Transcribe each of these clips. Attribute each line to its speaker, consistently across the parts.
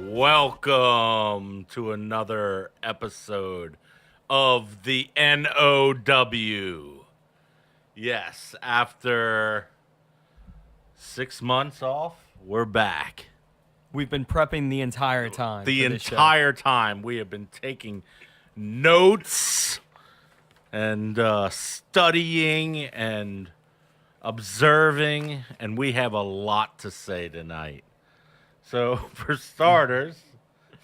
Speaker 1: Welcome to another episode of the N.O.W. Yes, after 6 months off, we're back.
Speaker 2: We've been prepping the entire time.
Speaker 1: The entire time we have been taking notes and studying and observing, and we have a lot to say tonight. So, for starters,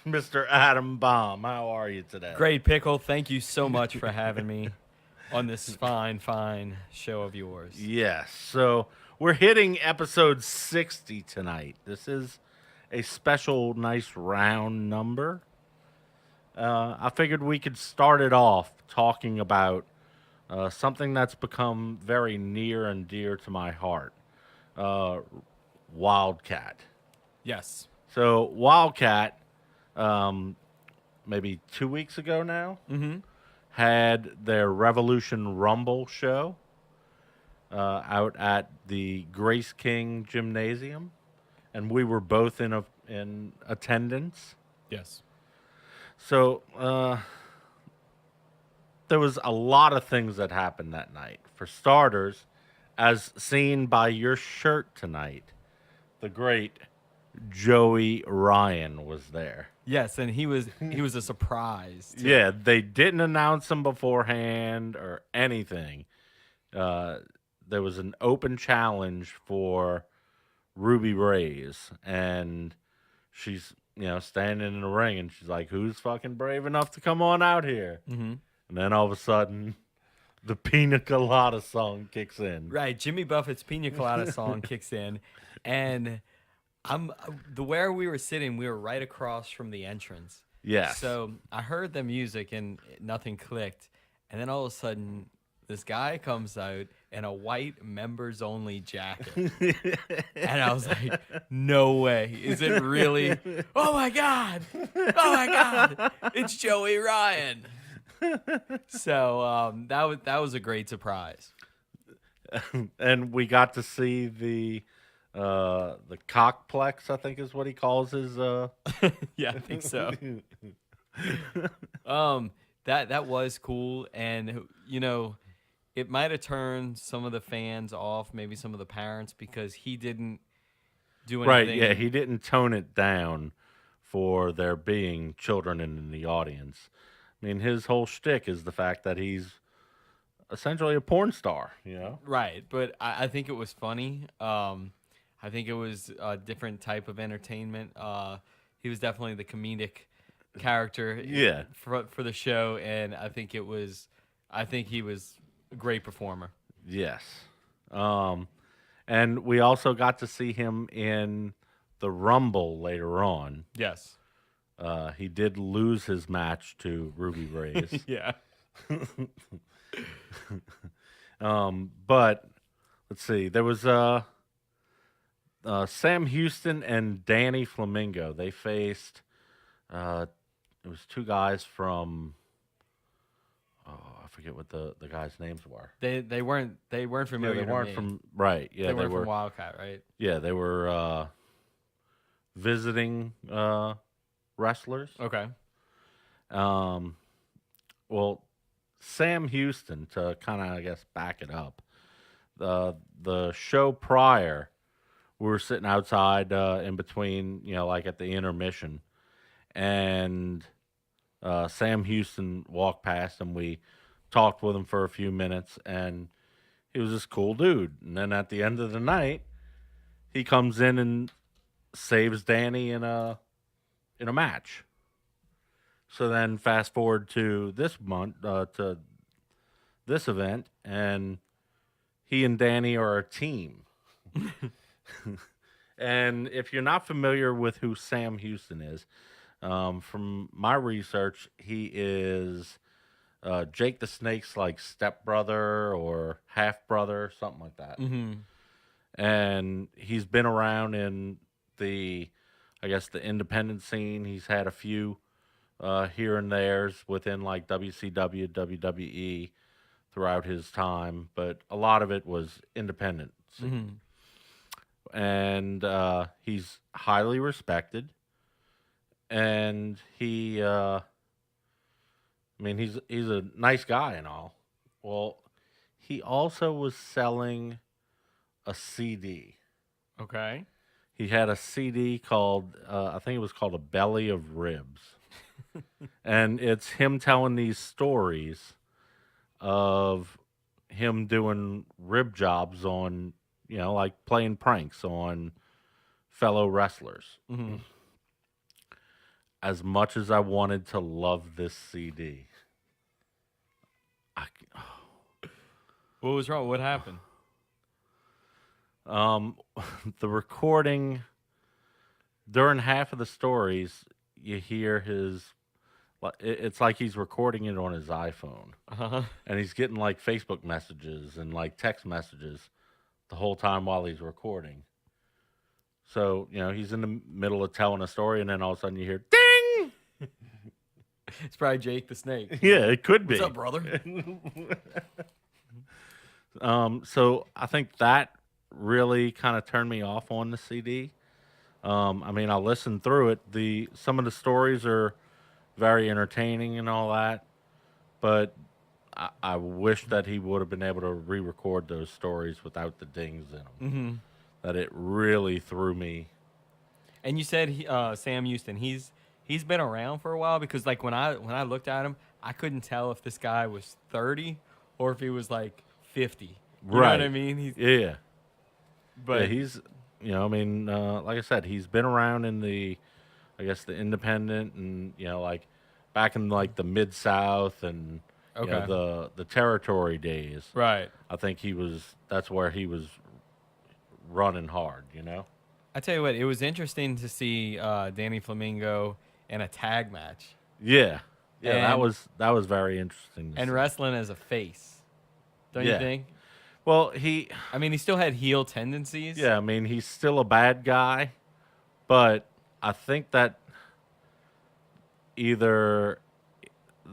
Speaker 1: Mr. Adam Baum, how are you today?
Speaker 2: Great, Pickle. Thank you so much for having me on this fine show of yours.
Speaker 1: Yes. So, we're hitting episode 60 tonight. This is a special, nice round number. I figured we could start it off talking about something that's become very near and dear to my heart, WildKat.
Speaker 2: Yes.
Speaker 1: So WildKat, maybe 2 weeks ago now, had their Revolution Rumble show out at the Grace King Gymnasium, and we were both in attendance.
Speaker 2: Yes.
Speaker 1: So there was a lot of things that happened that night. For starters, as seen by your shirt tonight, the great Joey Ryan was there.
Speaker 2: Yes, and he was a surprise, too.
Speaker 1: Yeah, they didn't announce him beforehand or anything. There was an open challenge for Ruby Reyes, and she's standing in the ring, and she's like, "Who's fucking brave enough to come on out here?" Mm-hmm. And then all of a sudden, the Pina Colada song kicks in.
Speaker 2: Right, Jimmy Buffett's Pina Colada song kicks in, and where we were sitting, we were right across from the entrance.
Speaker 1: Yes.
Speaker 2: So I heard the music and nothing clicked. And then all of a sudden, this guy comes out in a white members only jacket. And I was like, no way. Is it really? Oh my God. Oh my God. It's Joey Ryan. So that was a great surprise.
Speaker 1: And we got to see the cockplex, I think is what he calls his
Speaker 2: Yeah, I think so. That was cool, and it might have turned some of the fans off, maybe some of the parents, because he didn't do anything.
Speaker 1: Right, yeah, he didn't tone it down for there being children in the audience. I mean, his whole shtick is the fact that he's essentially a porn star,
Speaker 2: Right, but I think it was funny. I think it was a different type of entertainment. He was definitely the comedic character for the show, and I think he was a great performer.
Speaker 1: Yes. And we also got to see him in the Rumble later on.
Speaker 2: Yes.
Speaker 1: He did lose his match to Ruby Reyes.
Speaker 2: Yeah.
Speaker 1: But let's see. There was Sam Houston and Danny Flamingo. They faced it was two guys from I forget what the guys' names were.
Speaker 2: They weren't familiar.
Speaker 1: Yeah, they weren't from right. Yeah,
Speaker 2: they weren't from WildKat, right?
Speaker 1: Yeah, they were visiting wrestlers.
Speaker 2: Okay.
Speaker 1: Well, Sam Houston, to kind of, I guess, back it up, the show prior, we were sitting outside in between, like at the intermission, and Sam Houston walked past, and we talked with him for a few minutes, and he was this cool dude. And then at the end of the night, he comes in and saves Danny in a match. So then fast forward to this month, to this event, and he and Danny are a team. And if you're not familiar with who Sam Houston is, from my research, he is Jake the Snake's like stepbrother or half brother, something like that.
Speaker 2: Mm-hmm.
Speaker 1: And he's been around in the, I guess, the independent scene. He's had a few here and there's within like WCW, WWE throughout his time, but a lot of it was independent scene.
Speaker 2: Mm-hmm.
Speaker 1: And he's highly respected. And I mean, he's a nice guy and all. Well, he also was selling a CD.
Speaker 2: Okay.
Speaker 1: He had a CD called, I think it was called A Belly of Ribs. And it's him telling these stories of him doing rib jobs on, like playing pranks on fellow wrestlers.
Speaker 2: Mm-hmm.
Speaker 1: As much as I wanted to love this CD, I,
Speaker 2: What was wrong? What happened?
Speaker 1: um, the recording during half of the stories, you hear it's like he's recording it on his iPhone,
Speaker 2: Uh-huh.
Speaker 1: and he's getting like Facebook messages and like text messages the whole time while he's recording. So, he's in the middle of telling a story, and then all of a sudden you hear ding.
Speaker 2: It's probably Jake the Snake.
Speaker 1: Yeah, it could be.
Speaker 2: What's up, brother?
Speaker 1: So I think that really kind of turned me off on the CD. I mean, I listened through it. Some of the stories are very entertaining and all that, but I wish that he would have been able to re-record those stories without the dings in them.
Speaker 2: Mm-hmm.
Speaker 1: That it really threw me.
Speaker 2: And you said Sam Houston. He's been around for a while, because like when I looked at him, I couldn't tell if this guy was 30 or if he was like 50. You know what I mean?
Speaker 1: Yeah.
Speaker 2: But
Speaker 1: Yeah, he's, I mean, like I said, he's been around in I guess, the independent and, like back in like the Mid South and,
Speaker 2: okay.
Speaker 1: the territory days.
Speaker 2: Right.
Speaker 1: I think that's where he was running hard,
Speaker 2: I tell you what, it was interesting to see Danny Flamingo in a tag match
Speaker 1: Yeah. Yeah,
Speaker 2: And-
Speaker 1: that was very interesting to
Speaker 2: and
Speaker 1: see.
Speaker 2: wrestling as a face. Don't you
Speaker 1: Yeah.
Speaker 2: think?
Speaker 1: Well,
Speaker 2: I mean, he still had heel tendencies.
Speaker 1: yeah, I mean, he's still a bad guy, but I think that either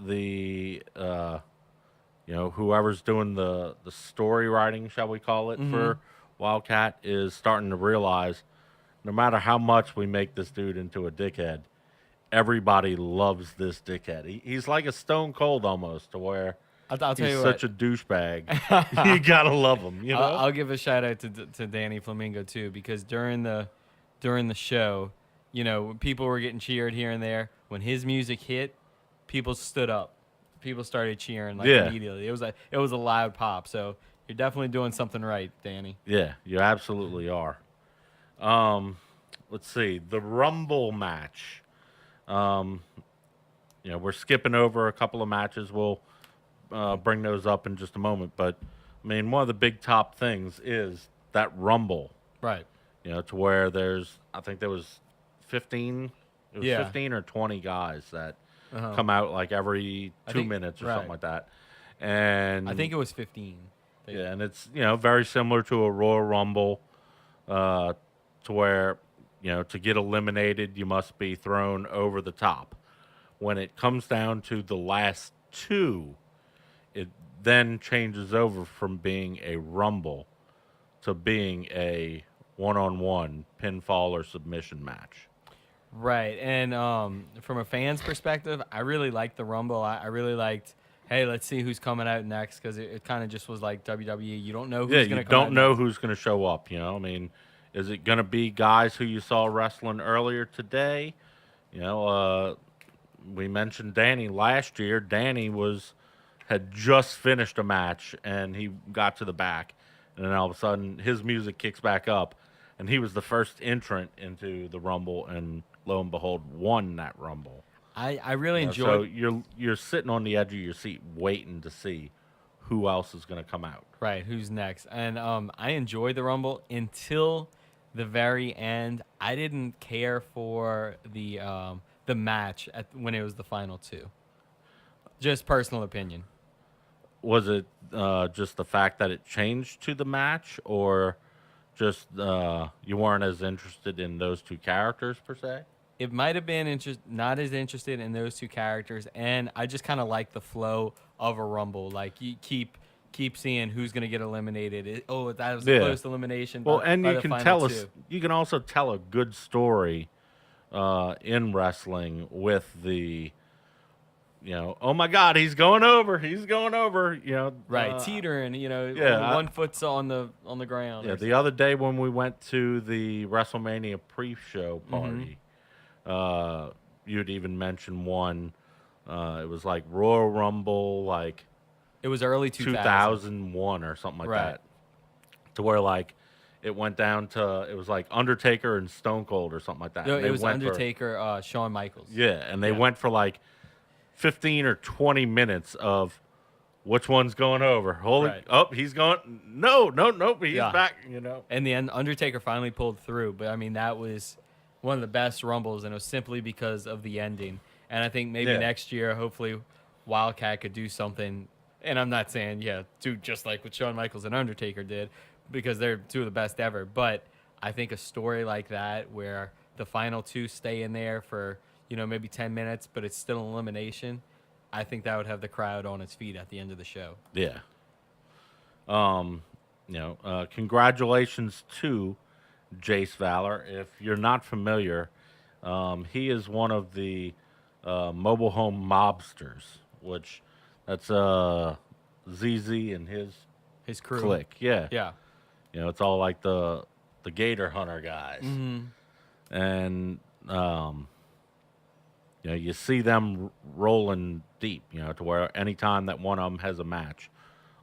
Speaker 1: the whoever's doing the story writing, shall we call it, for WildKat is starting to realize no matter how much we make this dude into a dickhead, everybody loves this dickhead. He's like a Stone Cold almost, to where
Speaker 2: I'll tell
Speaker 1: he's
Speaker 2: you
Speaker 1: such
Speaker 2: what.
Speaker 1: a douchebag. You gotta love him,
Speaker 2: I'll give a shout out to Danny Flamingo too, because during the show, when people were getting cheered here and there, when his music hit, people stood up. People started cheering like
Speaker 1: Yeah.
Speaker 2: immediately. It was a loud pop. So you're definitely doing something right, Danny.
Speaker 1: Yeah, you absolutely are. Let's see, the Rumble match. We're skipping over a couple of matches. We'll bring those up in just a moment. But I mean, one of the big top things is that Rumble.
Speaker 2: Right.
Speaker 1: To where I think there was 15. It was
Speaker 2: Yeah.
Speaker 1: 15 or 20 guys that
Speaker 2: Uh-huh.
Speaker 1: come out like every 2 minutes or something like that. And
Speaker 2: I think it was 15.
Speaker 1: yeah, and it's very similar to a Royal Rumble, to where to get eliminated you must be thrown over the top. When it comes down to the last two, it then changes over from being a Rumble to being a one-on-one pinfall or submission match.
Speaker 2: Right. And from a fan's perspective, I really liked the Rumble. I really liked, hey, let's see who's coming out next, because it kind of just was like WWE. You don't know who's
Speaker 1: Yeah,
Speaker 2: going to
Speaker 1: you
Speaker 2: come out
Speaker 1: don't know
Speaker 2: next.
Speaker 1: who's going to show up. I mean, is it going to be guys who you saw wrestling earlier today? We mentioned Danny last year. Danny had just finished a match and he got to the back, and then all of a sudden his music kicks back up, and he was the first entrant into the Rumble, and lo and behold, won that Rumble.
Speaker 2: I really
Speaker 1: So
Speaker 2: enjoyed.
Speaker 1: you're sitting on the edge of your seat waiting to see who else is going to come out.
Speaker 2: Right, who's next? And I enjoyed the Rumble until the very end. I didn't care for the match when it was the final two. Just personal opinion.
Speaker 1: Was it just the fact that it changed to the match, or just you weren't as interested in those two characters per se?
Speaker 2: It might have been not as interested in those two characters, and I just kind of like the flow of a Rumble. Like you keep seeing who's going to get eliminated. That was a
Speaker 1: Yeah.
Speaker 2: close elimination.
Speaker 1: Well,
Speaker 2: by,
Speaker 1: and
Speaker 2: by
Speaker 1: you
Speaker 2: the
Speaker 1: can
Speaker 2: final
Speaker 1: tell us.
Speaker 2: two.
Speaker 1: You can also tell a good story in wrestling with the, oh my God, he's going over,
Speaker 2: Right, teetering.
Speaker 1: yeah,
Speaker 2: one foot's on the ground.
Speaker 1: yeah.
Speaker 2: or
Speaker 1: The other day when we went to the WrestleMania pre-show party, you'd even mentioned one. It was like Royal Rumble, like
Speaker 2: It was early
Speaker 1: 2001 or something like
Speaker 2: Right.
Speaker 1: that, to where like it went down to it was like Undertaker and Stone Cold or something like that.
Speaker 2: No,
Speaker 1: And they
Speaker 2: it was
Speaker 1: went for-
Speaker 2: Undertaker, Shawn Michaels.
Speaker 1: yeah, and they
Speaker 2: Yeah.
Speaker 1: went for like 15 or 20 minutes of which one's going over. Holy,
Speaker 2: Right.
Speaker 1: oh, he's going. No, he's
Speaker 2: Yeah.
Speaker 1: back.
Speaker 2: And the Undertaker finally pulled through. But, I mean, that was one of the best Rumbles, and it was simply because of the ending. And I think maybe
Speaker 1: Yeah.
Speaker 2: next year, hopefully, WildKat could do something. And I'm not saying, do just like what Shawn Michaels and Undertaker did, because they're two of the best ever. But I think a story like that where the final two stay in there for, maybe 10 minutes, but it's still an elimination, I think that would have the crowd on its feet at the end of the show.
Speaker 1: Yeah. Congratulations to Jace Valor. If you're not familiar, he is one of the mobile home mobsters, which that's ZZ and his
Speaker 2: crew.
Speaker 1: clique. Yeah.
Speaker 2: Yeah.
Speaker 1: It's all like the Gator Hunter guys. And you see them rolling deep, to where anytime that one of them has a match,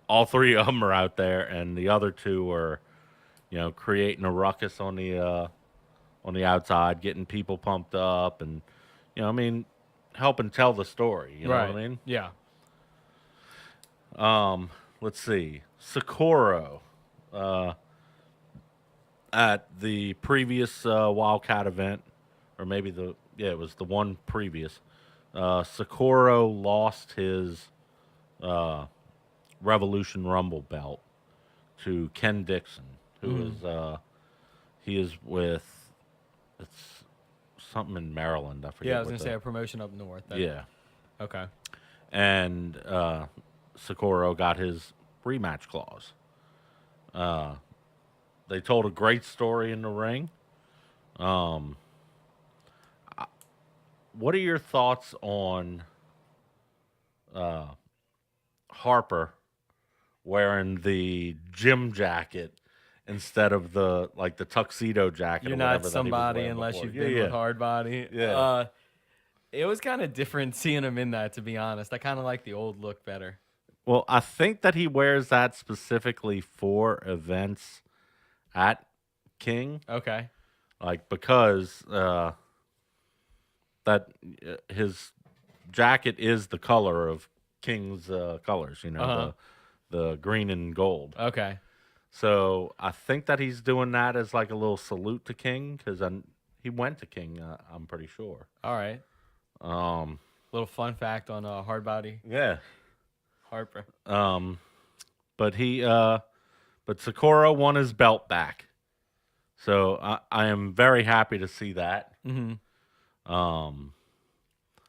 Speaker 1: all three of them are out there, and the other two are, creating a ruckus on the outside, getting people pumped up, and helping tell the story. You know what I mean?
Speaker 2: Yeah.
Speaker 1: Let's see, Socorro, at the previous WildKat event, or maybe it was the one previous. Socorro lost his Revolution Rumble belt to Ken Dixon, who is he is with it's something in Maryland. I forget.
Speaker 2: Yeah, I was gonna say a promotion up north.
Speaker 1: Yeah.
Speaker 2: Okay.
Speaker 1: And Socorro got his rematch clause. They told a great story in the ring. What are your thoughts on Harper wearing the gym jacket instead of the tuxedo jacket?
Speaker 2: You're
Speaker 1: or
Speaker 2: not
Speaker 1: whatever that he was
Speaker 2: somebody
Speaker 1: wearing
Speaker 2: unless
Speaker 1: before?
Speaker 2: you've been with hard body.
Speaker 1: Yeah.
Speaker 2: It was kind of different seeing him in that, to be honest. I kind of like the old look better.
Speaker 1: Well, I think that he wears that specifically for events at King.
Speaker 2: Okay.
Speaker 1: Because that his jacket is the color of King's colors, the green and gold.
Speaker 2: Okay.
Speaker 1: So I think that he's doing that as like a little salute to King, because he went to King. I'm pretty sure.
Speaker 2: All right. Little fun fact on hard body
Speaker 1: Yeah.
Speaker 2: Harper.
Speaker 1: But Socorro won his belt back, so I am very happy to see that. I'm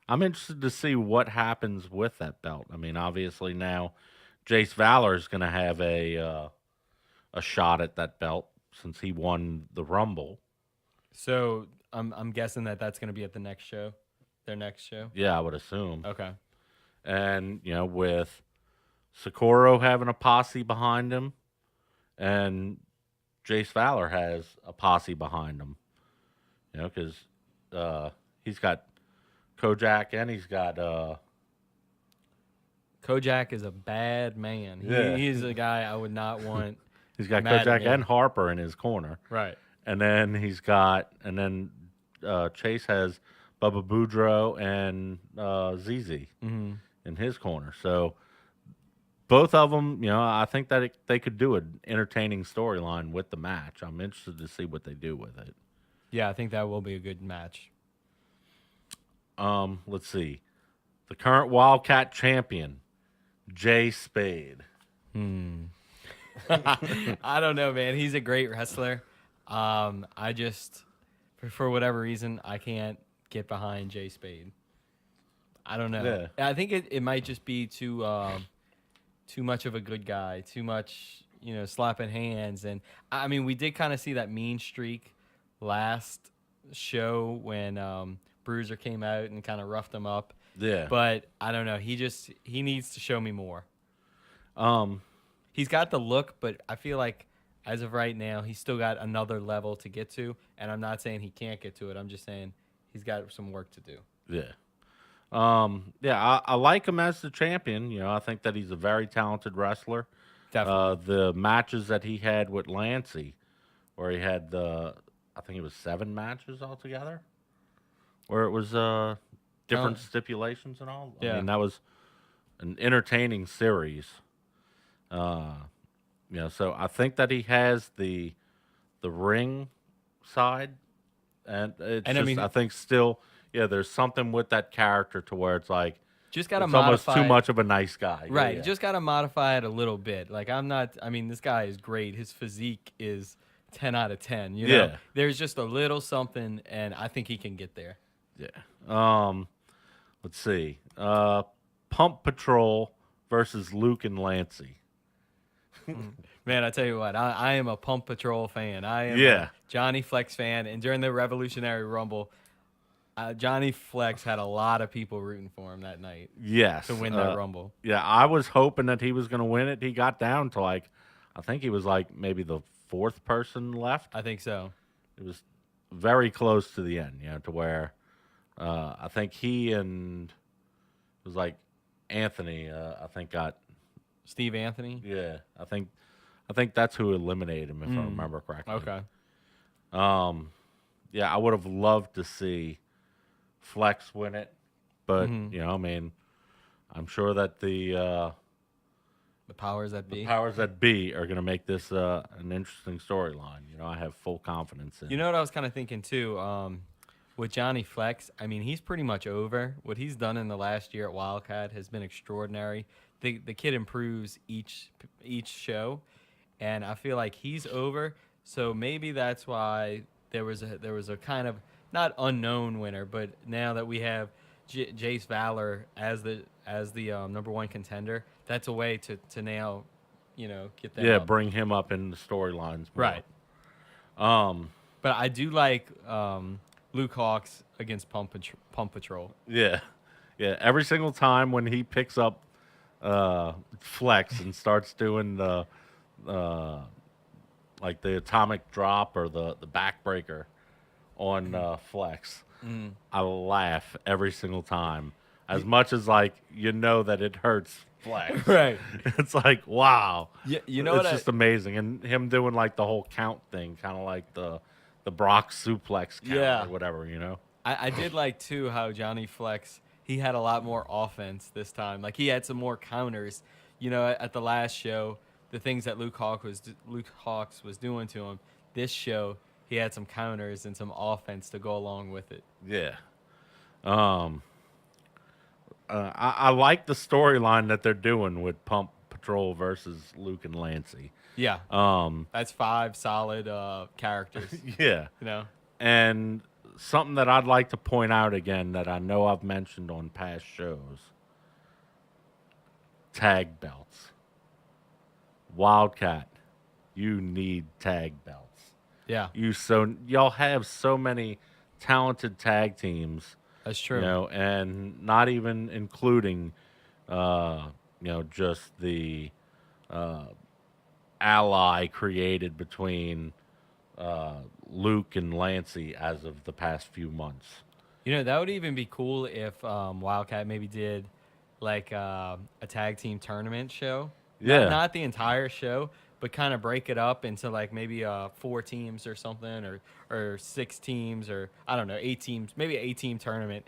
Speaker 1: interested to see what happens with that belt. I mean, obviously now Jace Valor is going to have a shot at that belt since he won the Rumble.
Speaker 2: So I'm guessing that's going to be at the next show, their next show.
Speaker 1: Yeah, I would assume.
Speaker 2: Okay.
Speaker 1: And with Socorro having a posse behind him, and Jace Valor has a posse behind him, because he's got Kojak and he's got
Speaker 2: Kojak is a bad man. He's a guy I would not want.
Speaker 1: He's got
Speaker 2: mad at
Speaker 1: Kojak
Speaker 2: me.
Speaker 1: and Harper in his corner,
Speaker 2: Right.
Speaker 1: and then Chase has Bubba Boudreaux and ZZ in his corner. So both of them, I think that they could do an entertaining storyline with the match. I'm interested to see what they do with it.
Speaker 2: Yeah, I think that will be a good match.
Speaker 1: Let's see. The current WildKat champion, Jay Spade.
Speaker 2: I don't know, man. He's a great wrestler. I just, for whatever reason, I can't get behind Jay Spade. I don't know.
Speaker 1: Yeah.
Speaker 2: I think it might just be too much of a good guy, too much, slapping hands. And I mean, we did kind of see that mean streak last show when Bruiser came out and kind of roughed him up.
Speaker 1: Yeah.
Speaker 2: But I don't know. He needs to show me more.
Speaker 1: Um,
Speaker 2: He's got the look, but I feel like as of right now, he's still got another level to get to. And I'm not saying he can't get to it. I'm just saying he's got some work to do.
Speaker 1: yeah. I like him as the champion. I think that he's a very talented wrestler.
Speaker 2: Definitely.
Speaker 1: The matches that he had with Lancey, where he had I think it was 7 matches altogether, where it was different stipulations and all.
Speaker 2: Yeah.
Speaker 1: I mean, that was an entertaining series. So I think that he has the ring side, and I think still, there's something with that character to where it's like
Speaker 2: Just got to
Speaker 1: it's almost
Speaker 2: modify
Speaker 1: too much of a nice guy,
Speaker 2: Right.
Speaker 1: Yeah.
Speaker 2: Just got to modify it a little bit. Like, I mean, this guy is great. His physique is 10 out of 10.
Speaker 1: Yeah.
Speaker 2: There's just a little something, and I think he can get there.
Speaker 1: Yeah. Let's see. Pump Patrol versus Luke and Lancey.
Speaker 2: Man, I tell you what, I am a Pump Patrol fan. I am
Speaker 1: Yeah.
Speaker 2: a Johnny Flex fan. And during the Revolutionary Rumble, Johnny Flex had a lot of people rooting for him that night
Speaker 1: Yes.
Speaker 2: to win that Rumble.
Speaker 1: Yeah, I was hoping that he was going to win it. He got down to I think he was maybe the 4th person left.
Speaker 2: I think so.
Speaker 1: It was very close to the end, to where I think he and it was Anthony, I think got
Speaker 2: Steve Anthony?
Speaker 1: Yeah, I think that's who eliminated him, if I remember correctly.
Speaker 2: Okay.
Speaker 1: Yeah, I would have loved to see Flex win it, but I mean, I'm sure that the
Speaker 2: powers that be.
Speaker 1: powers that be are going to make this an interesting storyline. I have full confidence in.
Speaker 2: You know what I was kind of thinking too? With Johnny Flex, I mean, he's pretty much over. What he's done in the last year at WildKat has been extraordinary. The kid improves each show, and I feel like he's over. So maybe that's why there was a kind of not unknown winner, but now that we have Jace Valor as the number 1 contender, that's a way to now, get that.
Speaker 1: Yeah,
Speaker 2: up.
Speaker 1: bring him up in the storylines.
Speaker 2: Right. But I do like Luke Hawx against Pump Patrol.
Speaker 1: Yeah. Every single time when he picks up Flex and starts doing the the atomic drop or the backbreaker on Flex, I laugh every single time. As much as that it hurts Flex.
Speaker 2: Right.
Speaker 1: It's wow.
Speaker 2: Yeah,
Speaker 1: it's just amazing. And him doing the whole count thing, kind of like the Brock suplex count or whatever,
Speaker 2: I did like too how Johnny Flex, he had a lot more offense this time. Like he had some more counters. At the last show, the things that Luke Hawx was doing to him. This show, he had some counters and some offense to go along with it.
Speaker 1: Yeah. I like the storyline that they're doing with Pump Patrol versus Luke and Lancey.
Speaker 2: Yeah. That's 5 solid characters.
Speaker 1: Yeah. And something that I'd like to point out again that I know I've mentioned on past shows. Tag belts. WildKat, you need tag belts.
Speaker 2: Yeah.
Speaker 1: Y'all have so many talented tag teams.
Speaker 2: That's true.
Speaker 1: And not even including just the ally created between Luke and Lancey as of the past few months.
Speaker 2: That would even be cool if WildKat maybe did a tag team tournament show.
Speaker 1: Yeah.
Speaker 2: Not the entire show, but kind of break it up into maybe 4 teams or something, or 6 teams, or I don't know, 8 teams, maybe an 8-team tournament,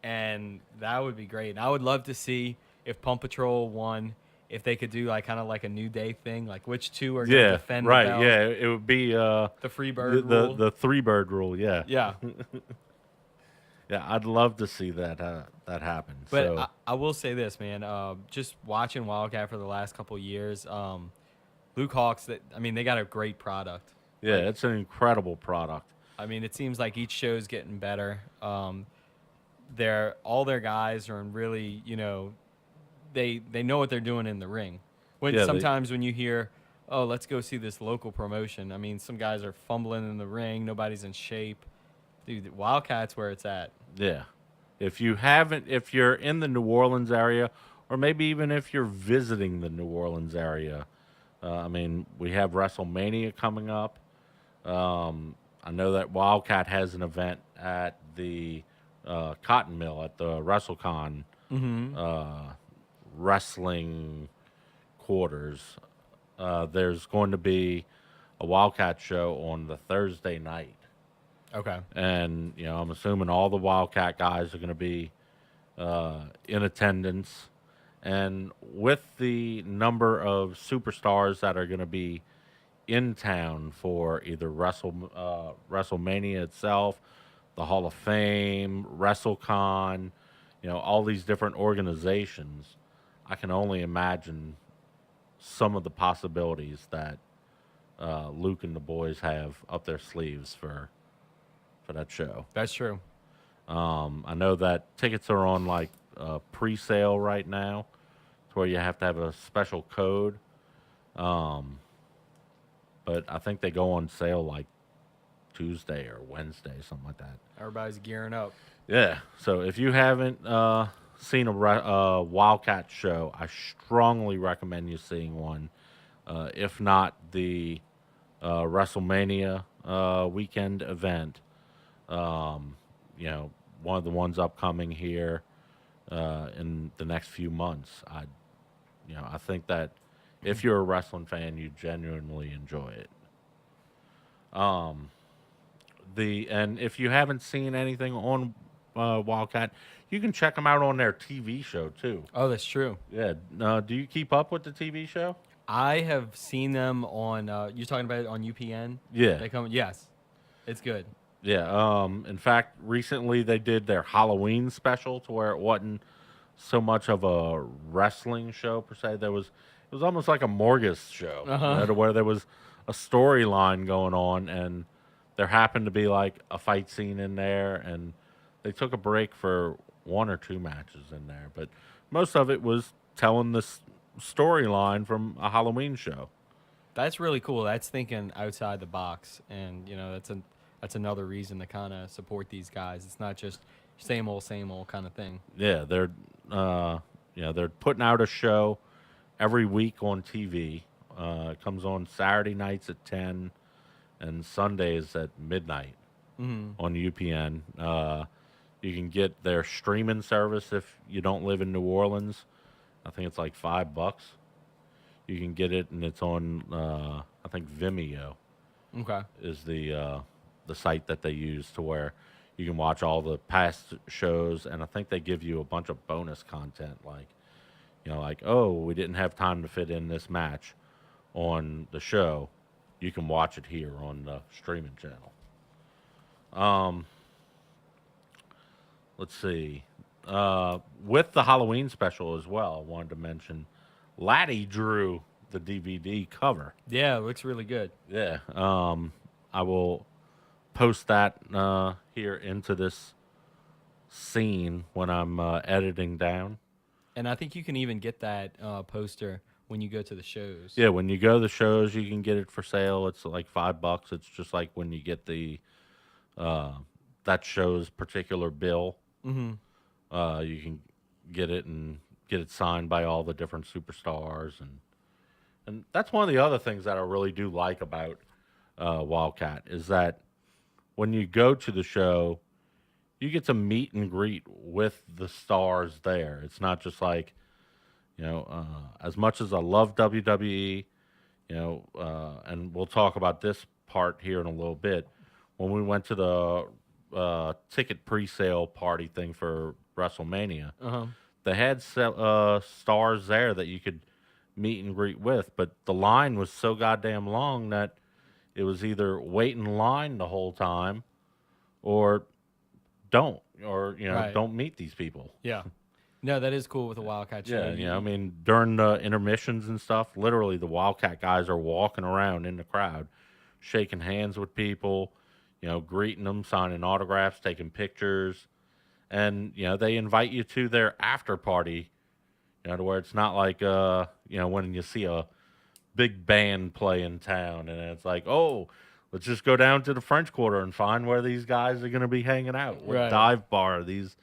Speaker 2: and that would be great. And I would love to see if Pump Patrol won if they could do like kind of like a New Day thing, like which two are going to
Speaker 1: Yeah,
Speaker 2: defend the
Speaker 1: right.
Speaker 2: belt,
Speaker 1: Yeah, it would be
Speaker 2: the free
Speaker 1: the
Speaker 2: bird rule.
Speaker 1: the three bird rule. Yeah,
Speaker 2: Yeah.
Speaker 1: yeah. I'd love to see that that happen.
Speaker 2: But
Speaker 1: So
Speaker 2: I will say this, man. Just watching Wildcat for the last couple years, Luke Hawks. That I mean, they got a great product.
Speaker 1: yeah,
Speaker 2: Like,
Speaker 1: it's an incredible product.
Speaker 2: I mean, it seems like each show's getting better. All their guys are in really, they know what they're doing in the ring. When
Speaker 1: Yeah,
Speaker 2: sometimes when you hear, oh, let's go see this local promotion. I mean, some guys are fumbling in the ring. Nobody's in shape. Dude, Wildcat's where it's at.
Speaker 1: yeah. If you're in the New Orleans area, or maybe even if you're visiting the New Orleans area, I mean, we have WrestleMania coming up. I know that Wildcat has an event at the Cotton Mill at the WrestleCon wrestling quarters. There's going to be a Wildcat show on the Thursday night,
Speaker 2: Okay.
Speaker 1: and I'm assuming all the Wildcat guys are going to be in attendance. And with the number of superstars that are going to be in town for either WrestleMania itself, the Hall of Fame, WrestleCon, all these different organizations, I can only imagine some of the possibilities that Luke and the boys have up their sleeves for that show.
Speaker 2: That's true.
Speaker 1: I know that tickets are on like pre-sale right now, to where you have to have a special code. But I think they go on sale like Tuesday or Wednesday, something like that.
Speaker 2: Everybody's gearing up.
Speaker 1: Yeah. So if you haven't seen a Wildcat show, I strongly recommend you seeing one. If not the WrestleMania weekend event, one of the ones upcoming here in the next few months. I think that if you're a wrestling fan, you genuinely enjoy it. And if you haven't seen anything on Wildcat, you can check them out on their TV show too.
Speaker 2: Oh, that's true.
Speaker 1: Yeah. Do you keep up with the TV show?
Speaker 2: I have seen them on. You're talking about it on UPN.
Speaker 1: Yeah.
Speaker 2: They come. Yes, it's good.
Speaker 1: Yeah. In fact, recently they did their Halloween special, to where it wasn't so much of a wrestling show per se. It was almost like a Morgus show, to where there was a storyline going on, and there happened to be like a fight scene in there, and they took a break for one or two matches in there, but most of it was telling this storyline from a Halloween show.
Speaker 2: That's really cool. That's thinking outside the box, and that's another reason to kind of support these guys. It's not just same old kind of thing.
Speaker 1: Yeah, they're putting out a show every week on TV. It comes on Saturday nights at 10 and Sundays at midnight on UPN. You can get their streaming service if you don't live in New Orleans. I think it's like $5. You can get it, and it's on I think Vimeo
Speaker 2: Okay.
Speaker 1: is the site that they use, to where you can watch all the past shows, and I think they give you a bunch of bonus content, like oh, we didn't have time to fit in this match on the show. You can watch it here on the streaming channel. Let's see. With the Halloween special as well, I wanted to mention Laddie drew the DVD cover.
Speaker 2: Yeah, it looks really good.
Speaker 1: Yeah. I will post that here into this scene when I'm editing down.
Speaker 2: And I think you can even get that poster when you go to the shows.
Speaker 1: Yeah, when you go to the shows, you can get it for sale. It's like $5. It's just like when you get the that show's particular bill. You can get it and get it signed by all the different superstars, and that's one of the other things that I really do like about Wildcat, is that when you go to the show, you get to meet and greet with the stars there. It's not just like, as much as I love WWE, and we'll talk about this part here in a little bit. When we went to the ticket pre-sale party thing for WrestleMania, they had stars there that you could meet and greet with. But the line was so goddamn long that it was either wait in line the whole time or don't, or
Speaker 2: Right.
Speaker 1: don't meet these people.
Speaker 2: Yeah. No, that is cool with the WildKat show.
Speaker 1: Yeah, I mean, during the intermissions and stuff, literally the WildKat guys are walking around in the crowd, shaking hands with people, greeting them, signing autographs, taking pictures, and they invite you to their after party. To where it's not like when you see a big band play in town, and it's like, oh, let's just go down to the French Quarter and find where these guys are going to be hanging out. What
Speaker 2: Right.
Speaker 1: dive bar these,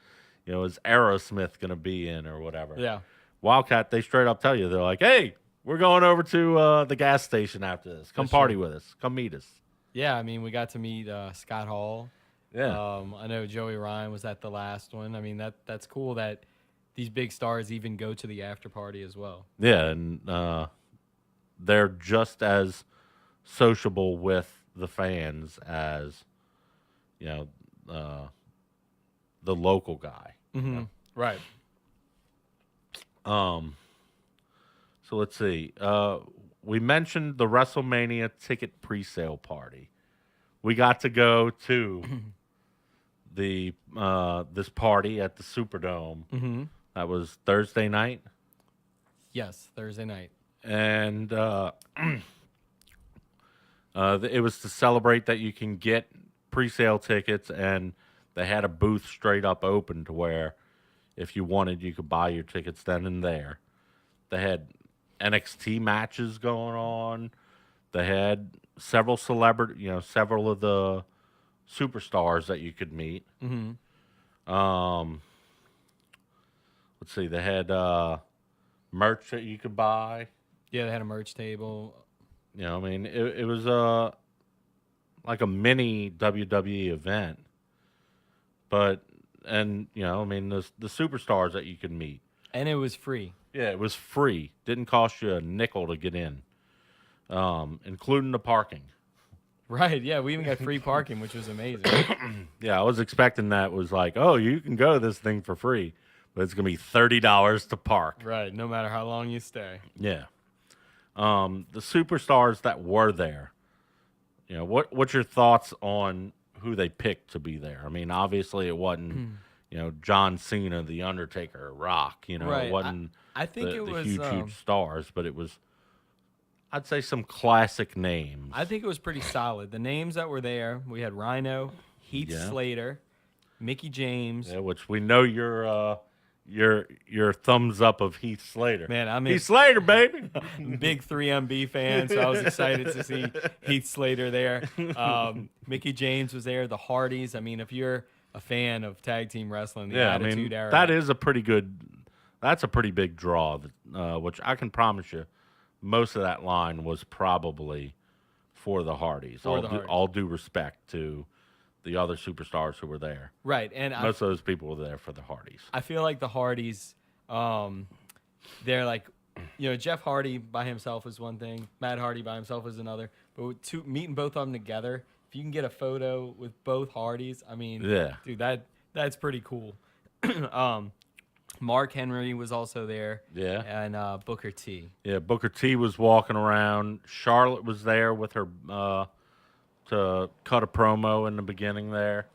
Speaker 1: is Aerosmith going to be in or whatever.
Speaker 2: Yeah.
Speaker 1: WildKat, they straight up tell you, they're like, hey, we're going over to the gas station after this. Come
Speaker 2: That's
Speaker 1: party
Speaker 2: true.
Speaker 1: with us. Come meet us.
Speaker 2: Yeah, I mean, we got to meet Scott Hall.
Speaker 1: Yeah.
Speaker 2: I know Joey Ryan was at the last one. I mean, that's cool that these big stars even go to the after party as well.
Speaker 1: Yeah, and they're just as sociable with the fans as, the local guy.
Speaker 2: Mm-hmm. Right.
Speaker 1: So let's see. We mentioned the WrestleMania ticket pre-sale party. We got to go to the this party at the Superdome.
Speaker 2: Mm-hmm.
Speaker 1: That was Thursday night,
Speaker 2: Yes, Thursday night.
Speaker 1: and it was to celebrate that you can get pre-sale tickets, and they had a booth straight up open to where if you wanted, you could buy your tickets then and there. They had NXT matches going on. They had several several of the superstars that you could meet.
Speaker 2: Mm-hmm.
Speaker 1: Let's see, they had merch that you could buy.
Speaker 2: Yeah, they had a merch table.
Speaker 1: I mean, it was like a mini WWE event. But I mean, the superstars that you could meet.
Speaker 2: And it was free.
Speaker 1: Yeah, it was free. Didn't cost you a nickel to get in, including the parking.
Speaker 2: Right, yeah, we even got free parking, which was amazing.
Speaker 1: Yeah, I was expecting that was like, oh, you can go to this thing for free, but it's gonna be $30 to park.
Speaker 2: Right, no matter how long you stay.
Speaker 1: Yeah. The superstars that were there, what's your thoughts on who they picked to be there? I mean, obviously it wasn't, John Cena, The Undertaker, Rock.
Speaker 2: Right.
Speaker 1: It wasn't
Speaker 2: I think
Speaker 1: the
Speaker 2: it was
Speaker 1: huge stars, but it was, I'd say, some classic names.
Speaker 2: I think it was pretty solid. The names that were there, we had Rhino, Heath
Speaker 1: Yeah.
Speaker 2: Slater, Mickey James.
Speaker 1: Yeah, which we know your thumbs up of Heath Slater.
Speaker 2: Man, I'm
Speaker 1: Heath Slater, baby.
Speaker 2: big 3MB fan, so I was excited to see Heath Slater there. Mickey James was there. The Hardys. I mean, if you're a fan of tag team wrestling, the
Speaker 1: Yeah, I
Speaker 2: Attitude
Speaker 1: mean,
Speaker 2: Era.
Speaker 1: that's a pretty big draw, which I can promise you, most of that line was probably for the Hardys. All due respect to the other superstars who were there.
Speaker 2: Right, and
Speaker 1: Most of those people were there for the Hardys.
Speaker 2: I feel like the Hardys, they're like, Jeff Hardy by himself is one thing, Matt Hardy by himself is another. But meeting both of them together, if you can get a photo with both Hardys, I mean,
Speaker 1: Yeah.
Speaker 2: dude, that's pretty cool. Mark Henry was also there.
Speaker 1: Yeah.
Speaker 2: And Booker T.
Speaker 1: Yeah, Booker T was walking around. Charlotte was there with her to cut a promo in the beginning there,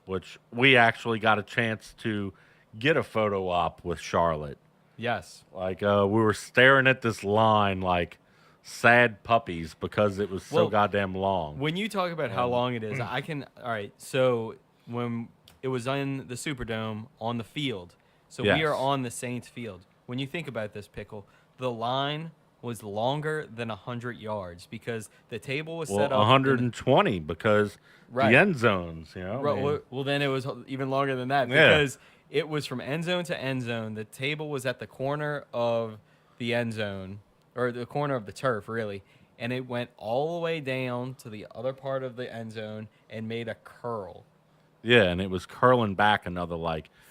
Speaker 1: which we actually got a chance to get a photo op with Charlotte.
Speaker 2: Yes.
Speaker 1: Like we were staring at this line like sad puppies because it was so
Speaker 2: Well,
Speaker 1: goddamn long.
Speaker 2: When you talk about how long it is, I can. All right. So when it was in the Superdome on the field, so we
Speaker 1: Yes.
Speaker 2: are on the Saints field. When you think about this, Pickle, the line was longer than 100 yards because the table was set up.
Speaker 1: 120 because
Speaker 2: Right.
Speaker 1: the end zones, I mean,
Speaker 2: Well, then it was even longer than that
Speaker 1: Yeah.
Speaker 2: because it was from end zone to end zone. The table was at the corner of the end zone, or the corner of the turf, really. And it went all the way down to the other part of the end zone and made a curl.
Speaker 1: yeah, and it was curling back another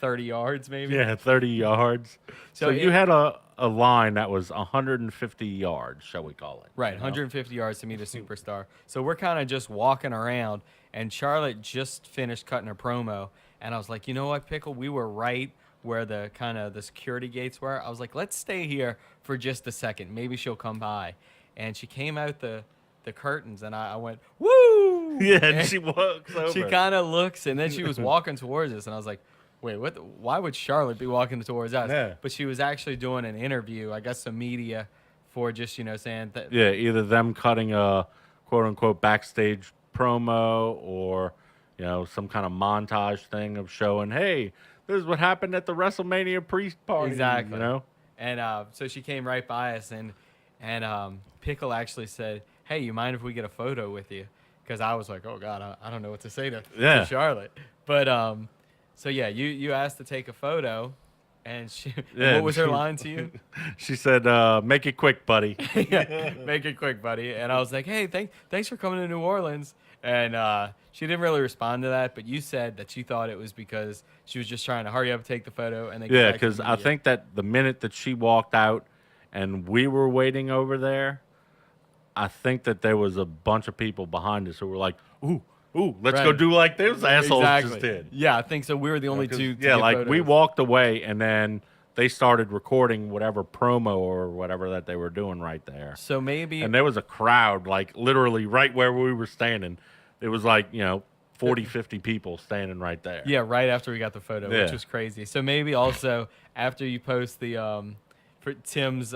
Speaker 2: 30 yards, maybe?
Speaker 1: 30 yards. So you had a line that was 150 yards, shall we call it?
Speaker 2: Right, 150 yards to meet a superstar. So we're kind of just walking around, and Charlotte just finished cutting her promo. And I was like, you know what, Pickle? We were right where the kind of the security gates were. I was like, let's stay here for just a second. Maybe she'll come by. And she came out the curtains, and I went, woo!
Speaker 1: Yeah, and
Speaker 2: And
Speaker 1: she walks over.
Speaker 2: she kind of looks, and then she was walking towards us, and I was like, wait, what? Why would Charlotte be walking towards us?
Speaker 1: Yeah.
Speaker 2: But she was actually doing an interview, I guess some media for just, saying that.
Speaker 1: Yeah, either them cutting a quote unquote backstage promo or, some kind of montage thing of showing, hey, this is what happened at the WrestleMania pre-party.
Speaker 2: Exactly. And so she came right by us, and Pickle actually said, hey, you mind if we get a photo with you? Because I was like, oh, God, I don't know what to say to Charlotte. But so, yeah, you asked to take a photo, and what was her line to you?
Speaker 1: She said, make it quick, buddy.
Speaker 2: Yeah, make it quick, buddy. And I was like, hey, thanks for coming to New Orleans. And she didn't really respond to that, but you said that you thought it was because she was just trying to hurry up and take the photo. And then
Speaker 1: Yeah, because I think that the minute that she walked out and we were waiting over there, I think that there was a bunch of people behind us who were like, ooh, let's go do like those assholes just did.
Speaker 2: Yeah, I think so. We were the only two.
Speaker 1: Yeah, like we walked away and then they started recording whatever promo or whatever that they were doing right there.
Speaker 2: So maybe.
Speaker 1: And there was a crowd, like literally right where we were standing. It was like, 40, 50 people standing right there.
Speaker 2: Yeah, right after we got the photo, which was crazy. So maybe also after you post the for Tim's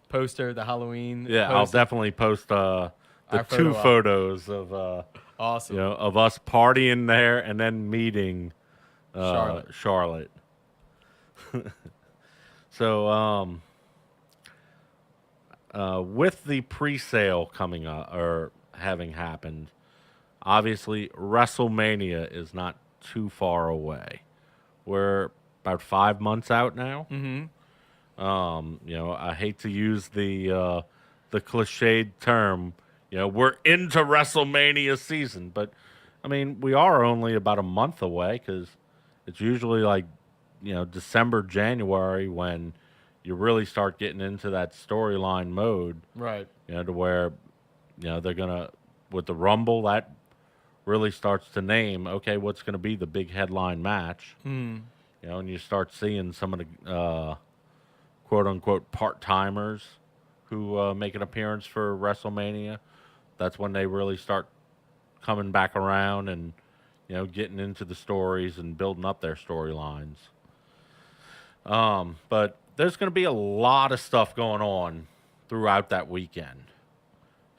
Speaker 2: poster, the Halloween.
Speaker 1: Yeah,
Speaker 2: poster,
Speaker 1: I'll definitely post the two photos of
Speaker 2: awesome,
Speaker 1: of us partying there and then meeting Charlotte. So with the pre-sale coming up or having happened, obviously WrestleMania is not too far away. We're about 5 months out now.
Speaker 2: Mm-hmm.
Speaker 1: I hate to use the cliched term, we're into WrestleMania season, but I mean, we are only about a month away because it's usually like, December, January when you really start getting into that storyline mode.
Speaker 2: Right.
Speaker 1: To where, they're going to, with the Rumble, that really starts to name, okay, what's going to be the big headline match.
Speaker 2: Mm.
Speaker 1: And you start seeing some of the quote-unquote part-timers who make an appearance for WrestleMania. That's when they really start coming back around and, getting into the stories and building up their storylines. But there's going to be a lot of stuff going on throughout that weekend.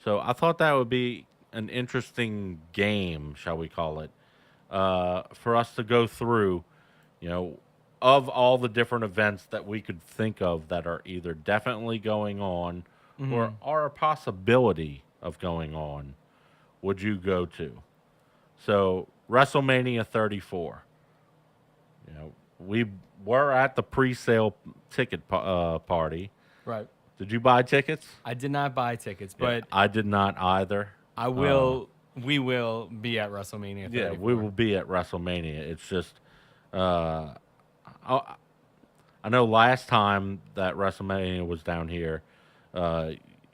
Speaker 1: So I thought that would be an interesting game, shall we call it, for us to go through, of all the different events that we could think of that are either definitely going on or are a possibility of going on, would you go to? So WrestleMania 34. We were at the pre-sale ticket party.
Speaker 2: Right.
Speaker 1: Did you buy tickets?
Speaker 2: I did not buy tickets, but
Speaker 1: I did not either.
Speaker 2: I will. We will be at WrestleMania 34.
Speaker 1: Yeah, we will be at WrestleMania. It's just, I know last time that WrestleMania was down here,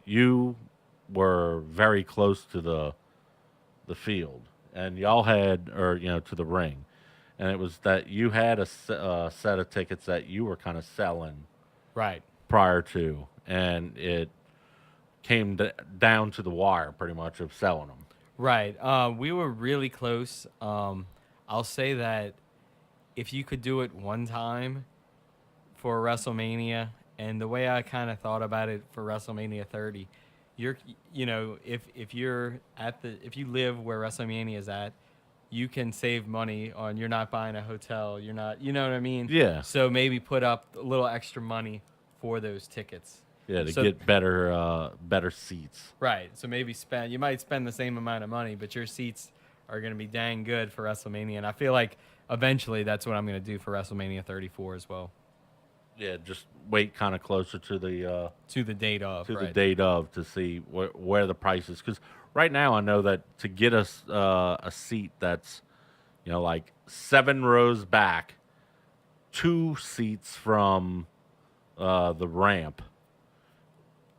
Speaker 1: you were very close to the field, and y'all had, or to the ring, and it was that you had a set of tickets that you were kind of selling,
Speaker 2: right,
Speaker 1: prior to, and it came down to the wire, pretty much, of selling them.
Speaker 2: Right. We were really close. I'll say that if you could do it one time for WrestleMania, and the way I kind of thought about it for WrestleMania 30, if you live where WrestleMania is at, you can save money on, you're not buying a hotel, you're not, you know what I mean?
Speaker 1: Yeah.
Speaker 2: So maybe put up a little extra money for those tickets.
Speaker 1: Yeah, to get better seats.
Speaker 2: Right. So maybe you might spend the same amount of money, but your seats are going to be dang good for WrestleMania. And I feel like eventually that's what I'm going to do for WrestleMania 34 as well.
Speaker 1: Yeah, just wait kind of closer to the
Speaker 2: date of.
Speaker 1: the date of to see where the price is. Because right now I know that to get us a seat that's like 7 rows back, 2 seats from the ramp,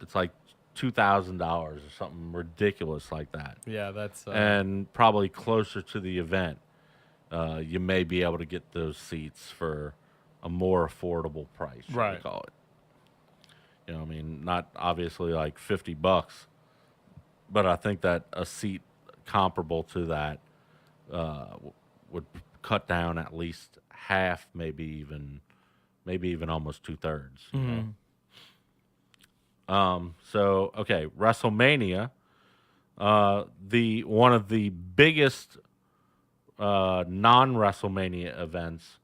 Speaker 1: it's like $2,000 or something ridiculous like that.
Speaker 2: Yeah, that's
Speaker 1: and probably closer to the event, you may be able to get those seats for a more affordable price, shall we
Speaker 2: Right.
Speaker 1: call it. You know, I mean, not obviously like $50, but I think that a seat comparable to that would cut down at least half, maybe even almost 2/3. You know.
Speaker 2: Mhm.
Speaker 1: So okay, WrestleMania, the one of the biggest non WrestleMania events,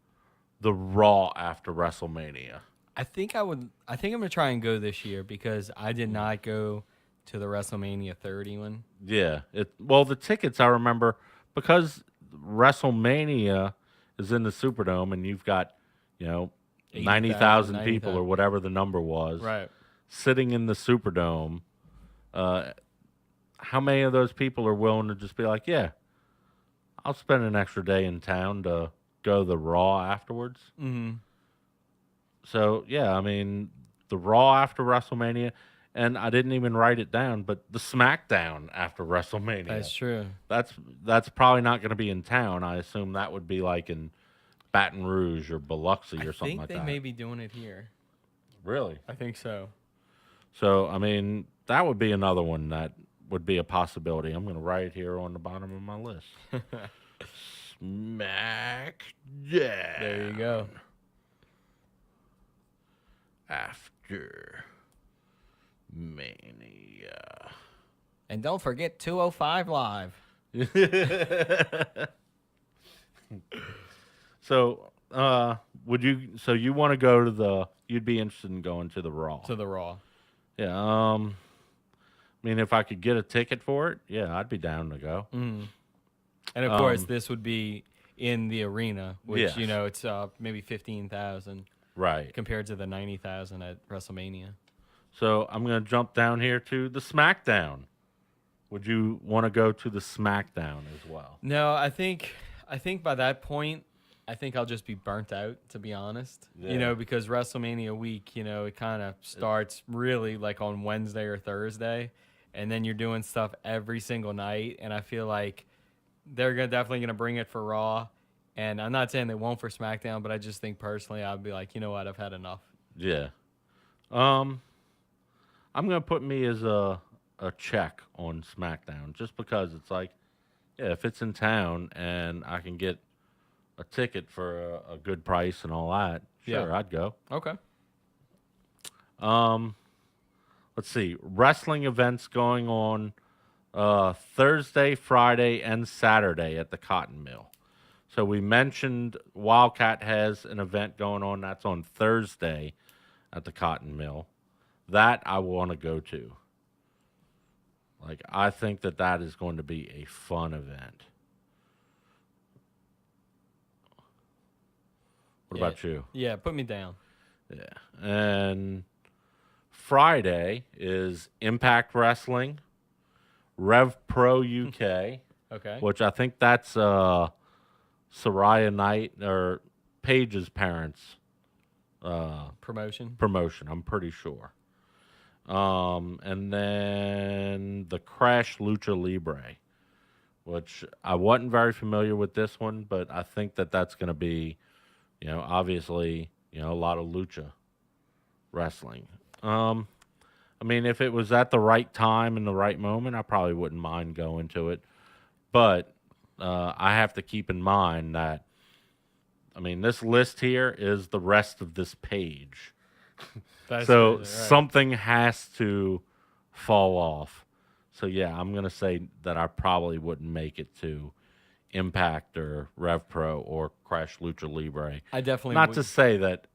Speaker 1: the Raw after WrestleMania.
Speaker 2: I think I'm gonna try and go this year because I did not go to the WrestleMania 30 one.
Speaker 1: Yeah, the tickets I remember because WrestleMania is in the Superdome and you've got, you know,
Speaker 2: 80,000,
Speaker 1: 90,000 people
Speaker 2: 90,000.
Speaker 1: or whatever the number was
Speaker 2: Right.
Speaker 1: sitting in the Superdome. Uh, how many of those people are willing to just be like, yeah, I'll spend an extra day in town to go to the Raw afterwards?
Speaker 2: Mhm.
Speaker 1: So yeah, I mean the Raw after WrestleMania, and I didn't even write it down, but the SmackDown after WrestleMania.
Speaker 2: That's true.
Speaker 1: That's that's probably not going to be in town. I assume that would be like in Baton Rouge or Biloxi
Speaker 2: I
Speaker 1: or something
Speaker 2: think
Speaker 1: like
Speaker 2: they
Speaker 1: that.
Speaker 2: may be doing it here.
Speaker 1: Really?
Speaker 2: I think so.
Speaker 1: So I mean that would be another one that would be a possibility. I'm going to write it here on the bottom of my list. SmackDown.
Speaker 2: There you go.
Speaker 1: After Mania.
Speaker 2: And don't forget 205 Live.
Speaker 1: So, would you? So you want to go to the? You'd be interested in going to the Raw?
Speaker 2: To the Raw.
Speaker 1: Yeah. I mean, if I could get a ticket for it, yeah, I'd be down to go.
Speaker 2: And of course,
Speaker 1: Um,
Speaker 2: this would be in the arena, which
Speaker 1: Yes.
Speaker 2: it's maybe 15,000
Speaker 1: Right.
Speaker 2: compared to the 90,000 at WrestleMania.
Speaker 1: So I'm gonna jump down here to the SmackDown. Would you want to go to the SmackDown as well?
Speaker 2: No, I think by that point, I think I'll just be burnt out, to be honest.
Speaker 1: Yeah.
Speaker 2: Because WrestleMania week, it kind of starts really like on Wednesday or Thursday, and then you're doing stuff every single night, and I feel like they're definitely gonna bring it for Raw, and I'm not saying they won't for SmackDown, but I just think personally I'd be like, you know what, I've had enough.
Speaker 1: Yeah. Um, I'm gonna put me as a check on SmackDown just because it's like, yeah, if it's in town and I can get a ticket for a good price and all that, sure,
Speaker 2: Yeah.
Speaker 1: I'd go.
Speaker 2: Okay.
Speaker 1: Um, let's see, wrestling events going on Thursday, Friday, and Saturday at the Cotton Mill. So we mentioned WildKat has an event going on. That's on Thursday at the Cotton Mill. That I want to go to. Like, I think that is going to be a fun event. What about you?
Speaker 2: Yeah, put me down.
Speaker 1: Yeah. And Friday is Impact Wrestling, Rev Pro UK,
Speaker 2: Okay.
Speaker 1: which I think that's Soraya Knight or Paige's parents'
Speaker 2: Promotion.
Speaker 1: promotion, I'm pretty sure. And then the Crash Lucha Libre, which I wasn't very familiar with this one, but I think that's going to be, obviously, a lot of lucha wrestling. I mean, if it was at the right time and the right moment, I probably wouldn't mind going to it. But I have to keep in mind that, I mean, this list here is the rest of this page.
Speaker 2: That's
Speaker 1: So
Speaker 2: right.
Speaker 1: something has to fall off. So yeah, I'm gonna say that I probably wouldn't make it to Impact or Rev Pro or Crash Lucha Libre.
Speaker 2: I definitely
Speaker 1: Not
Speaker 2: would.
Speaker 1: to say that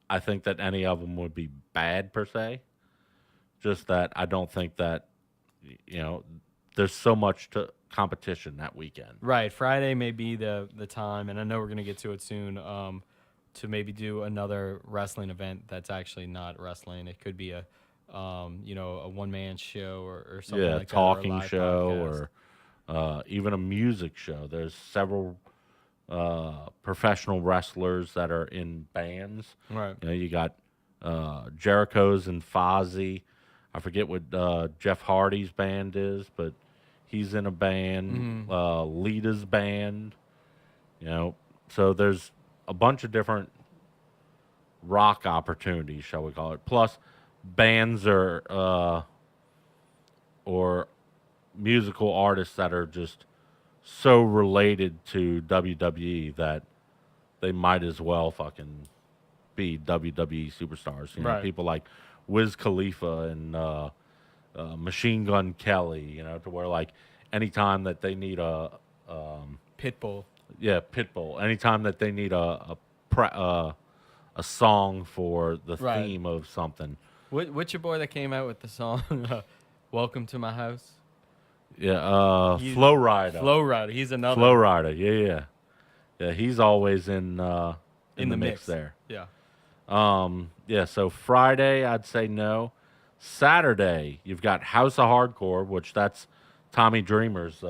Speaker 1: I think that any of them would be bad per se. Just that I don't think that there's so much competition that weekend.
Speaker 2: Right, Friday may be the time, and I know we're gonna get to it soon. To maybe do another wrestling event that's actually not wrestling. It could be a a one man show or something
Speaker 1: Yeah,
Speaker 2: like that. Or a
Speaker 1: talking
Speaker 2: live
Speaker 1: show
Speaker 2: podcast.
Speaker 1: or even a music show. There's several professional wrestlers that are in bands.
Speaker 2: Right.
Speaker 1: You got Jericho's and Fozzy. I forget what Jeff Hardy's band is, but he's in a band. Lita's band. So there's a bunch of different rock opportunities, shall we call it. Plus, bands or musical artists that are just so related to WWE that they might as well fucking be WWE superstars. You know,
Speaker 2: Right.
Speaker 1: people like Wiz Khalifa and Machine Gun Kelly. You know, to where like anytime that they need
Speaker 2: Pitbull.
Speaker 1: yeah, Pitbull. Anytime that they need a song for the
Speaker 2: Right.
Speaker 1: theme of something.
Speaker 2: What's your boy that came out with the song "Welcome to My House"?
Speaker 1: Yeah,
Speaker 2: He's
Speaker 1: Flow Rider.
Speaker 2: Flow Rider. He's another
Speaker 1: Flow Rider. Yeah. He's always in
Speaker 2: in
Speaker 1: the
Speaker 2: the
Speaker 1: mix
Speaker 2: mix.
Speaker 1: there.
Speaker 2: Yeah.
Speaker 1: Yeah. So Friday, I'd say no. Saturday, you've got House of Hardcore, which that's Tommy Dreamer's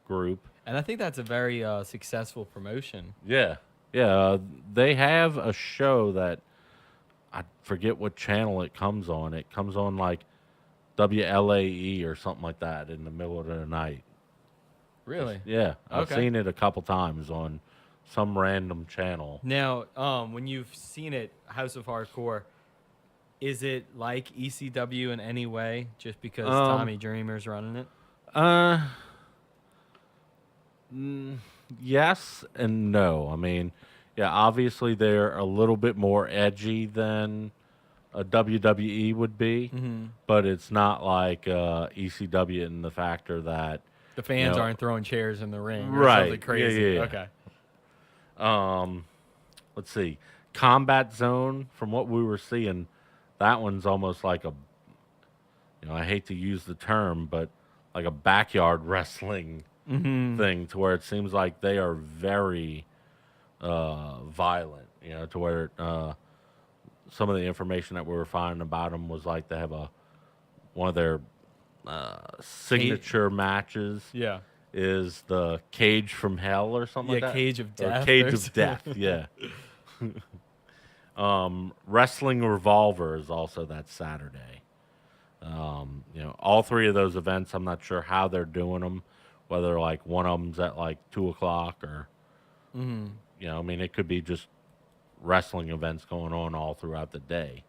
Speaker 1: group.
Speaker 2: And I think that's a very successful promotion.
Speaker 1: Yeah. They have a show that I forget what channel it comes on. It comes on like WLAE or something like that in the middle of the night.
Speaker 2: Really?
Speaker 1: Yeah, I've
Speaker 2: Okay.
Speaker 1: seen it a couple times on some random channel.
Speaker 2: Now, when you've seen it, House of Hardcore, is it like ECW in any way? Just because Tommy Dreamer's running it?
Speaker 1: Uh, yes and no. I mean, yeah, obviously they're a little bit more edgy than a WWE would be, but it's not like ECW in the factor that
Speaker 2: The fans
Speaker 1: know,
Speaker 2: aren't throwing chairs in the ring or
Speaker 1: Right.
Speaker 2: something crazy.
Speaker 1: Yeah.
Speaker 2: Okay.
Speaker 1: Let's see, Combat Zone. From what we were seeing, that one's almost like a, I hate to use the term, but like a backyard wrestling thing, to where it seems like they are very violent. To where some of the information that we were finding about them was like they have one of their signature matches
Speaker 2: Yeah.
Speaker 1: is the Cage from Hell or something like
Speaker 2: Yeah,
Speaker 1: that.
Speaker 2: Cage of
Speaker 1: Or
Speaker 2: Death.
Speaker 1: Cage
Speaker 2: There's-
Speaker 1: of Death, yeah. Wrestling Revolver is also that Saturday. All three of those events, I'm not sure how they're doing them, whether like one of them's at like 2:00 or, I mean, it could be just wrestling events going on all throughout the day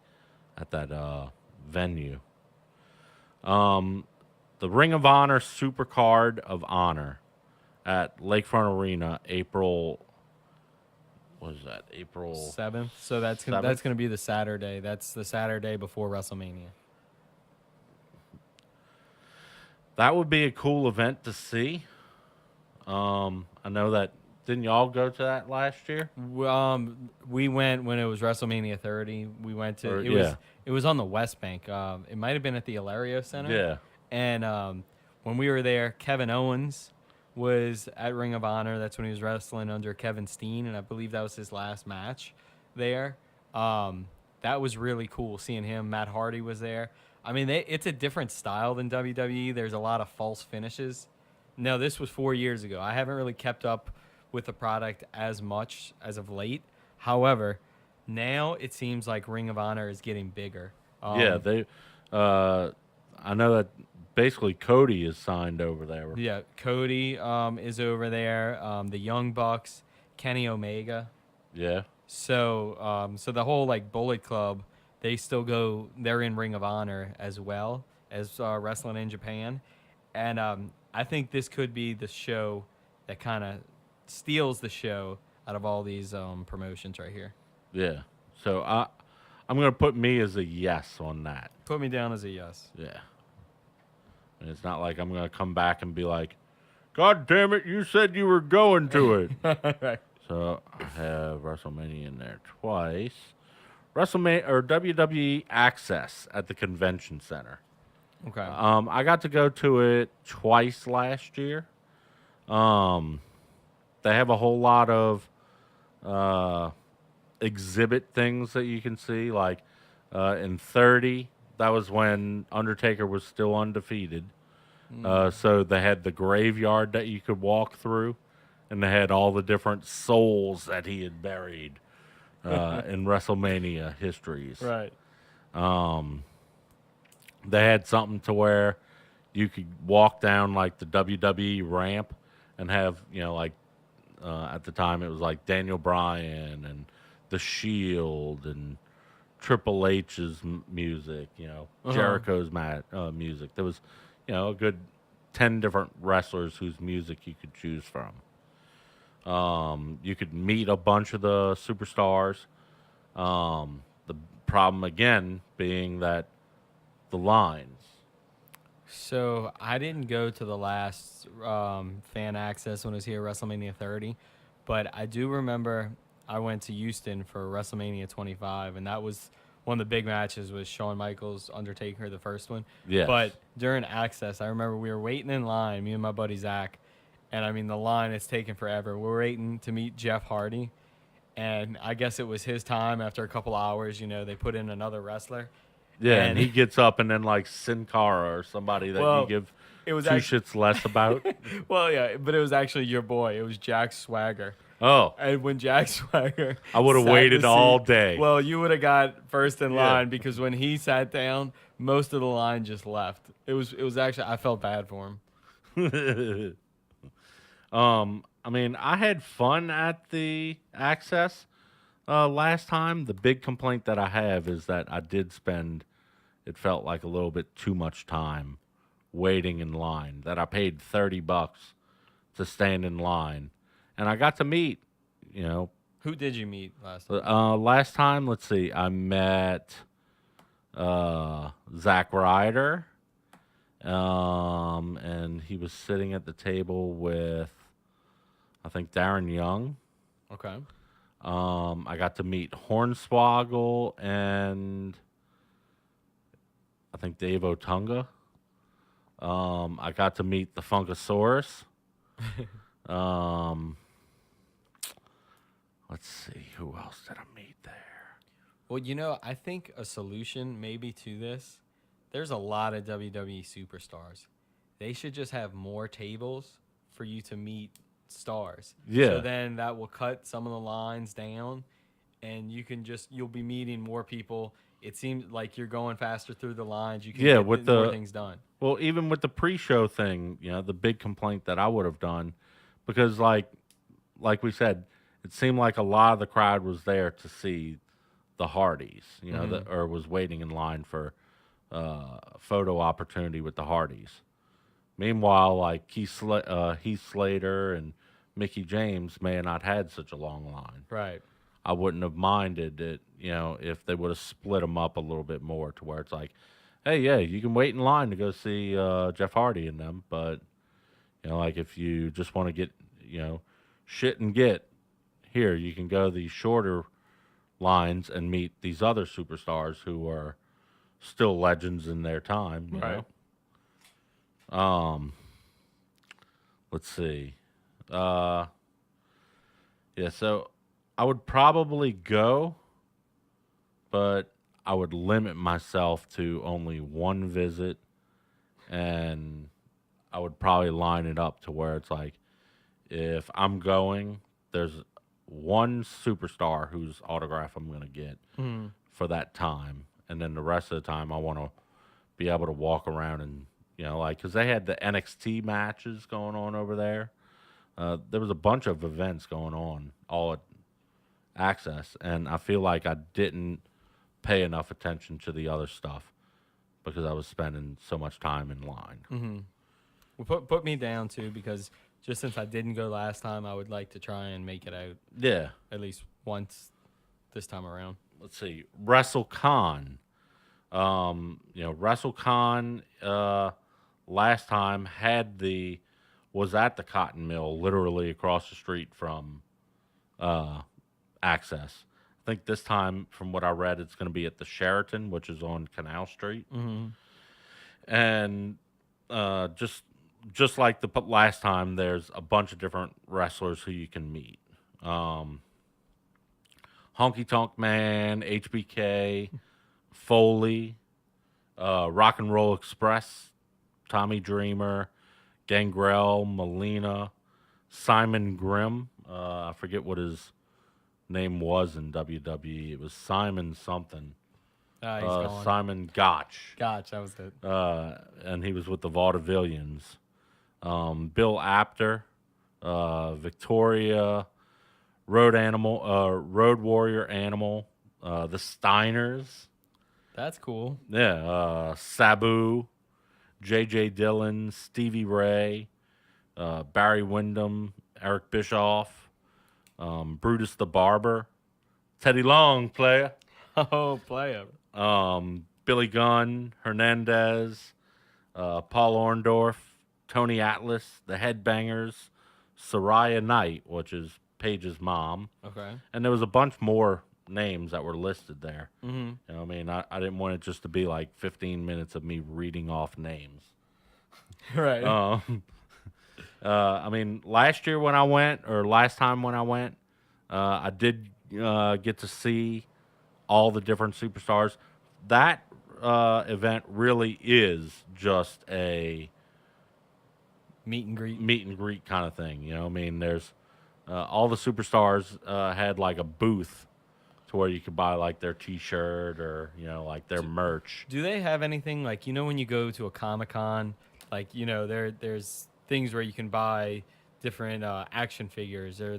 Speaker 1: at that venue. The Ring of Honor Super Card of Honor at Lakefront Arena, April. What is that? April
Speaker 2: 7th. So that's gonna
Speaker 1: 7th?
Speaker 2: be the Saturday. That's the Saturday before WrestleMania.
Speaker 1: That would be a cool event to see. I know that. Didn't y'all go to that last year?
Speaker 2: We went when it was WrestleMania 30. We went to
Speaker 1: Or-
Speaker 2: it
Speaker 1: yeah.
Speaker 2: was on the West Bank. It might have been at the Hilario Center.
Speaker 1: Yeah.
Speaker 2: And when we were there, Kevin Owens was at Ring of Honor. That's when he was wrestling under Kevin Steen, and I believe that was his last match there. That was really cool seeing him. Matt Hardy was there. I mean, it's a different style than WWE. There's a lot of false finishes. No, this was 4 years ago. I haven't really kept up with the product as much as of late. However, now it seems like Ring of Honor is getting bigger.
Speaker 1: Yeah, they. I know that basically Cody is signed over there.
Speaker 2: Yeah, Cody is over there. The Young Bucks, Kenny Omega.
Speaker 1: Yeah.
Speaker 2: So the whole like Bullet Club, they still go. They're in Ring of Honor as well as wrestling in Japan, and I think this could be the show that kind of steals the show out of all these promotions right here.
Speaker 1: Yeah. So I'm gonna put me as a yes on that.
Speaker 2: Put me down as a yes.
Speaker 1: Yeah. And it's not like I'm gonna come back and be like, "God damn it, you said you were going to it."
Speaker 2: Right.
Speaker 1: So I have WrestleMania in there twice. WrestleMania or WWE Access at the Convention Center.
Speaker 2: Okay.
Speaker 1: I got to go to it twice last year. They have a whole lot of exhibit things that you can see. Like in 30, that was when Undertaker was still undefeated. So they had the graveyard that you could walk through, and they had all the different souls that he had buried in WrestleMania histories.
Speaker 2: Right.
Speaker 1: They had something to where you could walk down like the WWE ramp and have, like at the time it was like Daniel Bryan and the Shield and Triple H's music, Jericho's music. There was, a good 10 different wrestlers whose music you could choose from. You could meet a bunch of the superstars. The problem again being that the lines.
Speaker 2: So I didn't go to the last fan access when it was here at WrestleMania 30, but I do remember I went to Houston for WrestleMania 25, and that was one of the big matches was Shawn Michaels, Undertaker, the first one.
Speaker 1: Yes.
Speaker 2: But during access, I remember we were waiting in line, me and my buddy Zach, and I mean the line is taking forever. We're waiting to meet Jeff Hardy, and I guess it was his time after a couple hours. They put in another wrestler.
Speaker 1: Yeah, and he gets up and then like Sin Cara or somebody that you give
Speaker 2: it was
Speaker 1: two shits less about.
Speaker 2: Well, yeah, but it was actually your boy. It was Jack Swagger.
Speaker 1: Oh.
Speaker 2: And when Jack Swagger
Speaker 1: I would have waited all day.
Speaker 2: Well, you would have got first in line because when he sat down, most of the line just left. It was actually I felt bad for him.
Speaker 1: I mean, I had fun at the access last time. The big complaint that I have is that I did spend, it felt like a little bit too much time waiting in line. That I paid $30 to stand in line, and I got to meet,
Speaker 2: Who did you meet last time?
Speaker 1: Last time, let's see, I met Zack Ryder, and he was sitting at the table with, I think, Darren Young.
Speaker 2: Okay.
Speaker 1: I got to meet Hornswoggle and I think Dave Otunga. I got to meet the Funkasaurus. Let's see, who else did I meet there?
Speaker 2: Well, I think a solution maybe to this, there's a lot of WWE superstars. They should just have more tables for you to meet stars.
Speaker 1: Yeah.
Speaker 2: So then that will cut some of the lines down, and you'll be meeting more people. It seems like you're going faster through the lines. You can get more things done.
Speaker 1: Well, even with the pre-show thing, the big complaint that I would have done, because like we said, it seemed like a lot of the crowd was there to see the Hardys, or was waiting in line for photo opportunity with the Hardys. Meanwhile, like Heath Slater and Mickey James may have not had such a long line.
Speaker 2: Right.
Speaker 1: I wouldn't have minded it, if they would have split them up a little bit more to where it's like, hey, yeah, you can wait in line to go see Jeff Hardy and them, but, like if you just want to get, shit and get, here, you can go these shorter lines and meet these other superstars who are still legends in their time, you know? Let's see. Yeah, so I would probably go, but I would limit myself to only one visit, and I would probably line it up to where it's like, if I'm going, there's one superstar whose autograph I'm going to get for that time, and then the rest of the time I want to be able to walk around and, because they had the NXT matches going on over there. There was a bunch of events going on all at Access, and I feel like I didn't pay enough attention to the other stuff because I was spending so much time in line.
Speaker 2: Mm-hmm. Well, put me down too, because just since I didn't go last time, I would like to try and make it out.
Speaker 1: Yeah,
Speaker 2: at least once this time around.
Speaker 1: Let's see, WrestleCon. WrestleCon last time was at the Cotton Mill, literally across the street from Access. I think this time, from what I read, it's going to be at the Sheraton, which is on Canal Street.
Speaker 2: Mm-hmm.
Speaker 1: And just like the last time, there's a bunch of different wrestlers who you can meet. Honky Tonk Man, HBK, Foley, Rock and Roll Express, Tommy Dreamer, Gangrel, Melina, Simon Grimm. I forget what his name was in WWE. It was Simon something. Simon Gotch.
Speaker 2: Gotch, that was it.
Speaker 1: And he was with the Vaudevillians. Bill Apter, Victoria, Road Warrior Animal, the Steiners,
Speaker 2: That's cool.
Speaker 1: yeah, Sabu, J.J. Dillon, Stevie Ray, Barry Windham, Eric Bischoff, Brutus the Barber, Teddy Long, player,
Speaker 2: Oh, player.
Speaker 1: Billy Gunn, Hernandez, Paul Orndorff, Tony Atlas, the Headbangers, Soraya Knight, which is Paige's mom,
Speaker 2: Okay.
Speaker 1: and there was a bunch more names that were listed there.
Speaker 2: Mm-hmm.
Speaker 1: You know, what I mean, I didn't want it just to be like 15 minutes of me reading off names.
Speaker 2: Right.
Speaker 1: I mean, last year when I went, or last time when I went, I did get to see all the different superstars. That event really is just a
Speaker 2: Meet and greet.
Speaker 1: meet and greet kind of thing. You know, what I mean, there's all the superstars had like a booth to where you could buy like their T-shirt or like their merch.
Speaker 2: Do they have anything like when you go to a Comic-Con, like there's things where you can buy different action figures, or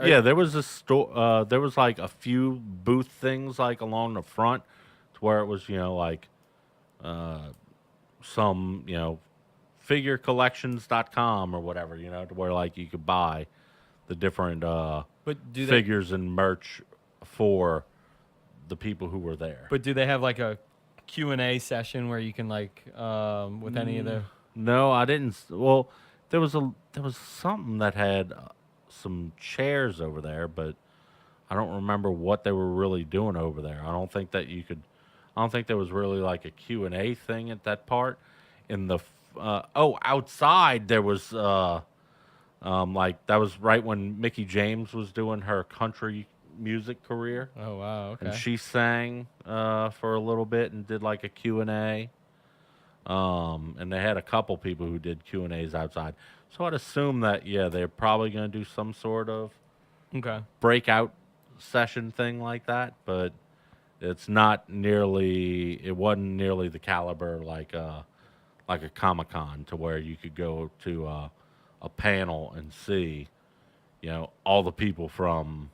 Speaker 1: Yeah, there was a store. There was like a few booth things like along the front, to where it was like some figurecollections.com or whatever, to where like you could buy the different
Speaker 2: but do they
Speaker 1: figures and merch for the people who were there.
Speaker 2: but do they have like a Q&A session where you can like with any of the
Speaker 1: No, I didn't. Well, there was something that had some chairs over there, but I don't remember what they were really doing over there. I don't think that you could. I don't think there was really like a Q&A thing at that part. In the outside there was like that was right when Mickey James was doing her country music career,
Speaker 2: Oh wow,
Speaker 1: and
Speaker 2: okay.
Speaker 1: she sang for a little bit and did like a Q&A. And they had a couple people who did Q&As outside. So I'd assume that they're probably going to do some sort of
Speaker 2: Okay.
Speaker 1: breakout session thing like that, but it's not nearly. It wasn't nearly the caliber like a Comic-Con, to where you could go to a panel and see all the people from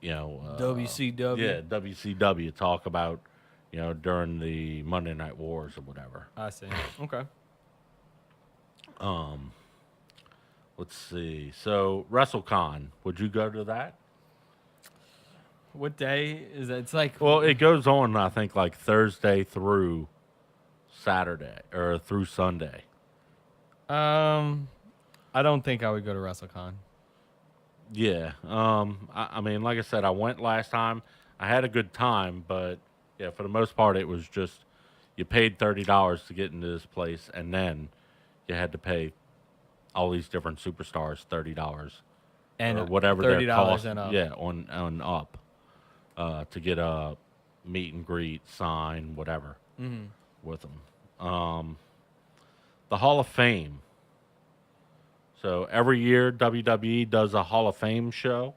Speaker 2: WCW.
Speaker 1: yeah, WCW talk about during the Monday Night Wars or whatever.
Speaker 2: I see. Okay.
Speaker 1: Let's see. So WrestleCon, would you go to that?
Speaker 2: What day is that? It's like
Speaker 1: Well, it goes on, I think, like Thursday through Saturday or through Sunday.
Speaker 2: I don't think I would go to WrestleCon.
Speaker 1: Yeah. I mean, like I said, I went last time. I had a good time, but yeah, for the most part, it was just you paid $30 to get into this place, and then you had to pay all these different superstars $30
Speaker 2: And
Speaker 1: or whatever
Speaker 2: $30
Speaker 1: their cost.
Speaker 2: and up.
Speaker 1: Yeah, on up to get a meet and greet, sign, whatever with them. The Hall of Fame. So every year WWE does a Hall of Fame show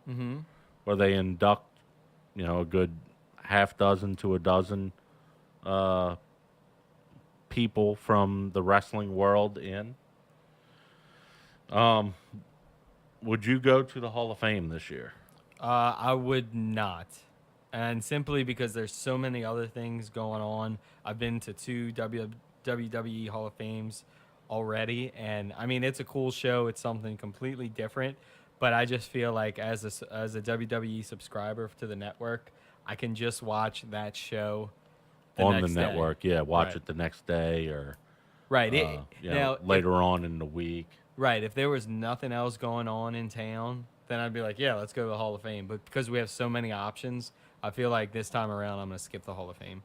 Speaker 1: where they induct, a good half dozen to a dozen people from the wrestling world in. Would you go to the Hall of Fame this year?
Speaker 2: I would not. And simply because there's so many other things going on. I've been to two WWE Hall of Fames already, and I mean it's a cool show. It's something completely different, but I just feel like as a WWE subscriber to the network, I can just watch that show
Speaker 1: On the
Speaker 2: next day.
Speaker 1: network, yeah. Watch
Speaker 2: Right.
Speaker 1: it the next day or
Speaker 2: Right.
Speaker 1: now later on in the week.
Speaker 2: Right. If there was nothing else going on in town, then I'd be like, yeah, let's go to the Hall of Fame. But because we have so many options, I feel like this time around I'm going to skip the Hall of Fame.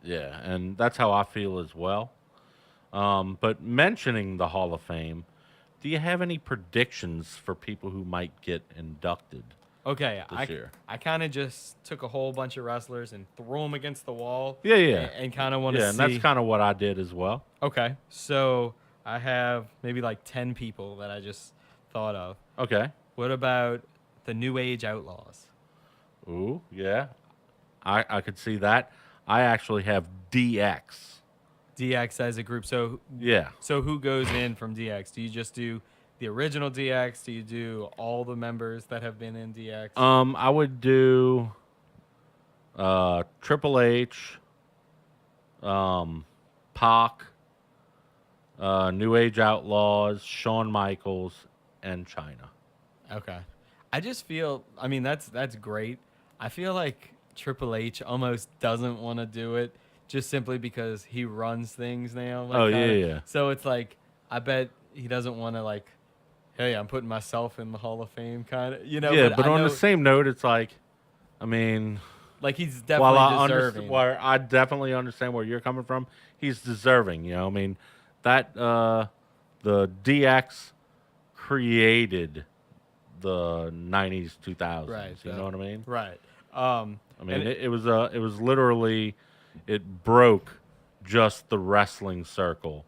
Speaker 1: Yeah, and that's how I feel as well. But mentioning the Hall of Fame, do you have any predictions for people who might get inducted?
Speaker 2: Okay,
Speaker 1: This year.
Speaker 2: I kind of just took a whole bunch of wrestlers and threw them against the wall.
Speaker 1: Yeah, yeah.
Speaker 2: And kind of want to
Speaker 1: Yeah,
Speaker 2: see.
Speaker 1: and that's kind of what I did as well.
Speaker 2: Okay, so I have maybe like 10 people that I just thought of.
Speaker 1: Okay.
Speaker 2: What about the New Age Outlaws?
Speaker 1: Ooh, yeah. I could see that. I actually have DX.
Speaker 2: DX as a group. So
Speaker 1: Yeah.
Speaker 2: who goes in from DX? Do you just do the original DX? Do you do all the members that have been in DX?
Speaker 1: I would do Triple H, Pac, New Age Outlaws, Shawn Michaels, and China.
Speaker 2: Okay. I just feel, I mean, that's great. I feel like Triple H almost doesn't want to do it just simply because he runs things now. Like,
Speaker 1: Oh,
Speaker 2: kinda.
Speaker 1: yeah.
Speaker 2: So it's like, I bet he doesn't want to, like, hey, I'm putting myself in the Hall of Fame, kind of,
Speaker 1: Yeah, but
Speaker 2: I
Speaker 1: on
Speaker 2: know,
Speaker 1: the same note, it's like, I mean,
Speaker 2: like, he's
Speaker 1: while
Speaker 2: definitely deserving.
Speaker 1: while I definitely understand where you're coming from, he's deserving. I mean, that the DX created the '90s, 2000s.
Speaker 2: Right.
Speaker 1: You know what I mean?
Speaker 2: Right.
Speaker 1: I mean, it was literally, it broke just the wrestling circle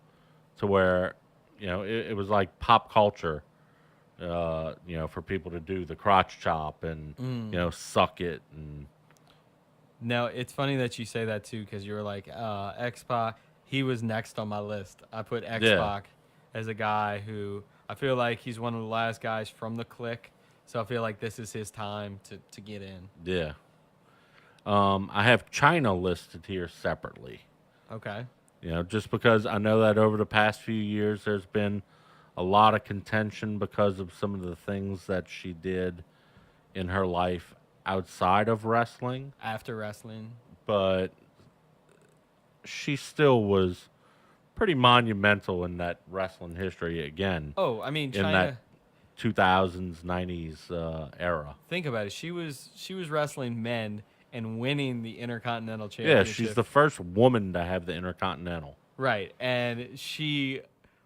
Speaker 1: to where, it was like pop culture. For people to do the crotch chop and suck it and
Speaker 2: Now, it's funny that you say that too, because you were like, X-Pac, he was next on my list. I put X-Pac as a guy who I feel like he's one of the last guys from the clique. So I feel like this is his time to get in.
Speaker 1: yeah. I have China listed here separately.
Speaker 2: Okay.
Speaker 1: Just because I know that over the past few years there's been a lot of contention because of some of the things that she did in her life outside of wrestling,
Speaker 2: After wrestling.
Speaker 1: but she still was pretty monumental in that wrestling history again.
Speaker 2: Oh, I mean,
Speaker 1: in
Speaker 2: China.
Speaker 1: that 2000s, 90s era.
Speaker 2: Think about it. She was wrestling men and winning the Intercontinental
Speaker 1: Yeah,
Speaker 2: Championship.
Speaker 1: she's the first woman to have the Intercontinental.
Speaker 2: Right, and she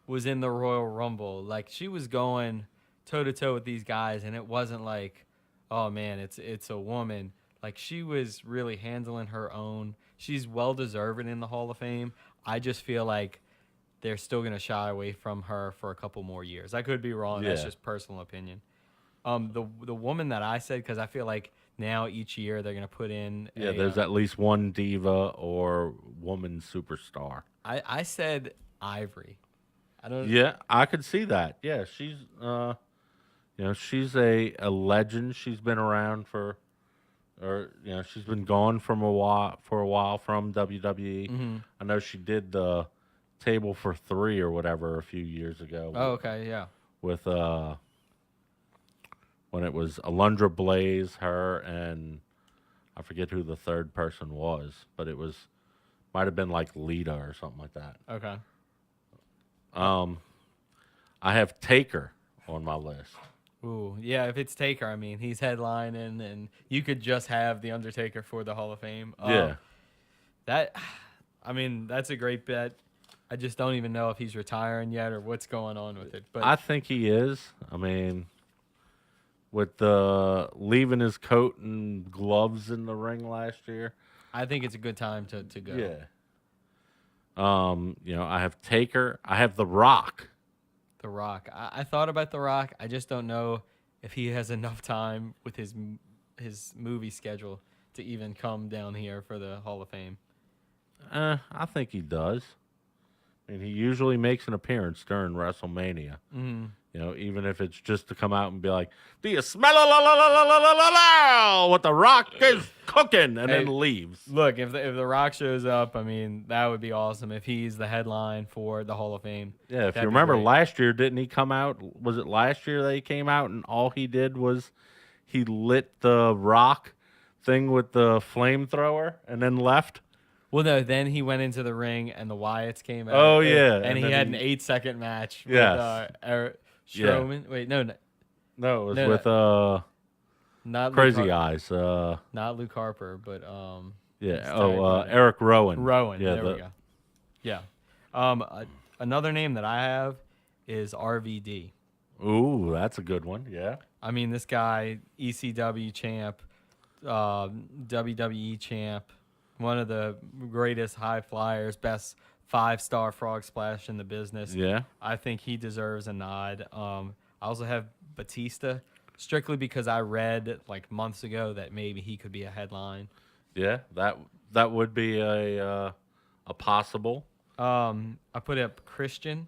Speaker 2: was in the Royal Rumble. Like, she was going toe to toe with these guys, and it wasn't like, oh man, it's a woman. Like, she was really handling her own. She's well deserving in the Hall of Fame. I just feel like they're still gonna shy away from her for a couple more years. I could be wrong. That's
Speaker 1: Yeah.
Speaker 2: just personal opinion. The woman that I said, because I feel like now each year they're gonna put in.
Speaker 1: Yeah, there's at least one diva or woman superstar.
Speaker 2: I said Ivory. I don't.
Speaker 1: Yeah, I could see that. Yeah, she's she's a legend. She's been around she's been gone from a while from WWE.
Speaker 2: Mm-hmm.
Speaker 1: I know she did the Table for Three or whatever a few years ago.
Speaker 2: Oh, okay, yeah.
Speaker 1: With when it was Alundra Blaze, her, and I forget who the third person was, but it might have been like Lita or something like that.
Speaker 2: Okay.
Speaker 1: I have Taker on my list.
Speaker 2: Ooh, yeah. If it's Taker, I mean, he's headlining, and you could just have the Undertaker for the Hall of Fame.
Speaker 1: Yeah.
Speaker 2: That's a great bet. I just don't even know if he's retiring yet or what's going on with it. But
Speaker 1: I think he is. I mean, with the leaving his coat and gloves in the ring last year.
Speaker 2: I think it's a good time to go.
Speaker 1: Yeah. I have Taker. I have The Rock.
Speaker 2: The Rock. I thought about The Rock. I just don't know if he has enough time with his movie schedule to even come down here for the Hall of Fame.
Speaker 1: I think he does. I mean, he usually makes an appearance during WrestleMania.
Speaker 2: Mm-hmm.
Speaker 1: Even if it's just to come out and be like, "Do you smell what The Rock is cooking?" and then leaves.
Speaker 2: Look, if the Rock shows up, I mean, that would be awesome if he's the headline for the Hall of Fame.
Speaker 1: Yeah, if
Speaker 2: That'd
Speaker 1: you
Speaker 2: be
Speaker 1: remember
Speaker 2: great.
Speaker 1: last year, didn't he come out? Was it last year that he came out and all he did was he lit the Rock thing with the flamethrower and then left?
Speaker 2: Well, no, then he went into the ring and the Wyatts came out.
Speaker 1: Oh, yeah.
Speaker 2: And he
Speaker 1: then
Speaker 2: had an 8-second match
Speaker 1: Yes.
Speaker 2: with Eric Strowman. Wait, no,
Speaker 1: No, it was
Speaker 2: No,
Speaker 1: with
Speaker 2: not
Speaker 1: Crazy
Speaker 2: Luke
Speaker 1: Eyes.
Speaker 2: not Luke Harper, but
Speaker 1: Yeah.
Speaker 2: It's
Speaker 1: Eric Rowan.
Speaker 2: Rowan.
Speaker 1: Yeah,
Speaker 2: There we go. Yeah. Another name that I have is RVD.
Speaker 1: Ooh, that's a good one. Yeah.
Speaker 2: I mean, this guy, ECW champ, WWE champ, one of the greatest high flyers, best 5-star frog splash in the business.
Speaker 1: Yeah.
Speaker 2: I think he deserves a nod. I also have Batista, strictly because I read like months ago that maybe he could be a headline.
Speaker 1: Yeah. That would be a possible.
Speaker 2: I put up Christian.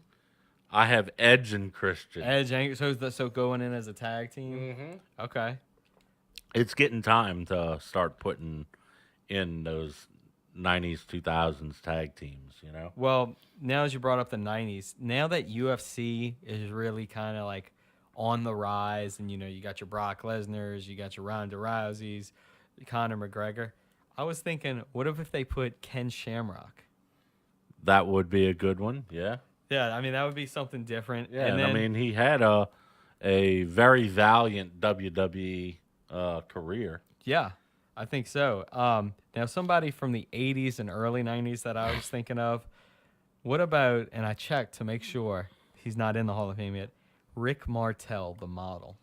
Speaker 1: I have Edge and Christian.
Speaker 2: Edge, so going in as a tag team.
Speaker 1: Mm-hmm.
Speaker 2: Okay.
Speaker 1: It's getting time to start putting in those 90s, 2000s tag teams, you know?
Speaker 2: Well, now as you brought up the '90s, now that UFC is really kind of like on the rise, and you got your Brock Lesnar's, you got your Ronda Rousey's, Conor McGregor. I was thinking, what if they put Ken Shamrock?
Speaker 1: That would be a good one, yeah.
Speaker 2: Yeah, I mean that would be something different.
Speaker 1: Yeah,
Speaker 2: And
Speaker 1: and
Speaker 2: then
Speaker 1: I mean, he had a very valiant WWE career.
Speaker 2: yeah, I think so. Now somebody from the '80s and early '90s that I was thinking of. What about? And I checked to make sure he's not in the Hall of Fame yet. Rick Martel, the model.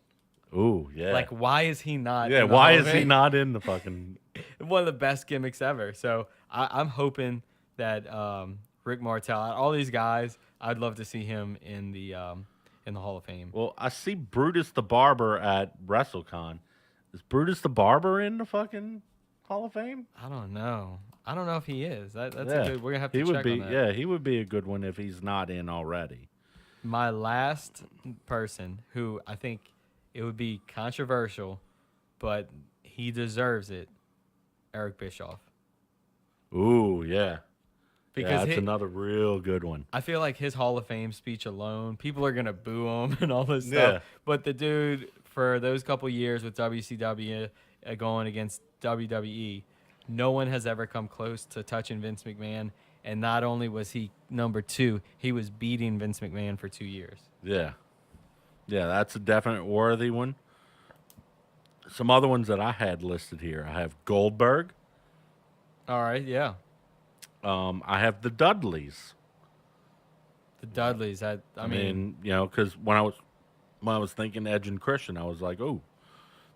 Speaker 1: Ooh, yeah.
Speaker 2: Like, why is he not?
Speaker 1: yeah,
Speaker 2: in the
Speaker 1: why
Speaker 2: Hall of
Speaker 1: is he
Speaker 2: Fame?
Speaker 1: not in the fucking...
Speaker 2: One of the best gimmicks ever. So I'm hoping that Rick Martel, all these guys, I'd love to see him in the Hall of Fame.
Speaker 1: Well, I see Brutus the Barber at WrestleCon. Is Brutus the Barber in the fucking Hall of Fame?
Speaker 2: I don't know. I don't know if he is. That's
Speaker 1: Yeah.
Speaker 2: a good. We're gonna have to
Speaker 1: He
Speaker 2: check
Speaker 1: would be,
Speaker 2: on that.
Speaker 1: yeah, he would be a good one if he's not in already.
Speaker 2: My last person who I think it would be controversial, but he deserves it, Eric Bischoff.
Speaker 1: Ooh, yeah.
Speaker 2: Because
Speaker 1: Yeah, that's another real good one.
Speaker 2: I feel like his Hall of Fame speech alone, people are gonna boo him and all this
Speaker 1: Yeah.
Speaker 2: stuff. But the dude, for those couple years with WCW going against WWE, no one has ever come close to touching Vince McMahon. And not only was he number 2, he was beating Vince McMahon for 2 years.
Speaker 1: Yeah. Yeah, that's a definite worthy one. Some other ones that I had listed here. I have Goldberg.
Speaker 2: All right, yeah.
Speaker 1: I have the Dudleys.
Speaker 2: The Dudleys. I mean,
Speaker 1: You know, because when I was thinking Edge and Christian, I was like, oh,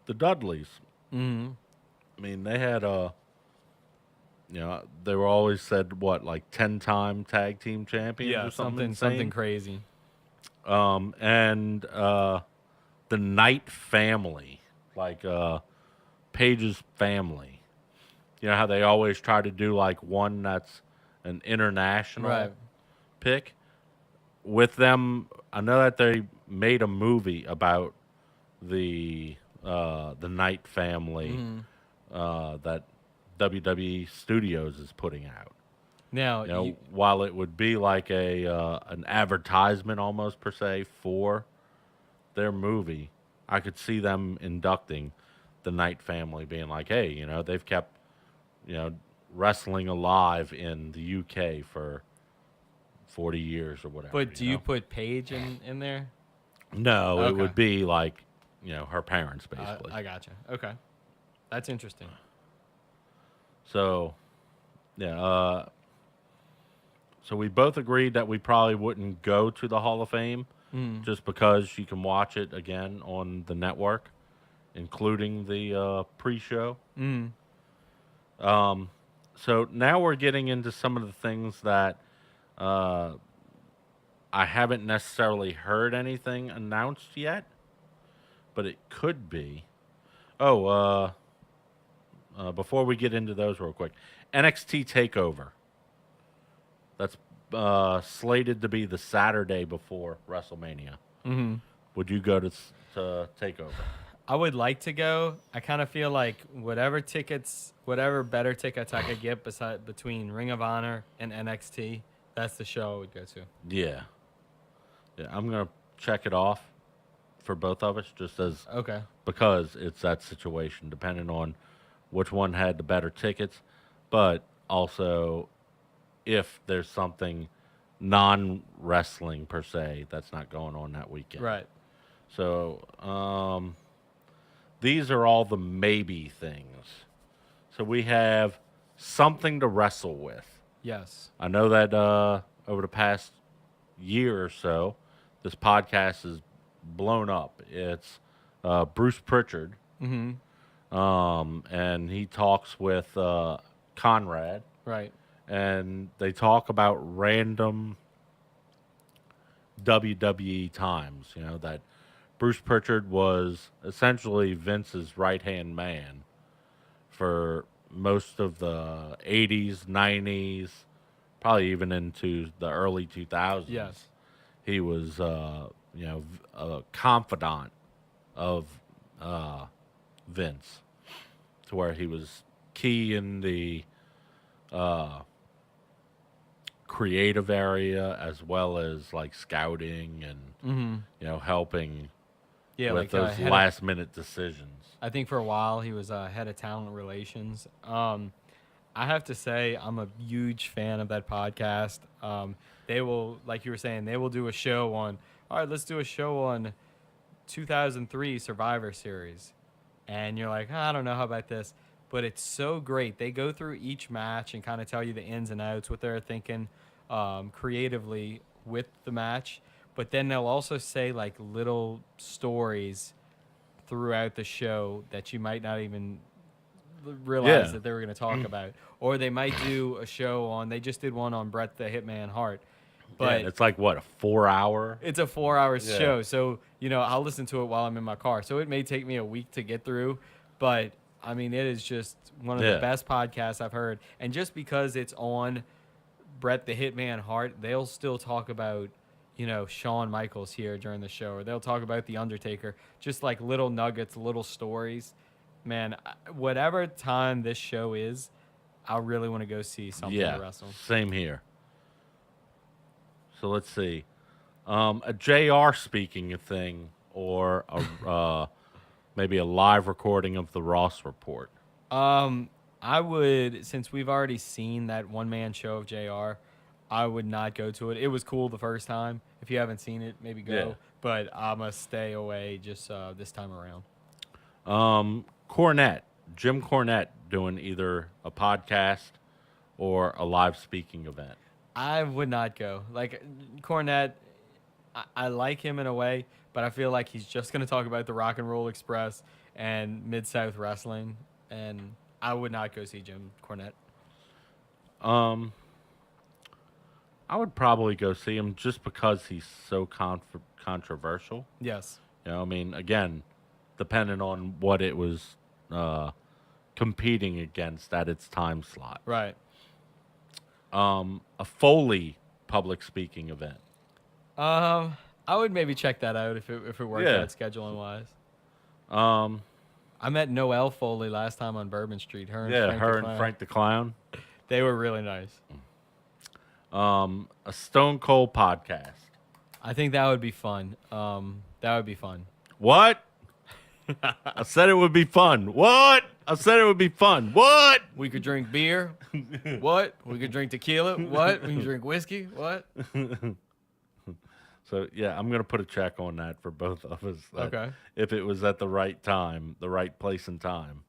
Speaker 1: the Dudleys.
Speaker 2: mm-hmm.
Speaker 1: I mean, they had you know, they were always said what, like 10-time tag team champions
Speaker 2: yeah,
Speaker 1: or
Speaker 2: something
Speaker 1: insane?
Speaker 2: crazy.
Speaker 1: And the Knight family, like Paige's family. You know how they always try to do like one that's an international
Speaker 2: Right.
Speaker 1: pick? With them, I know that they made a movie about the Knight family that WWE Studios is putting out.
Speaker 2: Now,
Speaker 1: You know, while it would be like an advertisement almost per se for their movie, I could see them inducting the Knight family, being like, hey, you know, they've kept, you know, wrestling alive in the UK for 40 years or whatever.
Speaker 2: but do you
Speaker 1: know?
Speaker 2: put Paige in there?
Speaker 1: No, it
Speaker 2: Okay.
Speaker 1: would be like, you know, her parents basically.
Speaker 2: I gotcha. Okay, that's interesting.
Speaker 1: So, yeah. So we both agreed that we probably wouldn't go to the Hall of Fame just because you can watch it again on the network, including the pre-show. So now we're getting into some of the things that I haven't necessarily heard anything announced yet, but it could be. Oh, before we get into those real quick, NXT TakeOver. That's slated to be the Saturday before WrestleMania.
Speaker 2: Mm-hmm.
Speaker 1: Would you go to TakeOver?
Speaker 2: I would like to go. I kind of feel like whatever better tickets I could get between Ring of Honor and NXT, that's the show I would go to.
Speaker 1: Yeah. Yeah, I'm going to check it off for both of us just as
Speaker 2: Okay.
Speaker 1: because it's that situation, depending on which one had the better tickets, but also if there's something non-wrestling per se that's not going on that weekend.
Speaker 2: Right.
Speaker 1: So these are all the maybe things. So we have something to wrestle with.
Speaker 2: Yes.
Speaker 1: I know that over the past year or so, this podcast has blown up. It's Bruce Pritchard, and he talks with Conrad,
Speaker 2: Right.
Speaker 1: and they talk about random WWE times. You know, that Bruce Pritchard was essentially Vince's right-hand man for most of the 80s, 90s, probably even into the early 2000s.
Speaker 2: Yes.
Speaker 1: he was, a confidant of Vince, to where he was key in the uh, creative area as well as like scouting and
Speaker 2: Mm-hmm.
Speaker 1: helping
Speaker 2: Yeah,
Speaker 1: with
Speaker 2: like
Speaker 1: those last minute decisions.
Speaker 2: I think for a while he was head of talent relations. I have to say I'm a huge fan of that podcast. They will, like you were saying, they will do a show on. All right, let's do a show on 2003 Survivor Series, and you're like, I don't know how about this, but it's so great. They go through each match and kind of tell you the ins and outs, what they're thinking creatively with the match. But then they'll also say like little stories throughout the show that you might not even realize
Speaker 1: Yeah,
Speaker 2: that they were going to talk about, or they might do a show on. They just did one on Bret the Hitman Hart,
Speaker 1: yeah, and
Speaker 2: but
Speaker 1: it's like what, a 4 hour?
Speaker 2: it's a 4 hour
Speaker 1: Yeah,
Speaker 2: show. So I'll listen to it while I'm in my car. So it may take me a week to get through, but I mean, it is just one of the
Speaker 1: yeah,
Speaker 2: best podcasts I've heard. And just because it's on Bret the Hitman Hart, they'll still talk about Shawn Michaels here during the show, or they'll talk about the Undertaker, just like little nuggets, little stories. Man, whatever time this show is, I really want to go see something to
Speaker 1: yeah.
Speaker 2: wrestle.
Speaker 1: Same here. So let's see. A JR speaking thing, or maybe a live recording of the Ross Report.
Speaker 2: I would, since we've already seen that one man show of JR, I would not go to it. It was cool the first time. If you haven't seen it, maybe go.
Speaker 1: Yeah.
Speaker 2: But I'm gonna stay away just this time around.
Speaker 1: Cornette, Jim Cornette, doing either a podcast or a live speaking event.
Speaker 2: I would not go. Like Cornette, I like him in a way, but I feel like he's just gonna talk about the Rock and Roll Express and Mid South Wrestling, and I would not go see Jim Cornette.
Speaker 1: Um, I would probably go see him just because he's so controversial.
Speaker 2: Yes.
Speaker 1: I mean, again, depending on what it was uh, competing against at its time slot.
Speaker 2: Right.
Speaker 1: A Foley public speaking event.
Speaker 2: I would maybe check that out if it worked
Speaker 1: Yeah.
Speaker 2: out scheduling wise.
Speaker 1: Um,
Speaker 2: I met Noelle Foley last time on Bourbon Street. Her and
Speaker 1: yeah,
Speaker 2: Frank
Speaker 1: her
Speaker 2: the
Speaker 1: and
Speaker 2: Clown.
Speaker 1: Frank the Clown.
Speaker 2: They were really nice.
Speaker 1: A Stone Cold podcast.
Speaker 2: I think that would be fun. That would be fun.
Speaker 1: What? I said it would be fun. What? I said it would be fun. What?
Speaker 2: We could drink beer. What? We could drink tequila. What? We can drink whiskey. What?
Speaker 1: So yeah, I'm gonna put a check on that for both of us.
Speaker 2: Okay.
Speaker 1: If it was at the right time, the right place and time.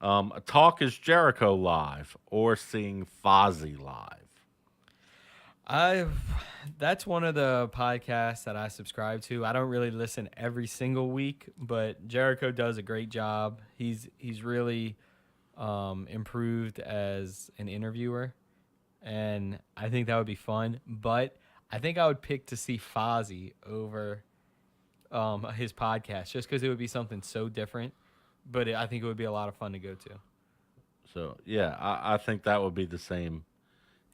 Speaker 1: A Talk is Jericho live or seeing Fozzy live.
Speaker 2: That's one of the podcasts that I subscribe to. I don't really listen every single week, but Jericho does a great job. He's really improved as an interviewer, and I think that would be fun. But I think I would pick to see Fozzy over his podcast, just because it would be something so different. But I think it would be a lot of fun to go to.
Speaker 1: So yeah, I think that would be the same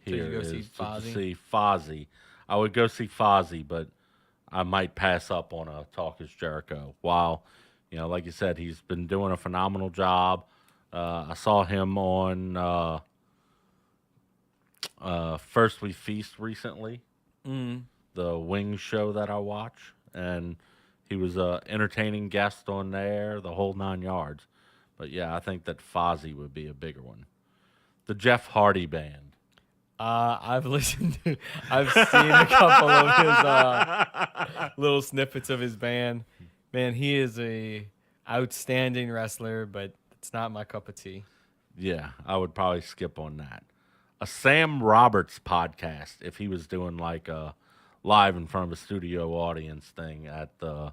Speaker 2: So you
Speaker 1: here.
Speaker 2: go see
Speaker 1: is to
Speaker 2: Fozzy?
Speaker 1: see Fozzy. I would go see Fozzy, but I might pass up on a Talk is Jericho. While, like you said, he's been doing a phenomenal job. I saw him on First We Feast recently, the Wings show that I watch, and he was a entertaining guest on there, the whole 9 yards. But yeah, I think that Fozzy would be a bigger one. The Jeff Hardy Band.
Speaker 2: I've listened to, I've seen a couple of his little snippets of his band. Man, he is a outstanding wrestler, but it's not my cup of tea.
Speaker 1: Yeah, I would probably skip on that. A Sam Roberts podcast, if he was doing like a live in front of a studio audience thing at the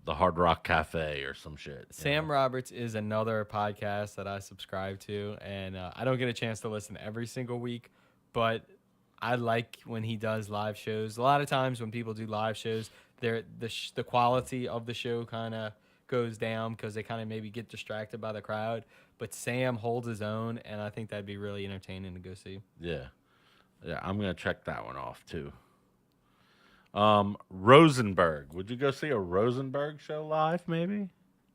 Speaker 1: Hard Rock Cafe or some shit.
Speaker 2: Sam Roberts is another podcast that I subscribe to, and I don't get a chance to listen every single week, but I like when he does live shows. A lot of times when people do live shows, the quality of the show kind of goes down because they kind of maybe get distracted by the crowd. But Sam holds his own, and I think that'd be really entertaining to go see.
Speaker 1: Yeah, I'm gonna check that one off too. Rosenberg. Would you go see a Rosenberg show live? Maybe.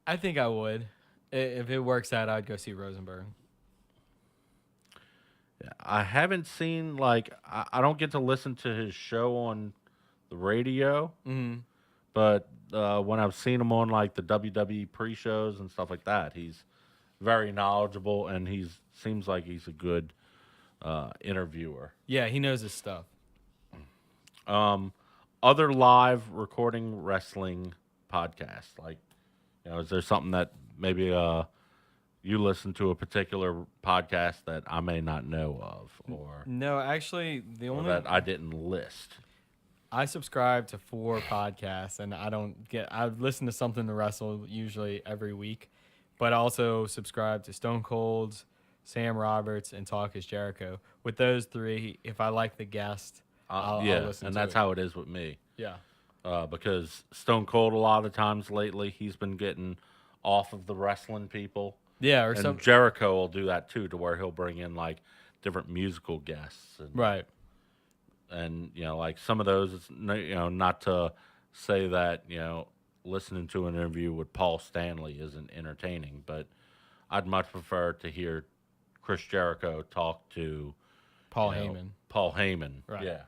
Speaker 2: I think I would. If it works out, I'd go see Rosenberg.
Speaker 1: Yeah, I haven't seen like I don't get to listen to his show on the radio,
Speaker 2: Mm-hmm.
Speaker 1: but when I've seen him on like the WWE pre-shows and stuff like that, he's very knowledgeable and he's seems like he's a good interviewer.
Speaker 2: Yeah, he knows his stuff.
Speaker 1: Um, Other live recording wrestling podcasts, like is there something that maybe you listen to a particular podcast that I may not know of, or
Speaker 2: No, actually,
Speaker 1: or that I didn't list?
Speaker 2: I subscribe to 4 podcasts, and I listen to Something to Wrestle usually every week, but I also subscribe to Stone Cold's, Sam Roberts, and Talk is Jericho. With those 3, if I like the guest, I'll listen
Speaker 1: and
Speaker 2: to
Speaker 1: that's
Speaker 2: it.
Speaker 1: how it is with me.
Speaker 2: Yeah.
Speaker 1: Because Stone Cold, a lot of the times lately, he's been getting off of the wrestling people.
Speaker 2: Yeah, or
Speaker 1: And
Speaker 2: some
Speaker 1: Jericho will do that too, to where he'll bring in like different musical guests. And,
Speaker 2: right.
Speaker 1: And like some of those, it's not to say that listening to an interview with Paul Stanley isn't entertaining, but I'd much prefer to hear Chris Jericho talk to
Speaker 2: Paul Heyman.
Speaker 1: Paul Heyman.
Speaker 2: Right.
Speaker 1: Yeah.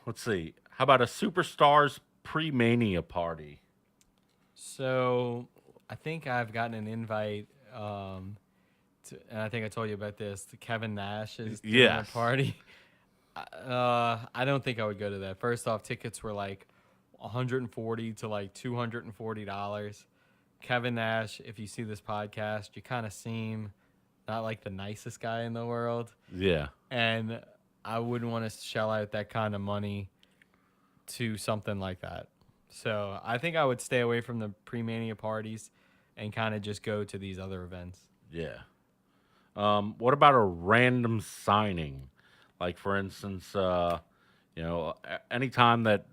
Speaker 1: Let's see. How about a Superstars pre-Mania party?
Speaker 2: So I think I've gotten an invite, and I think I told you about this. Kevin Nash is doing a
Speaker 1: Yes.
Speaker 2: party. I don't think I would go to that. First off, tickets were like $140 to like $240. Kevin Nash, if you see this podcast, you kind of seem not like the nicest guy in the world,
Speaker 1: Yeah.
Speaker 2: and I wouldn't want to shell out that kind of money to something like that. So I think I would stay away from the pre-Mania parties and kind of just go to these other events.
Speaker 1: Yeah. What about a random signing? Like, for instance, anytime that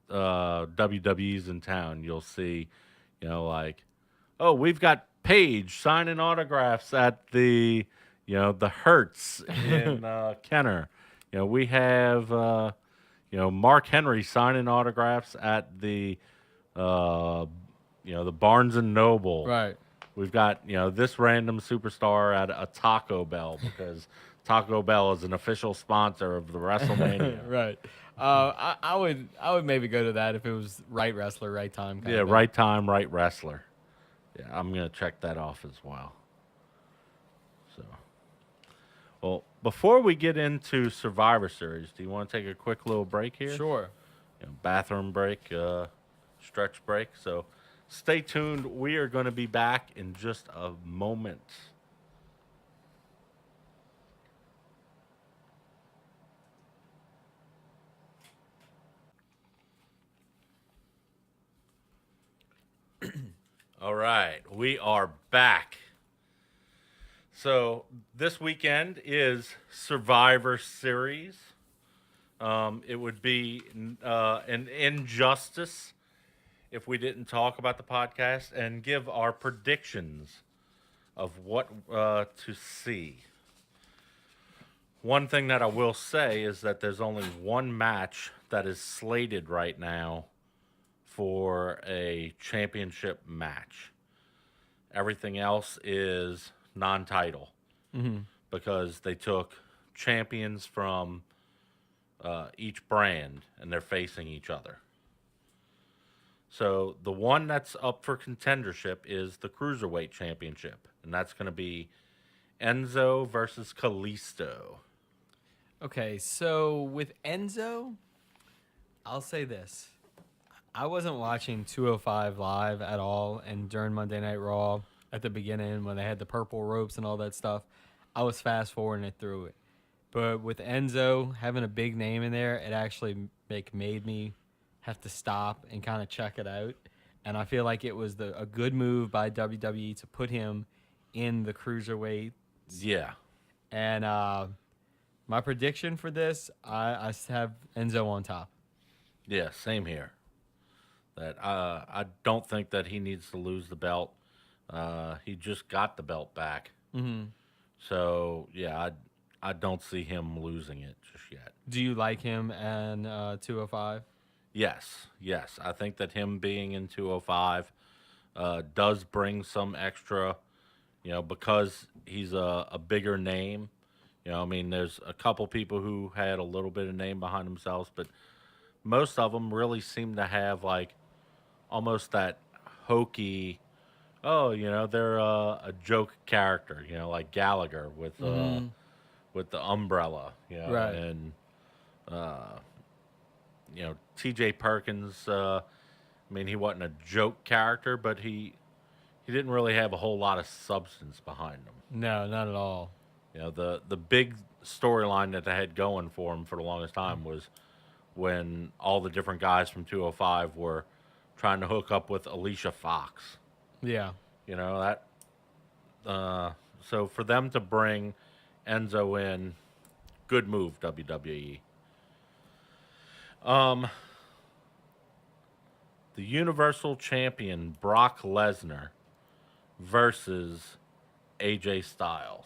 Speaker 1: WWE's in town, you'll see, like, oh, we've got Paige signing autographs at the Hertz in Kenner. We have, Mark Henry signing autographs at the, the Barnes and Noble.
Speaker 2: Right.
Speaker 1: We've got, this random superstar at a Taco Bell because Taco Bell is an official sponsor of the WrestleMania.
Speaker 2: Right. I would maybe go to that if it was right wrestler, right time.
Speaker 1: Yeah, right time, right wrestler. Yeah, I'm going to check that off as well. So, well, before we get into Survivor Series, do you want to take a quick little break here?
Speaker 2: Sure.
Speaker 1: Bathroom break, stretch break. So stay tuned. We are going to be back in just a moment. All right, we are back. So this weekend is Survivor Series. It would be an injustice if we didn't talk about the podcast and give our predictions of what to see. One thing that I will say is that there's only one match that is slated right now for a championship match. Everything else is non-title because they took champions from each brand and they're facing each other. So the one that's up for contendership is the Cruiserweight Championship, and that's going to be Enzo versus Kalisto.
Speaker 2: Okay, so with Enzo, I'll say this. I wasn't watching 205 live at all, and during Monday Night Raw at the beginning when they had the purple ropes and all that stuff, I was fast-forwarding it through it. But with Enzo having a big name in there, it actually made me have to stop and kind of check it out. And I feel like it was a good move by WWE to put him in the Cruiserweight.
Speaker 1: Yeah.
Speaker 2: And my prediction for this, I have Enzo on top.
Speaker 1: Yeah, same here. That I don't think that he needs to lose the belt. He just got the belt back.
Speaker 2: Mm-hmm.
Speaker 1: So, yeah, I don't see him losing it just yet.
Speaker 2: Do you like him and 205?
Speaker 1: Yes, yes. I think that him being in 205 does bring some extra, because he's a bigger name. I mean, there's a couple people who had a little bit of name behind themselves, but most of them really seem to have like almost that hokey. Oh, they're a joke character. Like Gallagher
Speaker 2: Mm-hmm.
Speaker 1: with the umbrella.
Speaker 2: Right.
Speaker 1: And T.J. Perkins. I mean, he wasn't a joke character, but he didn't really have a whole lot of substance behind him.
Speaker 2: No, not at all.
Speaker 1: The big storyline that they had going for him for the longest time was when all the different guys from 205 were trying to hook up with Alicia Fox.
Speaker 2: Yeah.
Speaker 1: That. So for them to bring Enzo in, good move WWE. Um, the Universal Champion Brock Lesnar versus AJ Styles.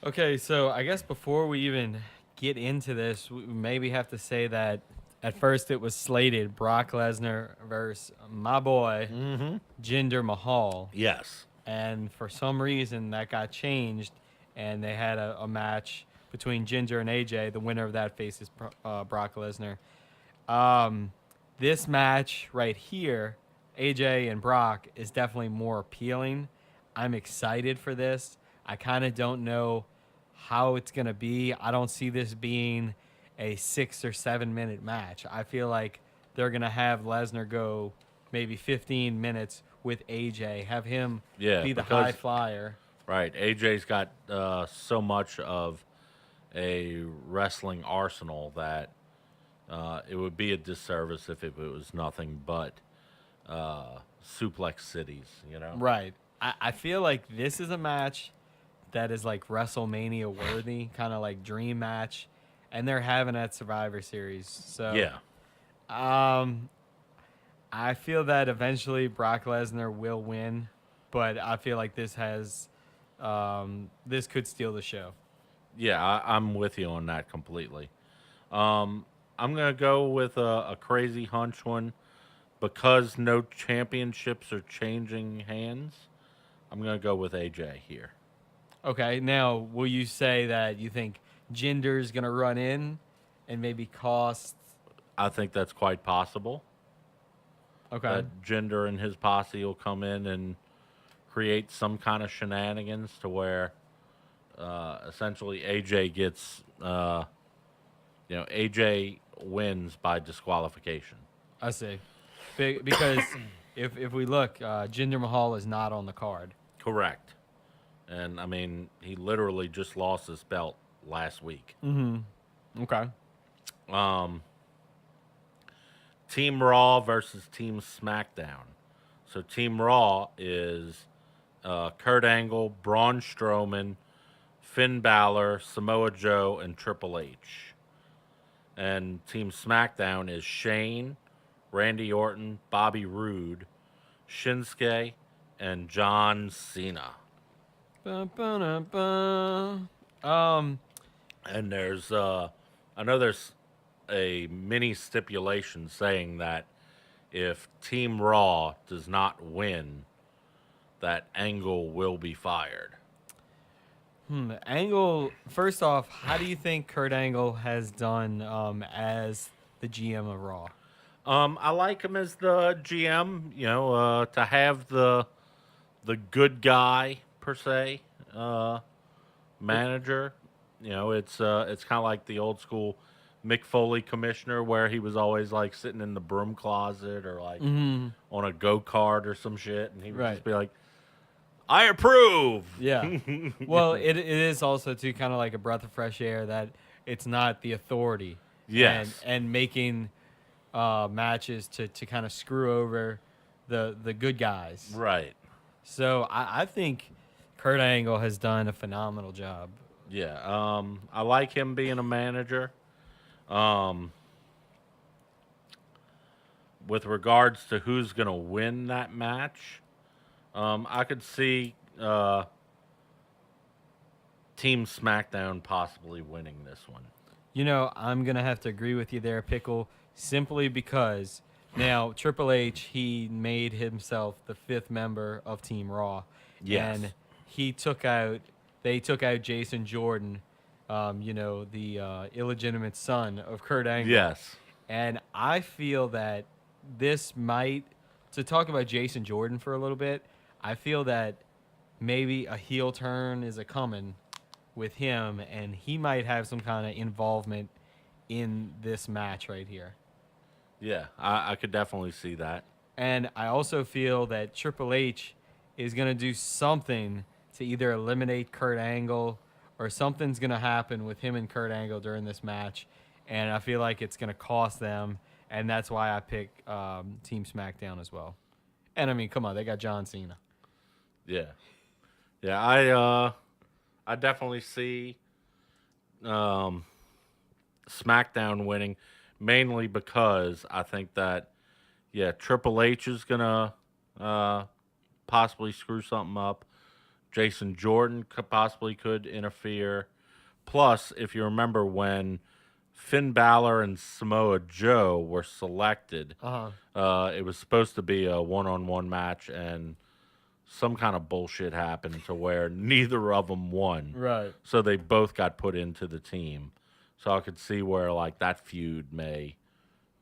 Speaker 2: Okay, so I guess before we even get into this, we maybe have to say that at first it was slated Brock Lesnar versus my boy
Speaker 1: Mm-hmm.
Speaker 2: Jinder Mahal,
Speaker 1: Yes.
Speaker 2: and for some reason that got changed, and they had a match between Jinder and AJ. The winner of that faces Brock Lesnar. Um, this match right here, AJ and Brock, is definitely more appealing. I'm excited for this. I kind of don't know how it's going to be. I don't see this being a 6 or 7 minute match. I feel like they're going to have Lesnar go maybe 15 minutes with AJ, have him
Speaker 1: Yeah,
Speaker 2: be the
Speaker 1: because
Speaker 2: high flyer.
Speaker 1: right, AJ's got so much of a wrestling arsenal that it would be a disservice if it was nothing but suplex cities.
Speaker 2: Right. I feel like this is a match that is like WrestleMania worthy, kind of like dream match, and they're having at Survivor Series. So,
Speaker 1: Yeah,
Speaker 2: um, I feel that eventually Brock Lesnar will win, but I feel like this could steal the show.
Speaker 1: yeah, I'm with you on that completely. I'm gonna go with a crazy hunch one because no championships are changing hands. I'm gonna go with AJ here.
Speaker 2: Okay, now will you say that you think Jinder's gonna run in and maybe cost?
Speaker 1: I think that's quite possible
Speaker 2: Okay,
Speaker 1: that Jinder and his posse will come in and create some kind of shenanigans to where essentially AJ gets, AJ wins by disqualification.
Speaker 2: I see. Because if we look, Jinder Mahal is not on the card.
Speaker 1: Correct. And I mean, he literally just lost his belt last week.
Speaker 2: Okay.
Speaker 1: Um, Team Raw versus Team SmackDown. So Team Raw is Kurt Angle, Braun Strowman, Finn Balor, Samoa Joe, and Triple H. And Team SmackDown is Shane, Randy Orton, Bobby Roode, Shinsuke, and John Cena.
Speaker 2: Ba-ba-da-ba.
Speaker 1: And I know there's a mini stipulation saying that if Team Raw does not win, that Angle will be fired.
Speaker 2: Angle. First off, how do you think Kurt Angle has done as the GM of Raw?
Speaker 1: I like him as the GM. To have the good guy per se manager. It's kind of like the old school Mick Foley commissioner where he was always like sitting in the broom closet or like on a go kart or some shit, and he would
Speaker 2: Right.
Speaker 1: just be like, "I approve."
Speaker 2: Yeah. Well, it is also too kind of like a breath of fresh air that it's not the authority.
Speaker 1: Yes.
Speaker 2: And making matches to kind of screw over the good guys.
Speaker 1: Right.
Speaker 2: So I think Kurt Angle has done a phenomenal job.
Speaker 1: Yeah. I like him being a manager. Um, with regards to who's gonna win that match, I could see Team SmackDown possibly winning this one.
Speaker 2: I'm going to have to agree with you there, Pickle, simply because now Triple H, he made himself the fifth member of Team Raw.
Speaker 1: Yes.
Speaker 2: And they took out Jason Jordan, the illegitimate son of Kurt Angle.
Speaker 1: Yes.
Speaker 2: And I feel that this might, to talk about Jason Jordan for a little bit, I feel that maybe a heel turn is a coming with him, and he might have some kind of involvement in this match right here.
Speaker 1: Yeah, I could definitely see that.
Speaker 2: And I also feel that Triple H is going to do something to either eliminate Kurt Angle or something's going to happen with him and Kurt Angle during this match. And I feel like it's going to cost them. And that's why I pick Team SmackDown as well. And I mean, come on, they got John Cena.
Speaker 1: Yeah. Yeah, I definitely see SmackDown winning, mainly because I think that Triple H is gonna possibly screw something up. Jason Jordan could interfere. Plus, if you remember when Finn Balor and Samoa Joe were selected, it was supposed to be a one-on-one match, and some kind of bullshit happened to where neither of them won.
Speaker 2: Right.
Speaker 1: So they both got put into the team. So I could see where like that feud may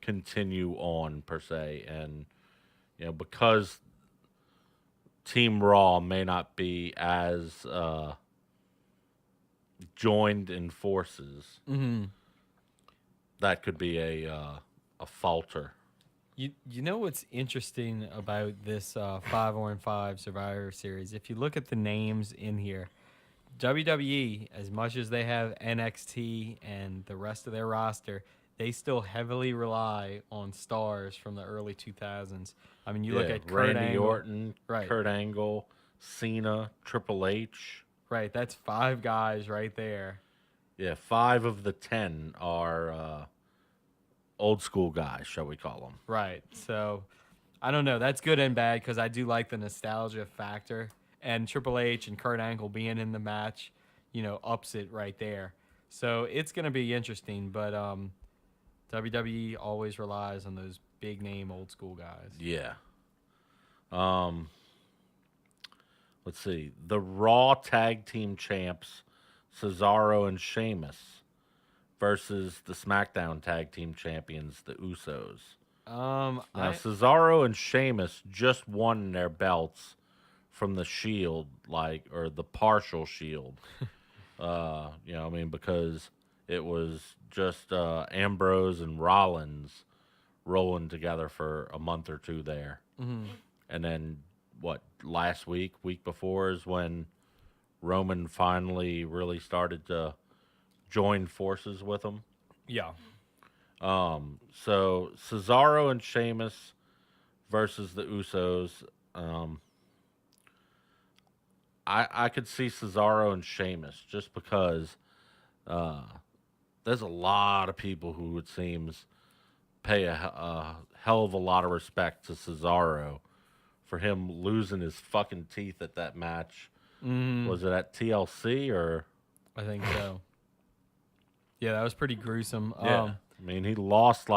Speaker 1: continue on per se, and because Team Raw may not be as joined in forces, that could be a falter.
Speaker 2: You know what's interesting about this 5-on-5 Survivor Series? If you look at the names in here, WWE, as much as they have NXT and the rest of their roster, they still heavily rely on stars from the early 2000s. I mean, you look at Kurt
Speaker 1: Randy
Speaker 2: Angle,
Speaker 1: Orton,
Speaker 2: right?
Speaker 1: Kurt Angle, Cena, Triple H.
Speaker 2: Right, that's 5 guys right there.
Speaker 1: Yeah, 5 of the 10 are old school guys, shall we call them?
Speaker 2: Right. So, I don't know. That's good and bad because I do like the nostalgia factor. And Triple H and Kurt Angle being in the match, ups it right there. So, it's going to be interesting. But WWE always relies on those big name old school guys.
Speaker 1: Yeah. Let's see. The Raw Tag Team Champs, Cesaro and Sheamus, versus the SmackDown Tag Team Champions, the Usos. Now, Cesaro and Sheamus just won their belts from the Shield, or the partial Shield. Because it was just Ambrose and Rollins rolling together for a month or two there.
Speaker 2: Mm-hmm.
Speaker 1: And then, last week before is when Roman finally really started to join forces with them.
Speaker 2: Yeah.
Speaker 1: So Cesaro and Sheamus versus the Usos. I could see Cesaro and Sheamus just because there's a lot of people who it seems pay a hell of a lot of respect to Cesaro for him losing his fucking teeth at that match. Was it at TLC or?
Speaker 2: I think so. Yeah, that was pretty gruesome.
Speaker 1: Yeah. He lost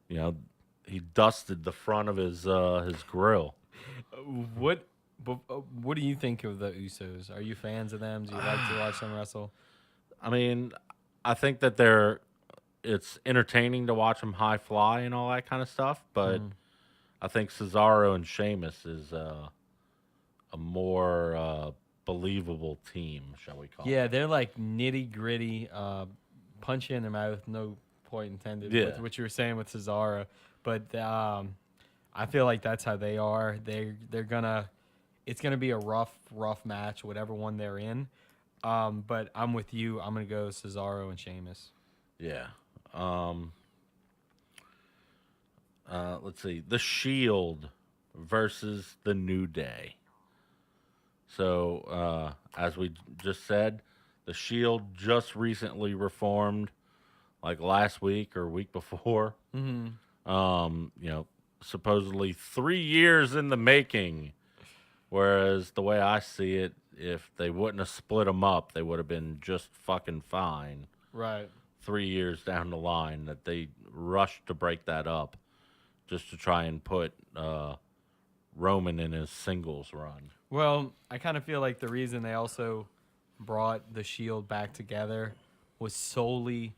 Speaker 1: he dusted the front of his grill.
Speaker 2: What do you think of the Usos? Are you fans of them? Do you like to watch them wrestle?
Speaker 1: I think that it's entertaining to watch them high fly and all that kind of stuff, but I think Cesaro and Sheamus is a more believable team, shall we call it?
Speaker 2: Yeah, they're like nitty gritty, punch you in the mouth, no point intended.
Speaker 1: Yeah.
Speaker 2: With what you were saying with Cesaro, but I feel like that's how they are. It's gonna be a rough match, whatever one they're in. But I'm with you. I'm gonna go Cesaro and Sheamus.
Speaker 1: Yeah. Let's see. The Shield versus the New Day. So, as we just said, the Shield just recently reformed, like last week or week before. Supposedly 3 years in the making. Whereas the way I see it, if they wouldn't have split them up, they would have been just fucking fine.
Speaker 2: Right.
Speaker 1: 3 years down the line, that they rushed to break that up just to try and put Roman in his singles run.
Speaker 2: Well, I kind of feel like the reason they also brought the Shield back together was solely,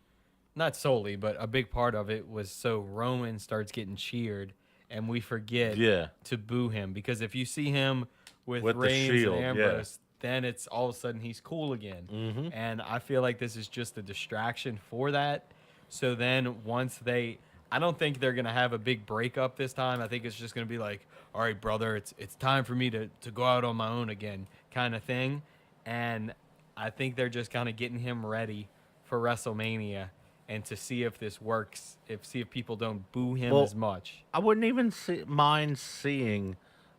Speaker 2: not solely, but a big part of it was so Roman starts getting cheered and we forget
Speaker 1: Yeah.
Speaker 2: to boo him. Because if you see him with
Speaker 1: With the
Speaker 2: Reigns
Speaker 1: Shield,
Speaker 2: and
Speaker 1: yeah.
Speaker 2: Ambrose, then it's all of a sudden he's cool again.
Speaker 1: Mm-hmm.
Speaker 2: And I feel like this is just a distraction for that. So then once they, I don't think they're gonna have a big breakup this time. I think it's just gonna be like, all right, brother, it's time for me to go out on my own again, kind of thing. And I think they're just kind of getting him ready for WrestleMania and to see if this works, see if people don't boo him
Speaker 1: Well,
Speaker 2: as much.
Speaker 1: I wouldn't even mind seeing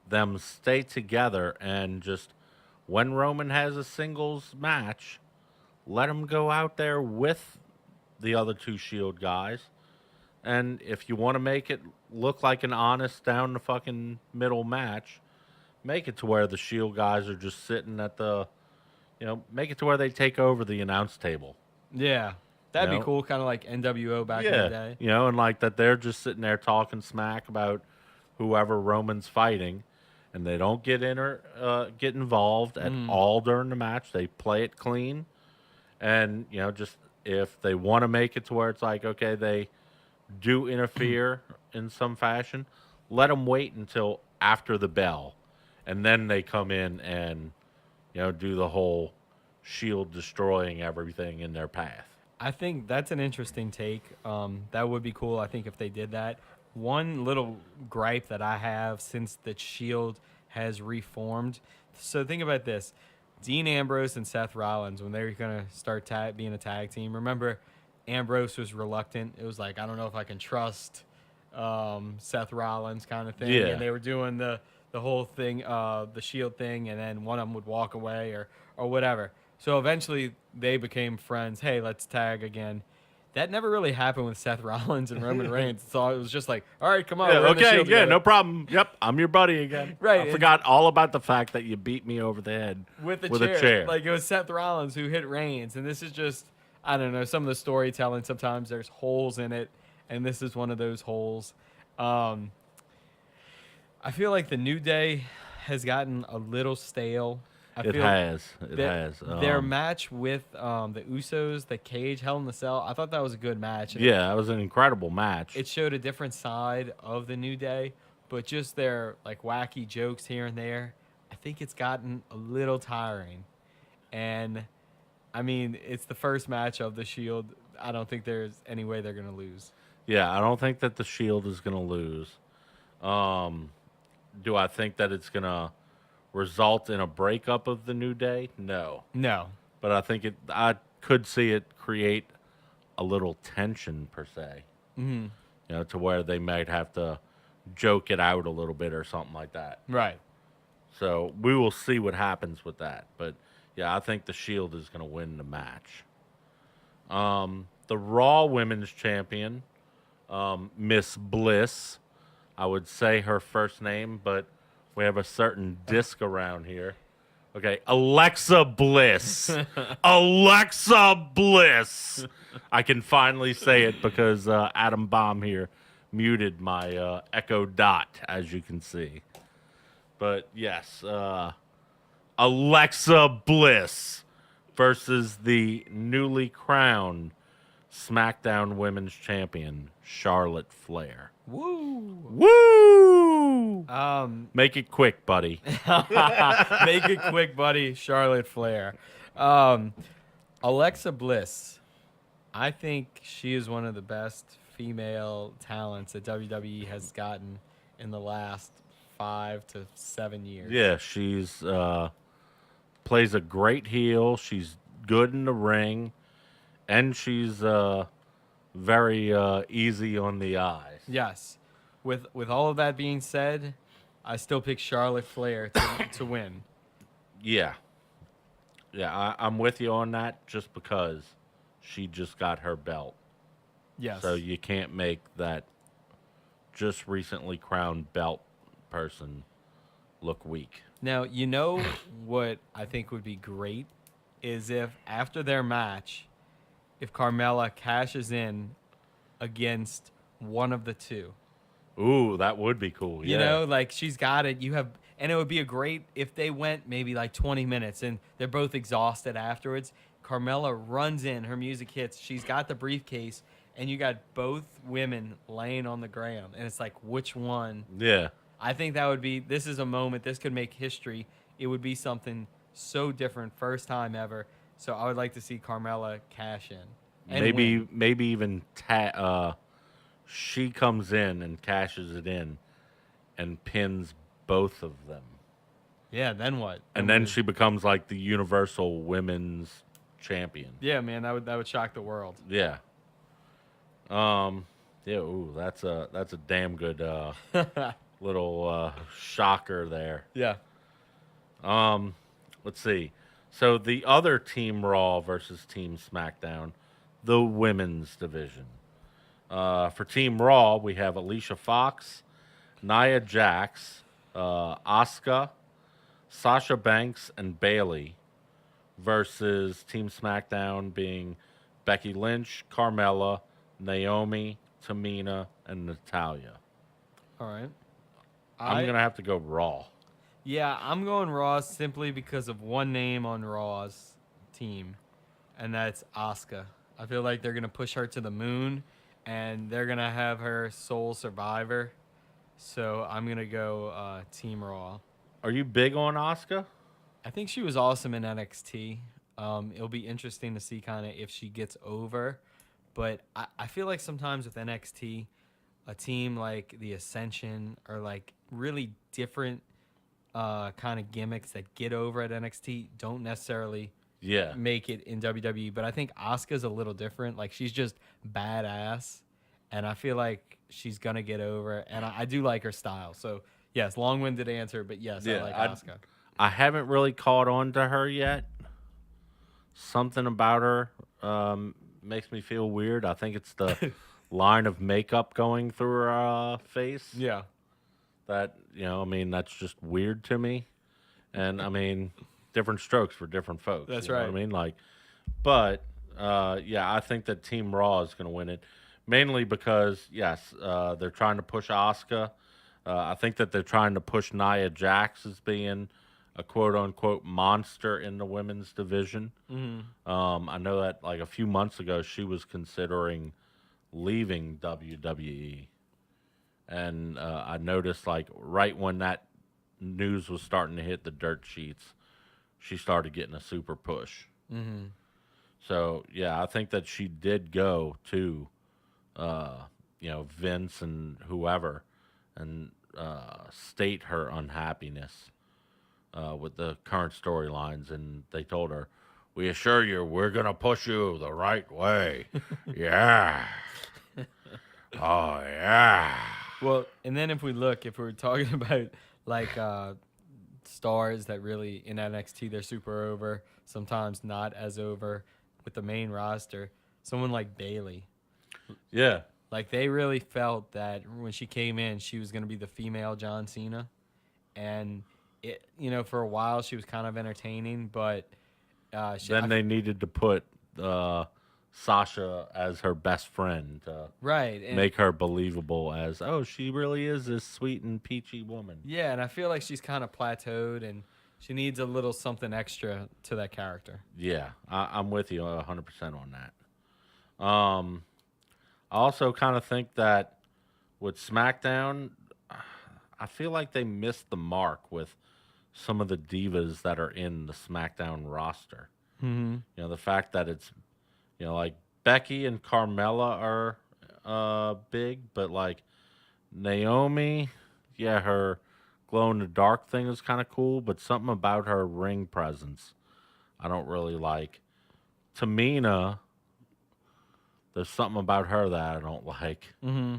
Speaker 1: them stay together and just when Roman has a singles match, let him go out there with the other two Shield guys. And if you want to make it look like an honest down the fucking middle match, make it to where the Shield guys are just sitting at the, make it to where they take over the announce table.
Speaker 2: Yeah, that'd
Speaker 1: You
Speaker 2: be
Speaker 1: know?
Speaker 2: cool, kind of like NWO back in the day.
Speaker 1: And like that they're just sitting there talking smack about whoever Roman's fighting, and they don't get involved at all during the match. They play it clean, and just if they want to make it to where it's like, okay, they do interfere in some fashion, let them wait until after the bell, and then they come in and do the whole Shield destroying everything in their path.
Speaker 2: I think that's an interesting take. That would be cool, I think, if they did that. One little gripe that I have since the Shield has reformed. So think about this. Dean Ambrose and Seth Rollins, when they were going to start being a tag team, remember Ambrose was reluctant. It was like, I don't know if I can trust Seth Rollins kind of thing.
Speaker 1: Yeah.
Speaker 2: And they were doing the whole thing, the Shield thing, and then one of them would walk away or whatever. So eventually they became friends. Hey, let's tag again. That never really happened with Seth Rollins and Roman Reigns. So it was just like, all right, come on.
Speaker 1: Yeah,
Speaker 2: we're in the
Speaker 1: okay,
Speaker 2: Shield
Speaker 1: yeah,
Speaker 2: together.
Speaker 1: no problem. Yep, I'm your buddy again.
Speaker 2: Right,
Speaker 1: I
Speaker 2: and-
Speaker 1: forgot all about the fact that you beat me over the head
Speaker 2: with a
Speaker 1: a
Speaker 2: chair.
Speaker 1: chair.
Speaker 2: Like it was Seth Rollins who hit Reigns, and this is just, I don't know, some of the storytelling. Sometimes there's holes in it, and this is one of those holes. I feel like the New Day has gotten a little stale.
Speaker 1: It has. It has.
Speaker 2: Their match with the Usos, the cage, Hell in the Cell, I thought that was a good match. And
Speaker 1: Yeah, it was an incredible match.
Speaker 2: it showed a different side of the New Day, but just their like wacky jokes here and there, I think it's gotten a little tiring. And I mean, it's the first match of the Shield. I don't think there's any way they're gonna lose.
Speaker 1: Yeah, I don't think that the Shield is going to lose. Do I think that it's going to result in a breakup of the New Day? No.
Speaker 2: No.
Speaker 1: But I could see it create a little tension per se.
Speaker 2: Mm-hmm.
Speaker 1: To where they might have to joke it out a little bit or something like that.
Speaker 2: Right.
Speaker 1: So we will see what happens with that. But yeah, I think the Shield is going to win the match. The Raw Women's Champion, Miss Bliss. I would say her first name, but we have a certain disc around here. Okay, Alexa Bliss. Alexa Bliss. I can finally say it because Adam Bomb here muted my Echo Dot, as you can see. But yes, Alexa Bliss versus the newly crowned SmackDown Women's Champion, Charlotte Flair.
Speaker 2: Woo.
Speaker 1: Woo! Make it quick, buddy.
Speaker 2: Make it quick, buddy. Charlotte Flair. Alexa Bliss. I think she is one of the best female talents that WWE has gotten in the last 5 to 7 years.
Speaker 1: Yeah, she's plays a great heel. She's good in the ring, and she's very easy on the eyes.
Speaker 2: Yes. With all of that being said, I still pick Charlotte Flair to win.
Speaker 1: Yeah. Yeah, I'm with you on that just because she just got her belt.
Speaker 2: Yes.
Speaker 1: So you can't make that just recently crowned belt person look weak.
Speaker 2: Now, you know what I think would be great is if after their match, if Carmella cashes in against one of the two.
Speaker 1: Ooh, that would be cool.
Speaker 2: You
Speaker 1: Yeah.
Speaker 2: know, like she's got it. And it would be a great if they went maybe like 20 minutes and they're both exhausted afterwards. Carmella runs in, her music hits, she's got the briefcase, and you got both women laying on the ground. And it's like, which one?
Speaker 1: Yeah.
Speaker 2: I think that would be, this is a moment, this could make history. It would be something so different, first time ever. So I would like to see Carmella cash in. And win.
Speaker 1: Maybe even she comes in and cashes it in and pins both of them.
Speaker 2: Yeah, then what?
Speaker 1: And then she becomes like the universal women's champion.
Speaker 2: Yeah, man, that would shock the world.
Speaker 1: Yeah. Yeah, ooh, that's a damn good little shocker there.
Speaker 2: Yeah.
Speaker 1: Let's see. So the other Team Raw versus Team SmackDown, the women's division. For Team Raw, we have Alicia Fox, Nia Jax, Asuka, Sasha Banks, and Bayley versus Team SmackDown being Becky Lynch, Carmella, Naomi, Tamina, and Natalya.
Speaker 2: All right.
Speaker 1: I'm going to have to go Raw.
Speaker 2: Yeah, I'm going Raw simply because of one name on Raw's team, and that's Asuka. I feel like they're going to push her to the moon, and they're going to have her sole survivor. So I'm going to go Team Raw.
Speaker 1: Are you big on Asuka?
Speaker 2: I think she was awesome in NXT. It'll be interesting to see kind of if she gets over. But I feel like sometimes with NXT, a team like the Ascension or like really different kind of gimmicks that get over at NXT don't necessarily make it in WWE. But I think Asuka's a little different. Like she's just badass. And I feel like she's going to get over. And I do like her style. So, yes, long-winded answer. But, yes, I like Asuka.
Speaker 1: I haven't really caught on to her yet. Something about her makes me feel weird. I think it's the line of makeup going through her face.
Speaker 2: Yeah.
Speaker 1: That, I mean, that's just weird to me. And, I mean, different strokes for different folks.
Speaker 2: That's
Speaker 1: you know
Speaker 2: right.
Speaker 1: what I mean? Like, but, yeah, I think that Team Raw is going to win it. Mainly because, yes, they're trying to push Asuka. I think that they're trying to push Nia Jax as being a quote-unquote monster in the women's division.
Speaker 2: Mm-hmm.
Speaker 1: I know that, like, a few months ago, she was considering leaving WWE. And I noticed, like, right when that news was starting to hit the dirt sheets, she started getting a super push.
Speaker 2: Mm-hmm.
Speaker 1: So, yeah, I think that she did go to... Vince and whoever, and state her unhappiness with the current storylines. And they told her, "We assure you, we're gonna push you the right way." Yeah. Oh yeah.
Speaker 2: Well, and then if we're talking about like stars that really in NXT they're super over, sometimes not as over with the main roster. Someone like Bayley.
Speaker 1: Yeah.
Speaker 2: Like, they really felt that when she came in, she was going to be the female John Cena. And, for a while, she was kind of entertaining, but...
Speaker 1: they needed to put Sasha as her best friend to make her believable as, she really is this sweet and peachy woman.
Speaker 2: Yeah, and I feel like she's kind of plateaued, and she needs a little something extra to that character.
Speaker 1: Yeah, I'm with you 100% on that. I also kind of think that with SmackDown, I feel like they missed the mark with some of the divas that are in the SmackDown roster.
Speaker 2: Mm-hmm.
Speaker 1: The fact that it's, like Becky and Carmella are big, but like Naomi, her glow in the dark thing is kind of cool, but something about her ring presence I don't really like. Tamina, there's something about her that I don't like.
Speaker 2: Mm-hmm.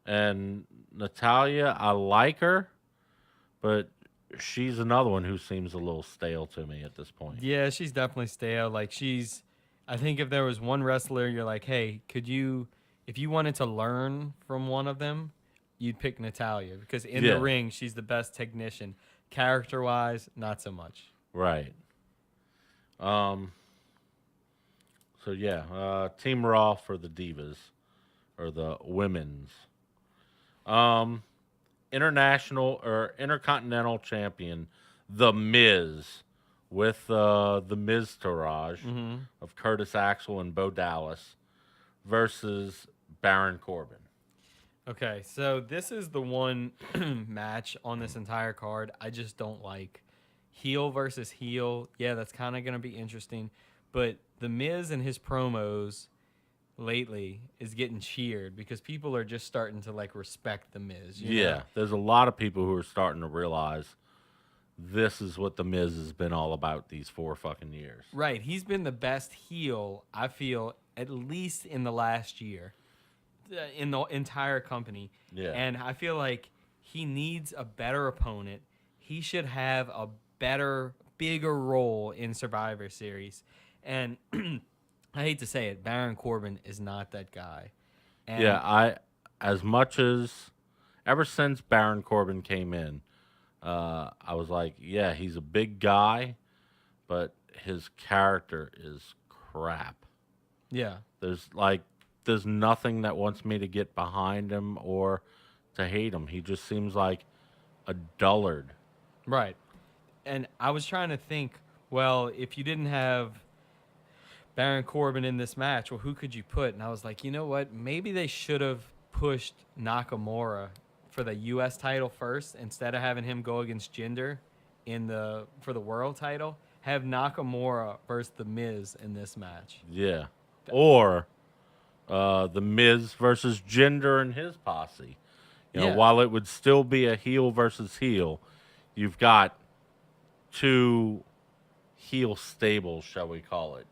Speaker 1: And Natalya, I like her, but she's another one who seems a little stale to me at this point.
Speaker 2: Yeah, she's definitely stale. Like, I think if there was one wrestler, you're like, hey, if you wanted to learn from one of them, you'd pick Natalya. Because in the ring, she's the best technician. Character-wise, not so much.
Speaker 1: Right. So yeah, Team Raw for the Divas or the women's. Um, International or Intercontinental Champion, The Miz, with the Miz Taraj
Speaker 2: Mm-hmm.
Speaker 1: of Curtis Axel and Bo Dallas versus Baron Corbin.
Speaker 2: Okay, so this is the one match on this entire card I just don't like. Heel versus heel. Yeah, that's kind of going to be interesting. But The Miz and his promos lately is getting cheered because people are just starting to like respect The Miz. You know?
Speaker 1: There's a lot of people who are starting to realize this is what the Miz has been all about these 4 fucking years.
Speaker 2: Right. He's been the best heel, I feel, at least in the last year, in the entire company.
Speaker 1: Yeah.
Speaker 2: And I feel like he needs a better opponent. He should have a better, bigger role in Survivor Series. And I hate to say it, Baron Corbin is not that guy. And
Speaker 1: as much as ever since Baron Corbin came in, I was like, yeah, he's a big guy, but his character is crap.
Speaker 2: Yeah.
Speaker 1: There's nothing that wants me to get behind him or to hate him. He just seems like a dullard.
Speaker 2: Right. And I was trying to think, well, if you didn't have Baron Corbin in this match, well, who could you put? And I was like, you know what? Maybe they should have pushed Nakamura for the U.S. title first instead of having him go against Jinder for the world title. Have Nakamura versus The Miz in this match.
Speaker 1: Yeah. Or the Miz versus Jinder and his posse. While it would still be a heel versus heel, you've got 2 heel stables, shall we call it?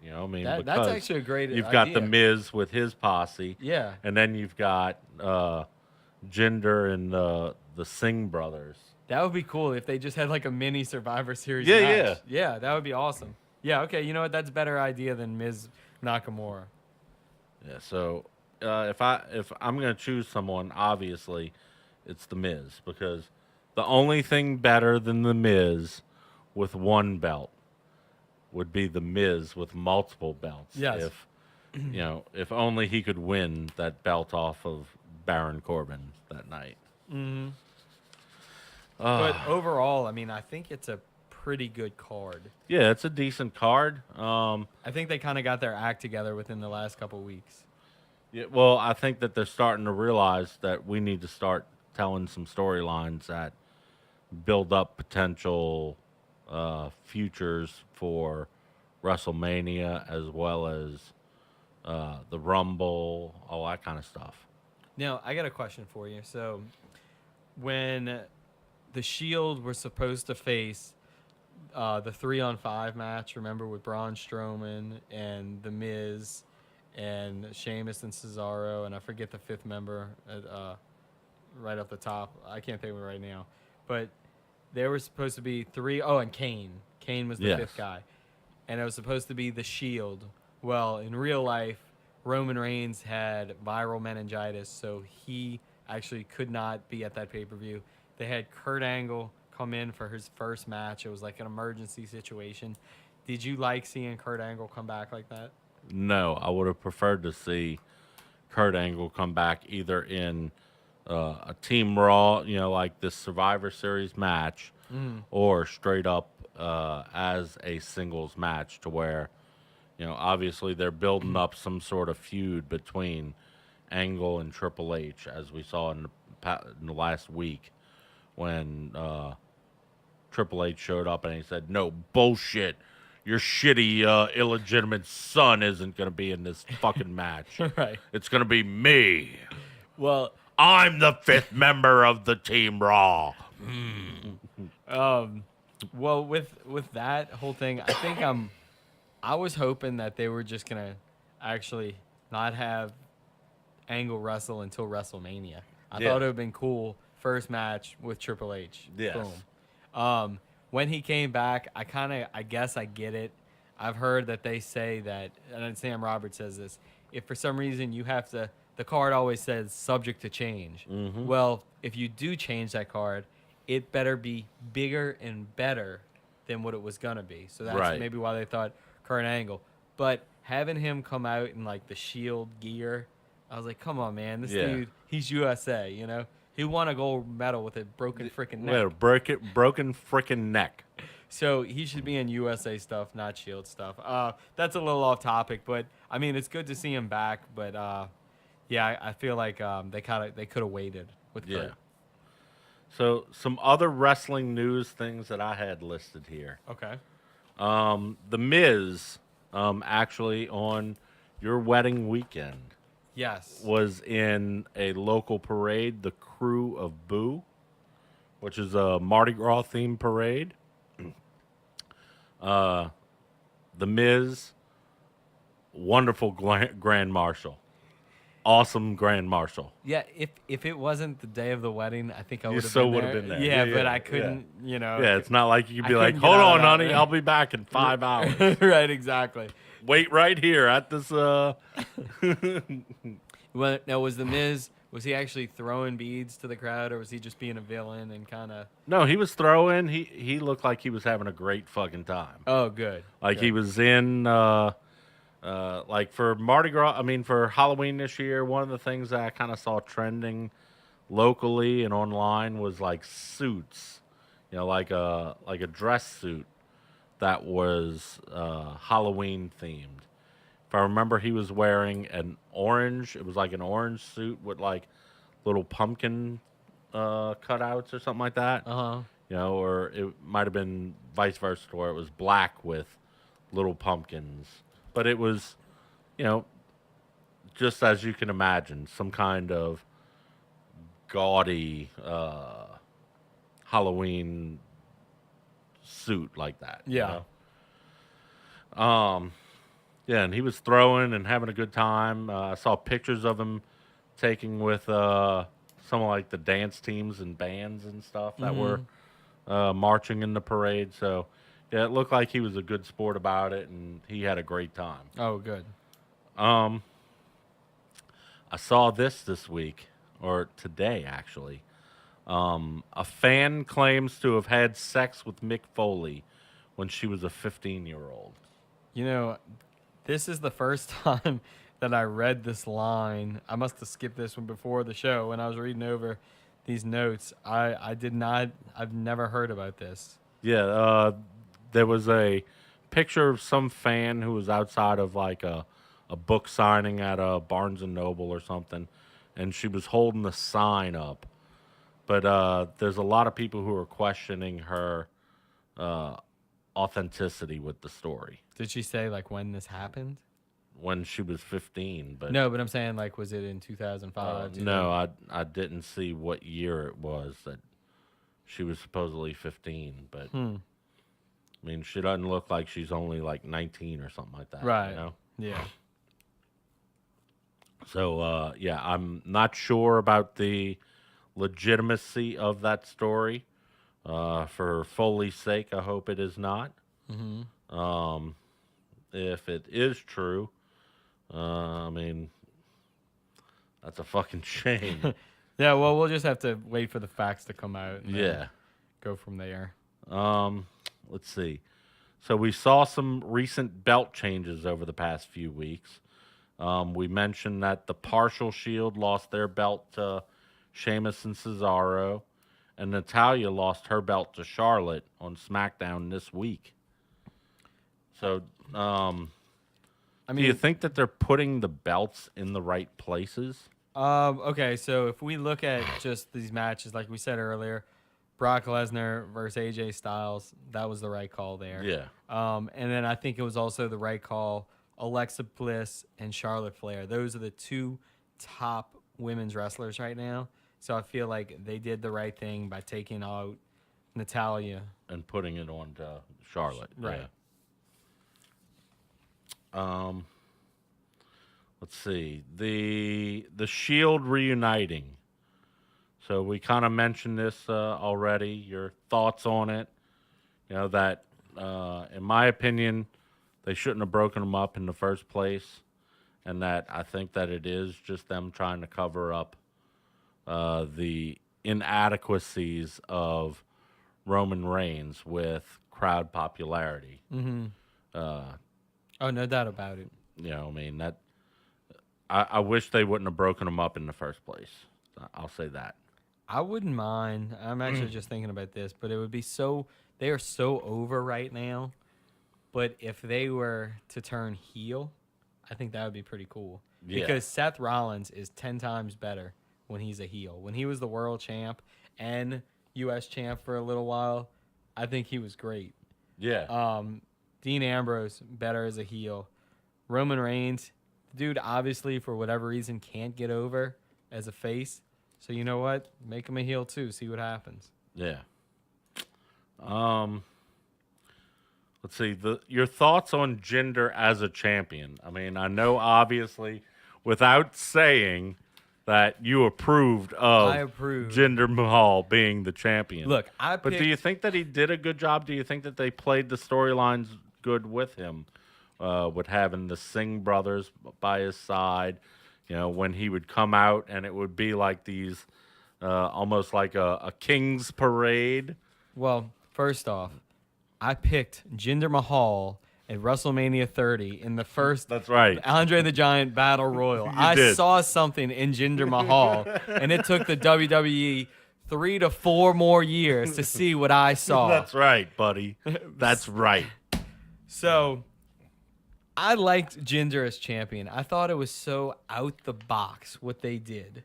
Speaker 2: That's actually a great
Speaker 1: You've
Speaker 2: idea.
Speaker 1: got the Miz with his posse.
Speaker 2: Yeah.
Speaker 1: And then you've got Jinder and the Singh brothers.
Speaker 2: That would be cool if they just had like a mini Survivor Series
Speaker 1: Yeah,
Speaker 2: match. Yeah, that would be awesome. Yeah, okay, you know what? That's a better idea than Miz Nakamura.
Speaker 1: Yeah, so if I'm gonna choose someone, obviously it's the Miz, because the only thing better than the Miz with 1 belt would be the Miz with multiple belts.
Speaker 2: Yes.
Speaker 1: If only he could win that belt off of Baron Corbin that night.
Speaker 2: Mm-hmm. But overall, I mean, I think it's a pretty good card.
Speaker 1: Yeah, it's a decent card.
Speaker 2: I think they kind of got their act together within the last couple weeks.
Speaker 1: Yeah, well, I think that they're starting to realize that we need to start telling some storylines that build up potential futures for WrestleMania, as well as the Rumble, all that kind of stuff.
Speaker 2: Now, I got a question for you. So, when the Shield were supposed to face the 3-on-5 match, remember, with Braun Strowman and The Miz and Sheamus and Cesaro, and I forget the 5th member right off the top. I can't think of it right now. But there were supposed to be 3. Oh, and Kane. Kane was the 5th guy. And it was supposed to be the Shield. Well, in real life, Roman Reigns had viral meningitis, so he actually could not be at that pay-per-view. They had Kurt Angle come in for his first match. It was like an emergency situation. Did you like seeing Kurt Angle come back like that?
Speaker 1: No, I would have preferred to see Kurt Angle come back either in a Team Raw, like this Survivor Series match, or straight up as a singles match, to where, obviously they're building up some sort of feud between Angle and Triple H, as we saw in the last week when Triple H showed up and he said, "No bullshit. Your shitty, illegitimate son isn't going to be in this fucking match.
Speaker 2: Right.
Speaker 1: It's going to be me.
Speaker 2: Well,
Speaker 1: I'm the 5th member of the Team Raw."
Speaker 2: Well, with that whole thing, I think I was hoping that they were just gonna actually not have Angle wrestle until WrestleMania. I thought it would have been cool. First match with Triple H.
Speaker 1: Yes.
Speaker 2: Boom. When he came back, I guess I get it. I've heard that they say that, and Sam Roberts says this, if for some reason you have to, the card always says subject to change.
Speaker 1: Mm-hmm.
Speaker 2: Well, if you do change that card, it better be bigger and better than what it was gonna be. So that's
Speaker 1: Right.
Speaker 2: maybe why they thought Kurt Angle. But having him come out in like the Shield gear, I was like, come on, man, this
Speaker 1: Yeah.
Speaker 2: dude, he's USA, you know. He won a gold medal with a broken freaking neck.
Speaker 1: Well, broken freaking neck.
Speaker 2: So he should be in USA stuff, not Shield stuff. That's a little off topic, but I mean it's good to see him back. But yeah, I feel like they could have waited with
Speaker 1: Yeah.
Speaker 2: Kurt.
Speaker 1: So some other wrestling news things that I had listed here.
Speaker 2: Okay.
Speaker 1: The Miz, actually on your wedding weekend,
Speaker 2: Yes.
Speaker 1: was in a local parade, the Crew of Boo, which is a Mardi Gras themed parade. The Miz, wonderful Grand Marshal, awesome Grand Marshal.
Speaker 2: Yeah. If it wasn't the day of the wedding, I think I would have
Speaker 1: so
Speaker 2: been
Speaker 1: would've
Speaker 2: there.
Speaker 1: been there.
Speaker 2: Yeah,
Speaker 1: Yeah,
Speaker 2: but
Speaker 1: yeah,
Speaker 2: I
Speaker 1: yeah.
Speaker 2: couldn't. You know.
Speaker 1: Yeah, it's not like you could
Speaker 2: I
Speaker 1: be like,
Speaker 2: couldn't get
Speaker 1: "Hold
Speaker 2: out of
Speaker 1: on,
Speaker 2: that,
Speaker 1: honey,
Speaker 2: man."
Speaker 1: I'll be back in 5 hours.
Speaker 2: Right. Exactly.
Speaker 1: Wait right here at this."
Speaker 2: Well, now was the Miz? Was he actually throwing beads to the crowd, or was he just being a villain and kind of?
Speaker 1: No, he was throwing. He looked like he was having a great fucking time.
Speaker 2: Oh, good.
Speaker 1: Like
Speaker 2: Good.
Speaker 1: he was in, like for Mardi Gras. I mean, for Halloween this year, one of the things that I kind of saw trending locally and online was like suits. You know, like a dress suit that was Halloween themed. If I remember, he was wearing an orange. It was like an orange suit with like little pumpkin cutouts or something like that.
Speaker 2: Uh-huh.
Speaker 1: You know, or it might have been vice versa, where it was black with little pumpkins. But it was, you know, just as you can imagine, some kind of gaudy Halloween suit like that.
Speaker 2: Yeah.
Speaker 1: You know? Yeah, and he was throwing and having a good time. I saw pictures of him taking with some of like the dance teams and bands and stuff that were marching in the parade. So yeah, it looked like he was a good sport about it, and he had a great time.
Speaker 2: Oh, good.
Speaker 1: I saw this week, or today actually. A fan claims to have had sex with Mick Foley when she was a 15-year-old.
Speaker 2: You know, this is the first time that I read this line. I must have skipped this one before the show when I was reading over these notes. I did not. I've never heard about this.
Speaker 1: Yeah, there was a picture of some fan who was outside of like a book signing at a Barnes and Noble or something, and she was holding the sign up. But there's a lot of people who are questioning her authenticity with the story
Speaker 2: Did she say like when this happened?
Speaker 1: when she was 15. But
Speaker 2: No, but I'm saying like was it in 2005?
Speaker 1: no, I didn't see what year it was that she was supposedly 15. But I mean, she doesn't look like she's only like 19 or something like that.
Speaker 2: Right.
Speaker 1: You know?
Speaker 2: Yeah.
Speaker 1: So yeah, I'm not sure about the legitimacy of that story. For Foley's sake, I hope it is not. If it is true, I mean, that's a fucking shame.
Speaker 2: Yeah. Well, we'll just have to wait for the facts to come out. And then
Speaker 1: Yeah.
Speaker 2: Go from there.
Speaker 1: Let's see. So we saw some recent belt changes over the past few weeks. We mentioned that the Partial Shield lost their belt to Sheamus and Cesaro, and Natalya lost her belt to Charlotte on SmackDown this week. So,
Speaker 2: I
Speaker 1: do
Speaker 2: mean,
Speaker 1: you think that they're putting the belts in the right places?
Speaker 2: okay. So if we look at just these matches, like we said earlier, Brock Lesnar versus AJ Styles, that was the right call there.
Speaker 1: Yeah.
Speaker 2: And then I think it was also the right call. Alexa Bliss and Charlotte Flair. Those are the two top women's wrestlers right now. So I feel like they did the right thing by taking out Natalya.
Speaker 1: And putting it on to Charlotte.
Speaker 2: Right.
Speaker 1: Yeah. Let's see. The Shield reuniting. So we kind of mentioned this already. Your thoughts on it? You know that, in my opinion, they shouldn't have broken them up in the first place, and that I think that it is just them trying to cover up the inadequacies of Roman Reigns with crowd popularity.
Speaker 2: Mm-hmm.
Speaker 1: Uh,
Speaker 2: Oh, no doubt about it.
Speaker 1: I mean that I wish they wouldn't have broken him up in the first place. I'll say that.
Speaker 2: I wouldn't mind. I'm actually just thinking about this, but it would be so. They are so over right now. But if they were to turn heel, I think that would be pretty cool.
Speaker 1: Yeah.
Speaker 2: Because Seth Rollins is 10 times better when he's a heel. When he was the world champ and U.S. champ for a little while, I think he was great.
Speaker 1: Yeah.
Speaker 2: Dean Ambrose, better as a heel. Roman Reigns, dude, obviously, for whatever reason, can't get over as a face. So you know what? Make him a heel, too. See what happens.
Speaker 1: Yeah. Let's see your thoughts on Jinder as a champion. I mean, I know obviously, without saying that you approved of
Speaker 2: I approve.
Speaker 1: Jinder Mahal being the champion.
Speaker 2: Look,
Speaker 1: but do you think that he did a good job? Do you think that they played the storylines good with him, with having the Singh brothers by his side? When he would come out and it would be like these, almost like a king's parade.
Speaker 2: Well, first off, I picked Jinder Mahal at WrestleMania 30 in the first
Speaker 1: That's right.
Speaker 2: Andre the Giant Battle Royal. I
Speaker 1: did.
Speaker 2: saw something in Jinder Mahal, and it took the WWE 3 to 4 more years to see what I saw.
Speaker 1: That's right, buddy. That's right.
Speaker 2: So I liked Jinder as champion. I thought it was so out the box what they did.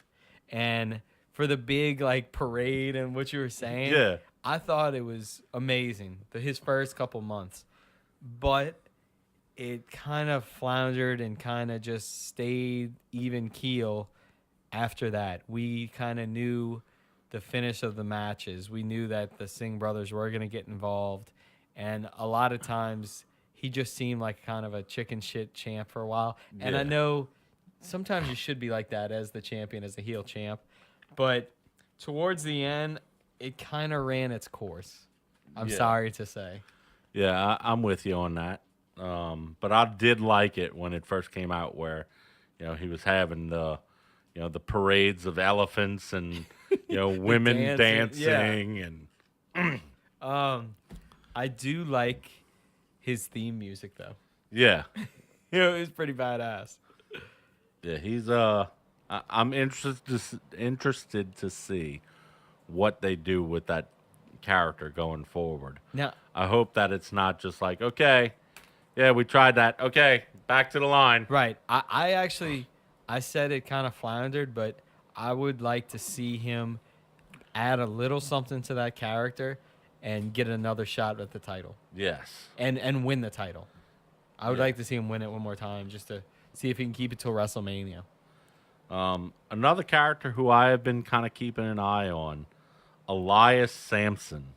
Speaker 2: And for the big parade and what you were saying,
Speaker 1: Yeah.
Speaker 2: I thought it was amazing, his first couple months. But it kind of floundered and kind of just stayed even keel after that. We kind of knew the finish of the matches. We knew that the Singh brothers were going to get involved. And a lot of times he just seemed like kind of a chicken shit champ for a while. And I
Speaker 1: Yeah.
Speaker 2: know sometimes you should be like that as the champion, as the heel champ. But towards the end, it kind of ran its course. I'm
Speaker 1: Yeah.
Speaker 2: sorry to say.
Speaker 1: Yeah, I'm with you on that. But I did like it when it first came out, where he was having the parades of elephants and women dancing and
Speaker 2: I do like his theme music though.
Speaker 1: yeah,
Speaker 2: It was pretty badass.
Speaker 1: yeah. He's I'm interested to see what they do with that character going forward.
Speaker 2: Now,
Speaker 1: I hope that it's not just like, okay, yeah, we tried that. Okay, back to the line.
Speaker 2: right. I actually I said it kind of floundered, but I would like to see him add a little something to that character and get another shot at the title.
Speaker 1: Yes.
Speaker 2: And win the title. I would
Speaker 1: Yeah.
Speaker 2: like to see him win it one more time just to see if he can keep it till WrestleMania.
Speaker 1: Another character who I have been kind of keeping an eye on, Elias Sampson.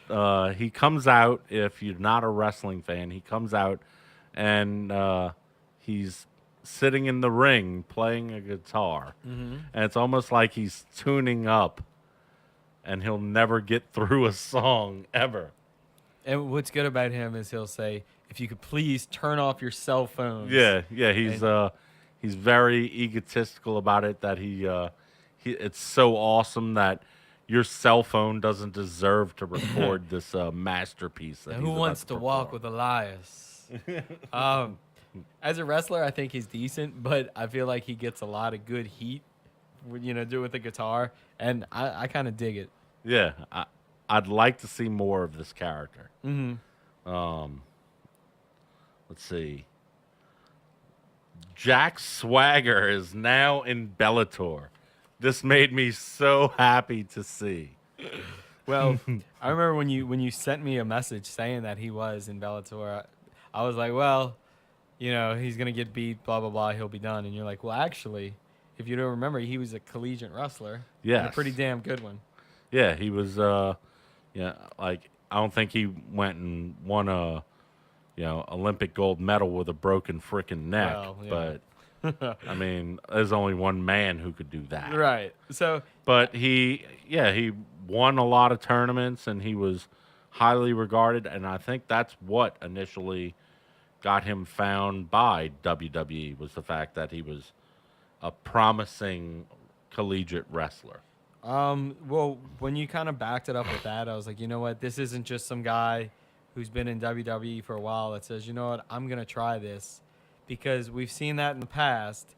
Speaker 1: He comes out, if you're not a wrestling fan, he comes out and he's sitting in the ring playing a guitar.
Speaker 2: Mm-hmm.
Speaker 1: And it's almost like he's tuning up and he'll never get through a song ever.
Speaker 2: And what's good about him is he'll say, if you could please turn off your cell phones.
Speaker 1: Yeah, he's very egotistical about it, that he it's so awesome that your cell phone doesn't deserve to record this masterpiece. That
Speaker 2: Now, who wants to walk with Elias? As a wrestler, I think he's decent, but I feel like he gets a lot of good heat, do with the guitar, and I kind of dig it.
Speaker 1: Yeah, I'd like to see more of this character.
Speaker 2: Mm-hmm.
Speaker 1: Let's see. Jack Swagger is now in Bellator. This made me so happy to see.
Speaker 2: Well, I remember when you sent me a message saying that he was in Bellator, I was like, well, he's going to get beat, blah, blah, blah, he'll be done. And you're like, well, actually, if you don't remember, he was a collegiate wrestler.
Speaker 1: Yes.
Speaker 2: And a pretty damn good one.
Speaker 1: Yeah, he was, I don't think he went and won a, Olympic gold medal with a broken freaking neck.
Speaker 2: Well, yeah.
Speaker 1: But, I mean, there's only one man who could do that.
Speaker 2: Right. So,
Speaker 1: But he won a lot of tournaments and he was highly regarded. And I think that's what initially got him found by WWE, was the fact that he was a promising collegiate wrestler.
Speaker 2: Well, when you kind of backed it up with that, I was like, you know what? This isn't just some guy who's been in WWE for a while that says, you know what? I'm gonna try this, because we've seen that in the past,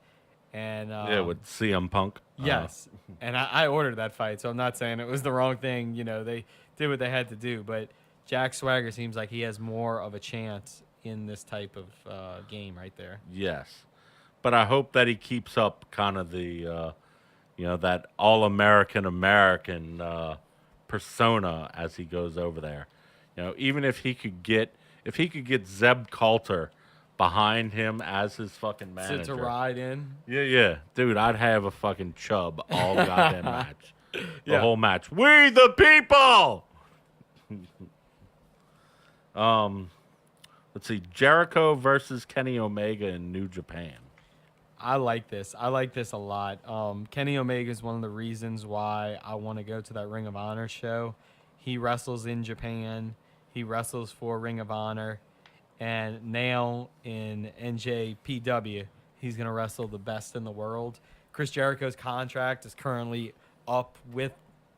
Speaker 2: and
Speaker 1: Yeah, with CM Punk.
Speaker 2: yes, and I ordered that fight, so I'm not saying it was the wrong thing. You know, they did what they had to do, but Jack Swagger seems like he has more of a chance in this type of game right there.
Speaker 1: Yes, but I hope that he keeps up kind of the that all American persona as he goes over there. Even if he could get Zeb Coulter behind him as his fucking
Speaker 2: To
Speaker 1: manager.
Speaker 2: ride in,
Speaker 1: Yeah, yeah, dude, I'd have a fucking chub all goddamn match, the
Speaker 2: Yeah.
Speaker 1: whole match. We the people. Let's see, Jericho versus Kenny Omega in New Japan.
Speaker 2: I like this. I like this a lot. Kenny Omega is one of the reasons why I want to go to that Ring of Honor show. He wrestles in Japan. He wrestles for Ring of Honor. And now in NJPW, he's going to wrestle the best in the world. Chris Jericho's contract is currently up with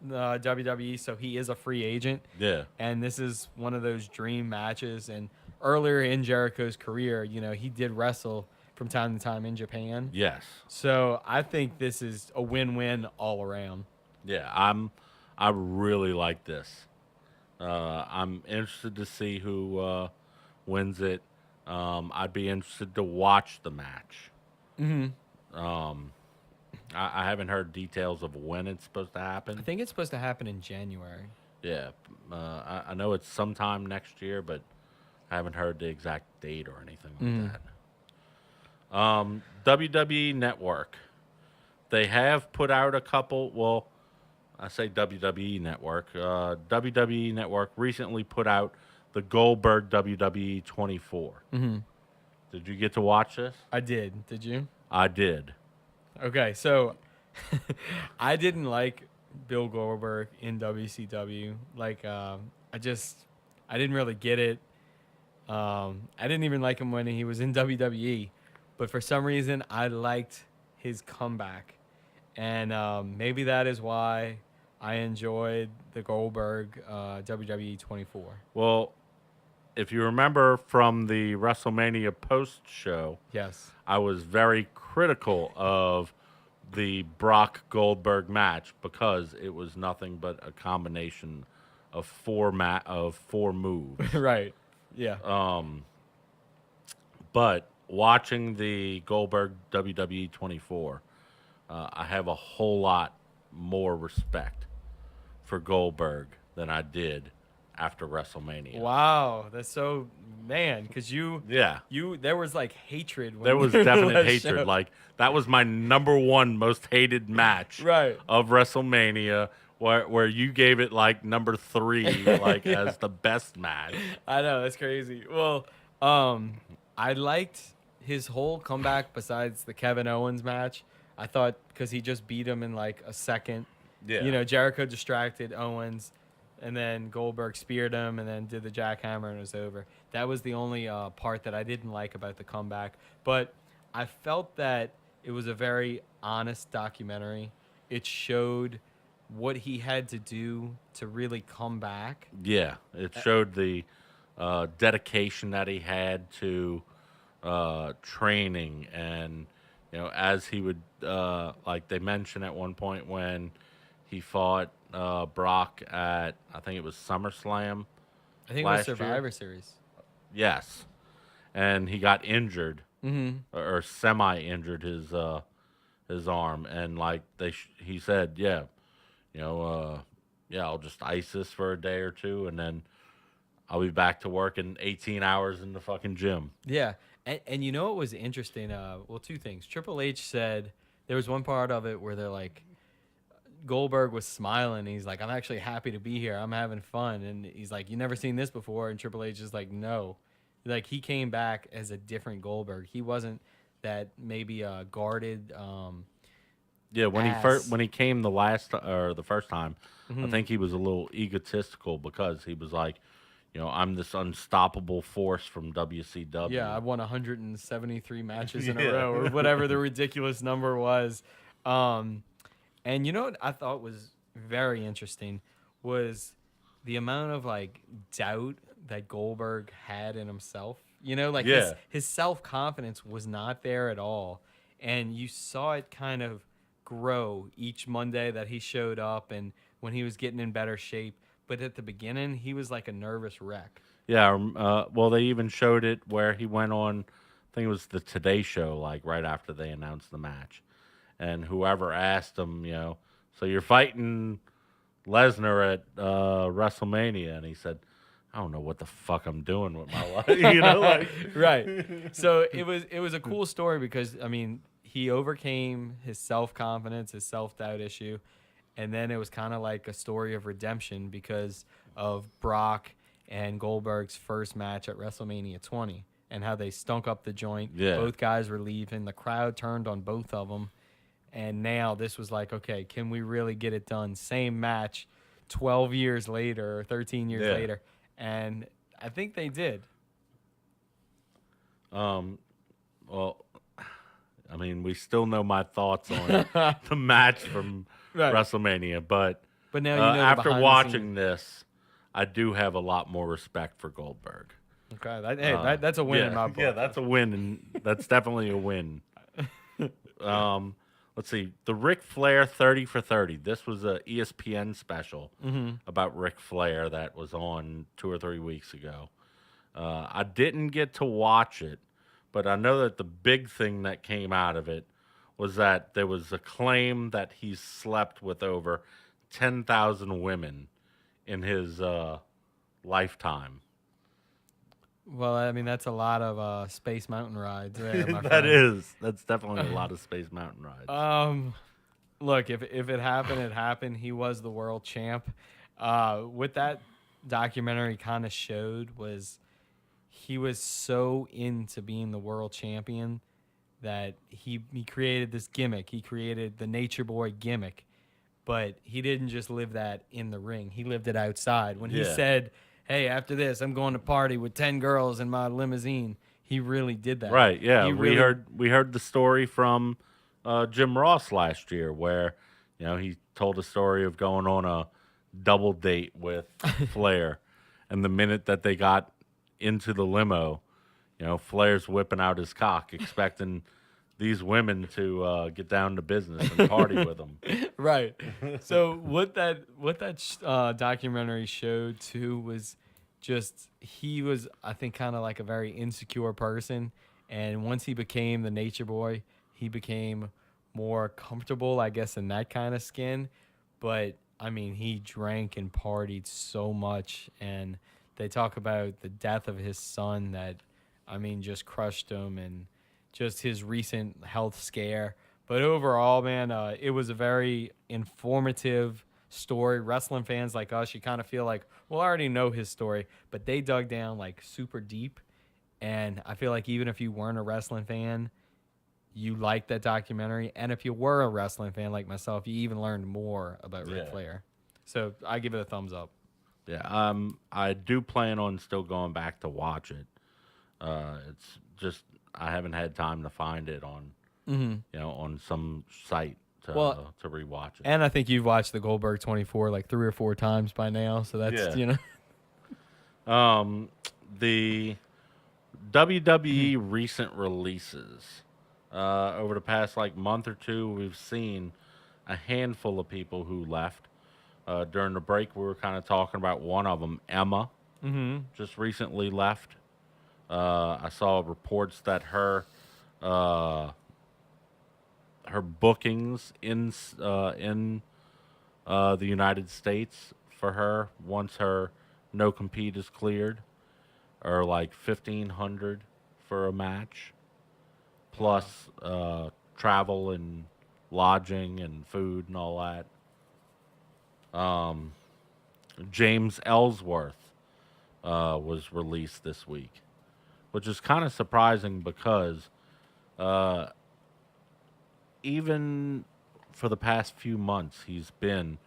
Speaker 2: WWE, so he is a free agent.
Speaker 1: Yeah,
Speaker 2: And this is one of those dream matches. And earlier in Jericho's career, he did wrestle from time to time in Japan.
Speaker 1: yes,
Speaker 2: So I think this is a win-win all around.
Speaker 1: yeah. I really like this. I'm interested to see who wins it. I'd be interested to watch the match. I haven't heard details of when it's supposed to happen.
Speaker 2: I think it's supposed to happen in January.
Speaker 1: Yeah, I know it's sometime next year, but I haven't heard the exact date or anything like that. WWE Network. They have put out a couple. Well, I say WWE Network. WWE Network recently put out the Goldberg WWE 24. Did you get to watch this?
Speaker 2: I did. Did you?
Speaker 1: I did.
Speaker 2: Okay, so I didn't like Bill Goldberg in WCW. Like, I didn't really get it. I didn't even like him when he was in WWE, but for some reason, I liked his comeback, and maybe that is why I enjoyed the Goldberg WWE 24.
Speaker 1: Well, if you remember from the WrestleMania post show,
Speaker 2: Yes.
Speaker 1: I was very critical of the Brock Goldberg match because it was nothing but a combination of four moves.
Speaker 2: Right. Yeah.
Speaker 1: But watching the Goldberg WWE 24, I have a whole lot more respect for Goldberg than I did after WrestleMania.
Speaker 2: Wow, that's so because
Speaker 1: Yeah.
Speaker 2: there was like hatred. When
Speaker 1: There was
Speaker 2: you were
Speaker 1: definite
Speaker 2: that
Speaker 1: hatred.
Speaker 2: show.
Speaker 1: Like that was my number one most hated match
Speaker 2: Right.
Speaker 1: of WrestleMania, where you gave it like number 3, like as the best match.
Speaker 2: I know, that's crazy. Well, I liked his whole comeback besides the Kevin Owens match. I thought because he just beat him in like a second.
Speaker 1: Yeah.
Speaker 2: Jericho distracted Owens, and then Goldberg speared him, and then did the jackhammer, and it was over. That was the only part that I didn't like about the comeback. But I felt that it was a very honest documentary. It showed what he had to do to really come back.
Speaker 1: Yeah, it showed the dedication that he had to training, and as he would like they mentioned at one point when he fought Brock at, I think it was SummerSlam.
Speaker 2: I think it was
Speaker 1: last year.
Speaker 2: Survivor Series.
Speaker 1: Yes, and he got injured or semi-injured his arm, and like he said, yeah, I'll just ice this for a day or two, and then I'll be back to work in 18 hours in the fucking gym.
Speaker 2: Yeah. And what was interesting? Well, two things. Triple H said there was one part of it where they're like, Goldberg was smiling. He's like, I'm actually happy to be here. I'm having fun. And he's like, you never seen this before? And Triple H is like, no. Like, he came back as a different Goldberg. He wasn't that maybe guarded.
Speaker 1: Yeah, when he came the first time,
Speaker 2: Mm-hmm.
Speaker 1: I think he was a little egotistical because he was like, I'm this unstoppable force from WCW.
Speaker 2: Yeah, I won 173 matches in
Speaker 1: Yeah.
Speaker 2: a row or whatever the ridiculous number was. And you know what I thought was very interesting was the amount of like doubt that Goldberg had in himself. You know, like
Speaker 1: Yeah.
Speaker 2: his self-confidence was not there at all. And you saw it kind of grow each Monday that he showed up and when he was getting in better shape. But at the beginning, he was like a nervous wreck.
Speaker 1: Yeah. Well, they even showed it where he went on. I think it was the Today Show, like right after they announced the match, and whoever asked him, so you're fighting Lesnar at WrestleMania, and he said, "I don't know what the fuck I'm doing with my life." Like
Speaker 2: Right. So it was a cool story because I mean he overcame his self confidence, his self doubt issue, and then it was kind of like a story of redemption because of Brock and Goldberg's first match at WrestleMania 20 and how they stunk up the joint.
Speaker 1: Yeah.
Speaker 2: Both guys were leaving. The crowd turned on both of them. And now this was like, okay, can we really get it done? Same match 12 years later or 13 years
Speaker 1: Yeah.
Speaker 2: later. And I think they did.
Speaker 1: Well, I mean, we still know my thoughts on the match from
Speaker 2: Right.
Speaker 1: WrestleMania, but
Speaker 2: But now you know the
Speaker 1: after
Speaker 2: behind the
Speaker 1: watching
Speaker 2: scenes.
Speaker 1: this, I do have a lot more respect for Goldberg.
Speaker 2: Okay, that's a win
Speaker 1: yeah,
Speaker 2: in my book.
Speaker 1: Yeah, that's a win, and that's definitely a win. Let's see, the Ric Flair 30 for 30. This was a ESPN special about Ric Flair that was on 2 or 3 weeks ago. I didn't get to watch it, but I know that the big thing that came out of it was that there was a claim that he slept with over 10,000 women in his lifetime.
Speaker 2: Well, I mean, that's a lot of Space Mountain rides there, my
Speaker 1: That
Speaker 2: friend.
Speaker 1: is. That's definitely a lot of Space Mountain rides.
Speaker 2: Look, if it happened, it happened. He was the world champ. What that documentary kind of showed was he was so into being the world champion that he created this gimmick. He created the Nature Boy gimmick, but he didn't just live that in the ring. He lived it outside. When he
Speaker 1: Yeah.
Speaker 2: said, "Hey, after this, I'm going to party with 10 girls in my limousine," he really did that.
Speaker 1: Right, yeah.
Speaker 2: He
Speaker 1: We
Speaker 2: really,
Speaker 1: heard the story from Jim Ross last year where, he told a story of going on a double date with Flair, and the minute that they got into the limo, Flair's whipping out his cock, expecting these women to get down to business and party with him.
Speaker 2: right. So what that documentary showed too was just he was, I think, kind of like a very insecure person, and once he became the Nature Boy, he became more comfortable, I guess, in that kind of skin. But I mean, he drank and partied so much, and they talk about the death of his son that, I mean, just crushed him, and just his recent health scare. But overall, man, it was a very informative story. Wrestling fans like us, you kind of feel like, well, I already know his story, but they dug down like super deep. And I feel like even if you weren't a wrestling fan, you liked that documentary. And if you were a wrestling fan like myself, you even learned more about Ric
Speaker 1: Yeah.
Speaker 2: Flair. So I give it a thumbs up.
Speaker 1: Yeah, I do plan on still going back to watch it. It's just I haven't had time to find it on, on some site to rewatch it.
Speaker 2: And I think you've watched the Goldberg 24 like 3 or 4 times by now. So that's,
Speaker 1: Yeah. The WWE recent releases over the past like month or two, we've seen a handful of people who left. During the break, we were kind of talking about one of them, Emma, just recently left. I saw reports that her bookings in the United States for her once her no compete is cleared are like 1,500 for a match, plus travel and lodging and food and all that. James Ellsworth was released this week, which is kind of surprising because even for the past few months, he's been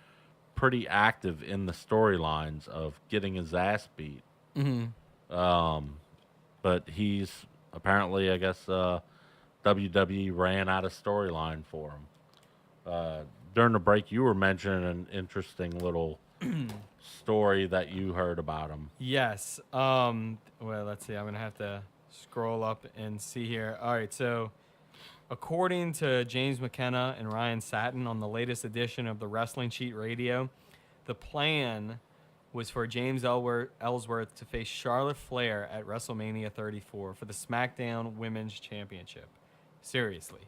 Speaker 1: pretty active in the storylines of getting his ass beat. But he's apparently, I guess, WWE ran out of storyline for him. during the break, you were mentioning an interesting little story that you heard about him.
Speaker 2: Yes. Well, let's see. I'm gonna have to scroll up and see here. All right. So, according to James McKenna and Ryan Satin on the latest edition of the Wrestling Sheet Radio, the plan was for James Ellsworth to face Charlotte Flair at WrestleMania 34 for the SmackDown Women's Championship. Seriously.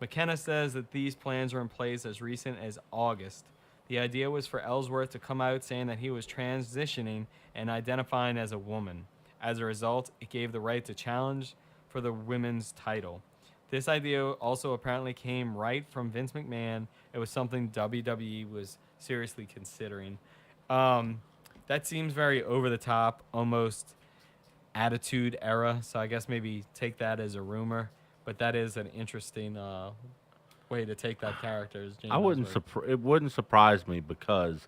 Speaker 2: McKenna says that these plans were in place as recent as August. The idea was for Ellsworth to come out saying that he was transitioning and identifying as a woman. As a result, it gave the right to challenge for the women's title. This idea also apparently came right from Vince McMahon. It was something WWE was seriously considering. That seems very over the top, almost attitude era. So I guess maybe take that as a rumor. But that is an interesting way to take that character. As James Ellsworth.
Speaker 1: It wouldn't surprise me because,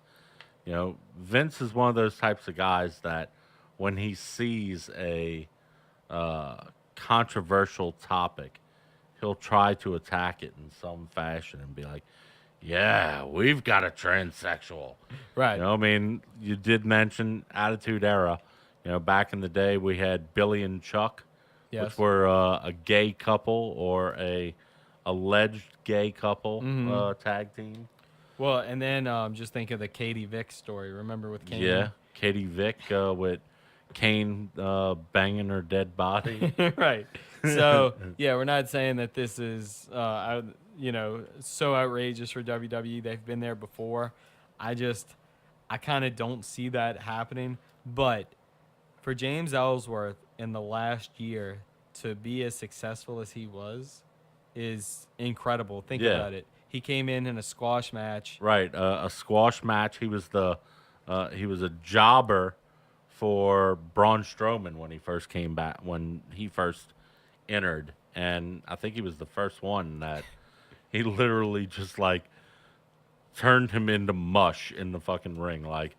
Speaker 1: Vince is one of those types of guys that when he sees a controversial topic, he'll try to attack it in some fashion and be like, "Yeah, we've got a transsexual."
Speaker 2: Right.
Speaker 1: I mean, you did mention Attitude Era. Back in the day, we had Billy and Chuck,
Speaker 2: Yes.
Speaker 1: which were a gay couple or a alleged gay couple tag team.
Speaker 2: Well, and then just think of the Katie Vick story. Remember with Kane?
Speaker 1: Yeah, Katie Vick with Kane banging her dead body.
Speaker 2: Right. So, yeah, we're not saying that this is, so outrageous for WWE. They've been there before. I kind of don't see that happening. But for James Ellsworth in the last year to be as successful as he was is incredible. Think about it. He came in a squash match.
Speaker 1: Right, a squash match. He was a jobber for Braun Strowman when he first came back, when he first entered, and I think he was the first one that he literally just like turned him into mush in the fucking ring. Like,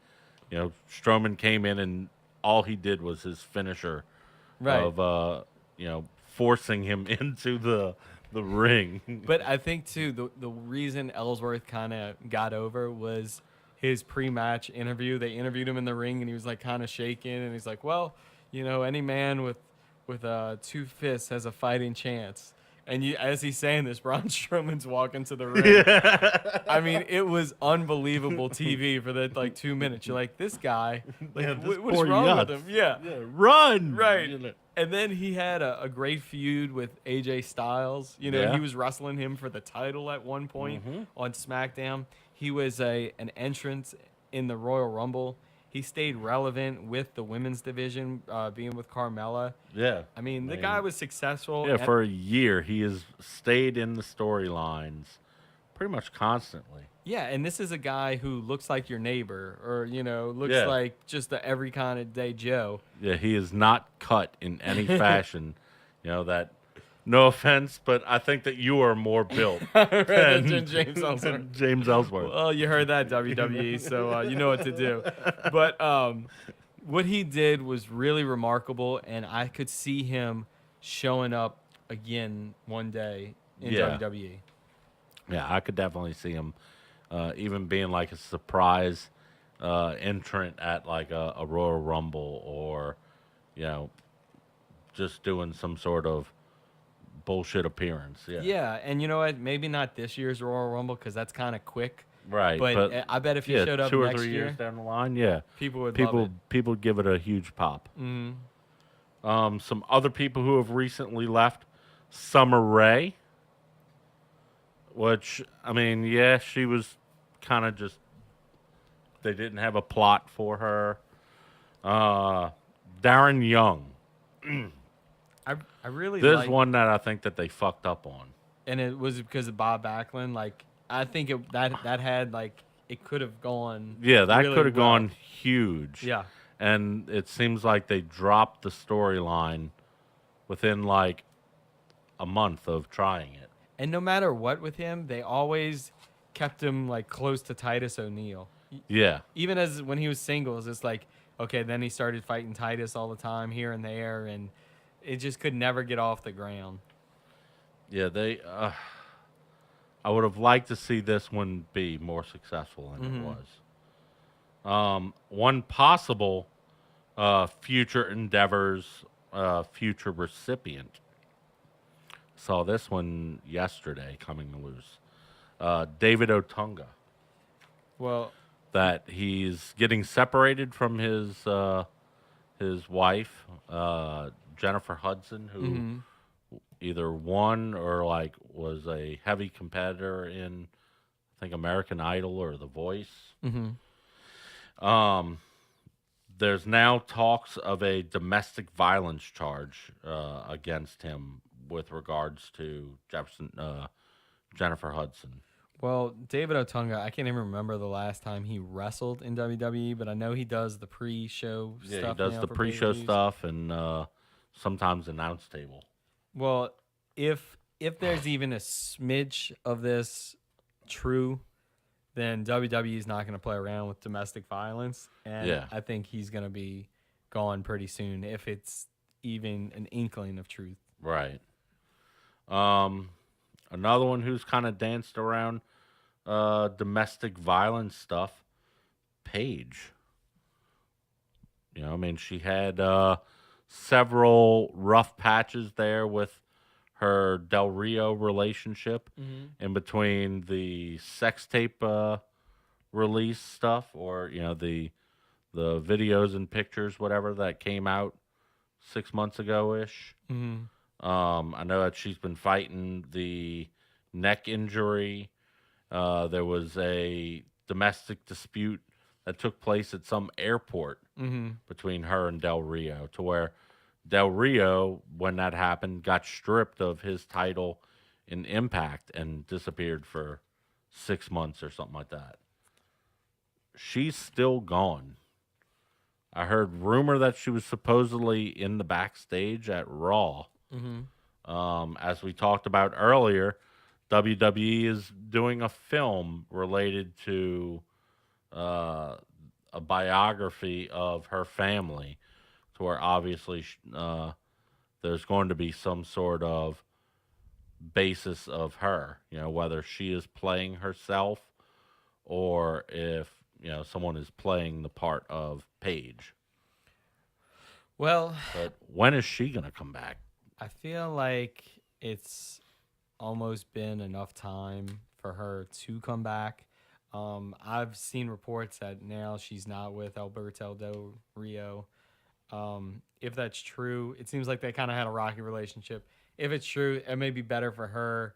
Speaker 1: Strowman came in and all he did was his finisher of forcing him into the ring.
Speaker 2: But I think too the reason Ellsworth kind of got over was his pre-match interview. They interviewed him in the ring, and he was like kind of shaking, and he's like, "Well, any man with two fists has a fighting chance." And as he's saying this, Braun Strowman's walking to the ring. I mean, it was unbelievable TV for that 2 minutes. You're like, this guy, what's wrong with him? Yeah,
Speaker 1: run,
Speaker 2: right. And then he had a great feud with AJ Styles. He was wrestling him for the title at one point on SmackDown. He was an entrant in the Royal Rumble. He stayed relevant with the women's division, being with Carmella.
Speaker 1: Yeah.
Speaker 2: I mean, the guy was successful.
Speaker 1: Yeah, for a year, he has stayed in the storylines pretty much constantly.
Speaker 2: Yeah, and this is a guy who looks like your neighbor or, looks like just the every kind of day Joe.
Speaker 1: Yeah, he is not cut in any fashion. That, no offense, but I think that you are more built
Speaker 2: than James Ellsworth.
Speaker 1: James Ellsworth.
Speaker 2: Well, you heard that, WWE, so you know what to do. But what he did was really remarkable, and I could see him showing up again one day in WWE.
Speaker 1: Yeah, I could definitely see him even being like a surprise entrant at like a Royal Rumble or, just doing some sort of bullshit appearance.
Speaker 2: Yeah, and you know what? Maybe not this year's Royal Rumble because that's kind of quick.
Speaker 1: Right.
Speaker 2: But I bet if he showed up
Speaker 1: 2 or
Speaker 2: next
Speaker 1: 3
Speaker 2: year,
Speaker 1: years down the line,
Speaker 2: people would love it.
Speaker 1: People give it a huge pop.
Speaker 2: Mm-hmm.
Speaker 1: Some other people who have recently left, Summer Rae, which, I mean, she was kind of just, they didn't have a plot for her. Darren Young.
Speaker 2: I really
Speaker 1: There's one that I think that they fucked up on.
Speaker 2: And it was because of Bob Backlund. Like, I think that had, it could have gone.
Speaker 1: Yeah, that
Speaker 2: really
Speaker 1: could have
Speaker 2: well.
Speaker 1: gone huge.
Speaker 2: Yeah.
Speaker 1: And it seems like they dropped the storyline within, a month of trying it.
Speaker 2: And no matter what with him, they always kept him, close to Titus O'Neil.
Speaker 1: Yeah.
Speaker 2: Even as when he was singles, it's okay, then he started fighting Titus all the time here and there, and it just could never get off the ground.
Speaker 1: Yeah, they I would have liked to see this one be more successful than it
Speaker 2: Mm-hmm.
Speaker 1: was. One possible future endeavors, future recipient. Saw this one yesterday coming loose. David Otunga.
Speaker 2: Well,
Speaker 1: That he's getting separated from his wife, Jennifer Hudson, who
Speaker 2: mm-hmm.
Speaker 1: either won or like was a heavy competitor in I think American Idol or The Voice.
Speaker 2: Mm-hmm.
Speaker 1: Um, there's now talks of a domestic violence charge against him with regards to Jennifer Hudson.
Speaker 2: Well, David Otunga, I can't even remember the last time he wrestled in WWE, but I know he does the pre-show
Speaker 1: Yeah, he
Speaker 2: stuff
Speaker 1: does
Speaker 2: now
Speaker 1: the
Speaker 2: for
Speaker 1: pre-show
Speaker 2: pay-per-views.
Speaker 1: stuff and sometimes announce table.
Speaker 2: Well, if there's even a smidge of this true, then WWE is not going to play around with domestic violence, and
Speaker 1: Yeah,
Speaker 2: I think he's going to be gone pretty soon if it's even an inkling of truth.
Speaker 1: right. Um, Another one who's kind of danced around domestic violence stuff, Paige. I mean, she had several rough patches there with her Del Rio relationship
Speaker 2: Mm-hmm.
Speaker 1: in between the sex tape release stuff or the videos and pictures whatever that came out 6 months ago ish.
Speaker 2: Mm-hmm.
Speaker 1: I know that she's been fighting the neck injury. There was a domestic dispute that took place at some airport
Speaker 2: Mm-hmm.
Speaker 1: between her and Del Rio, to where Del Rio, when that happened, got stripped of his title in Impact and disappeared for 6 months or something like that. She's still gone. I heard rumor that she was supposedly in the backstage at Raw.
Speaker 2: Mm-hmm.
Speaker 1: As we talked about earlier, WWE is doing a film related to uh, a biography of her family, to where obviously there's going to be some sort of basis of her, whether she is playing herself or if, someone is playing the part of Paige.
Speaker 2: Well,
Speaker 1: But when is she going to come back?
Speaker 2: I feel like it's almost been enough time for her to come back. I've seen reports that now she's not with Alberto Del Rio. If that's true, it seems like they kind of had a rocky relationship. If it's true, it may be better for her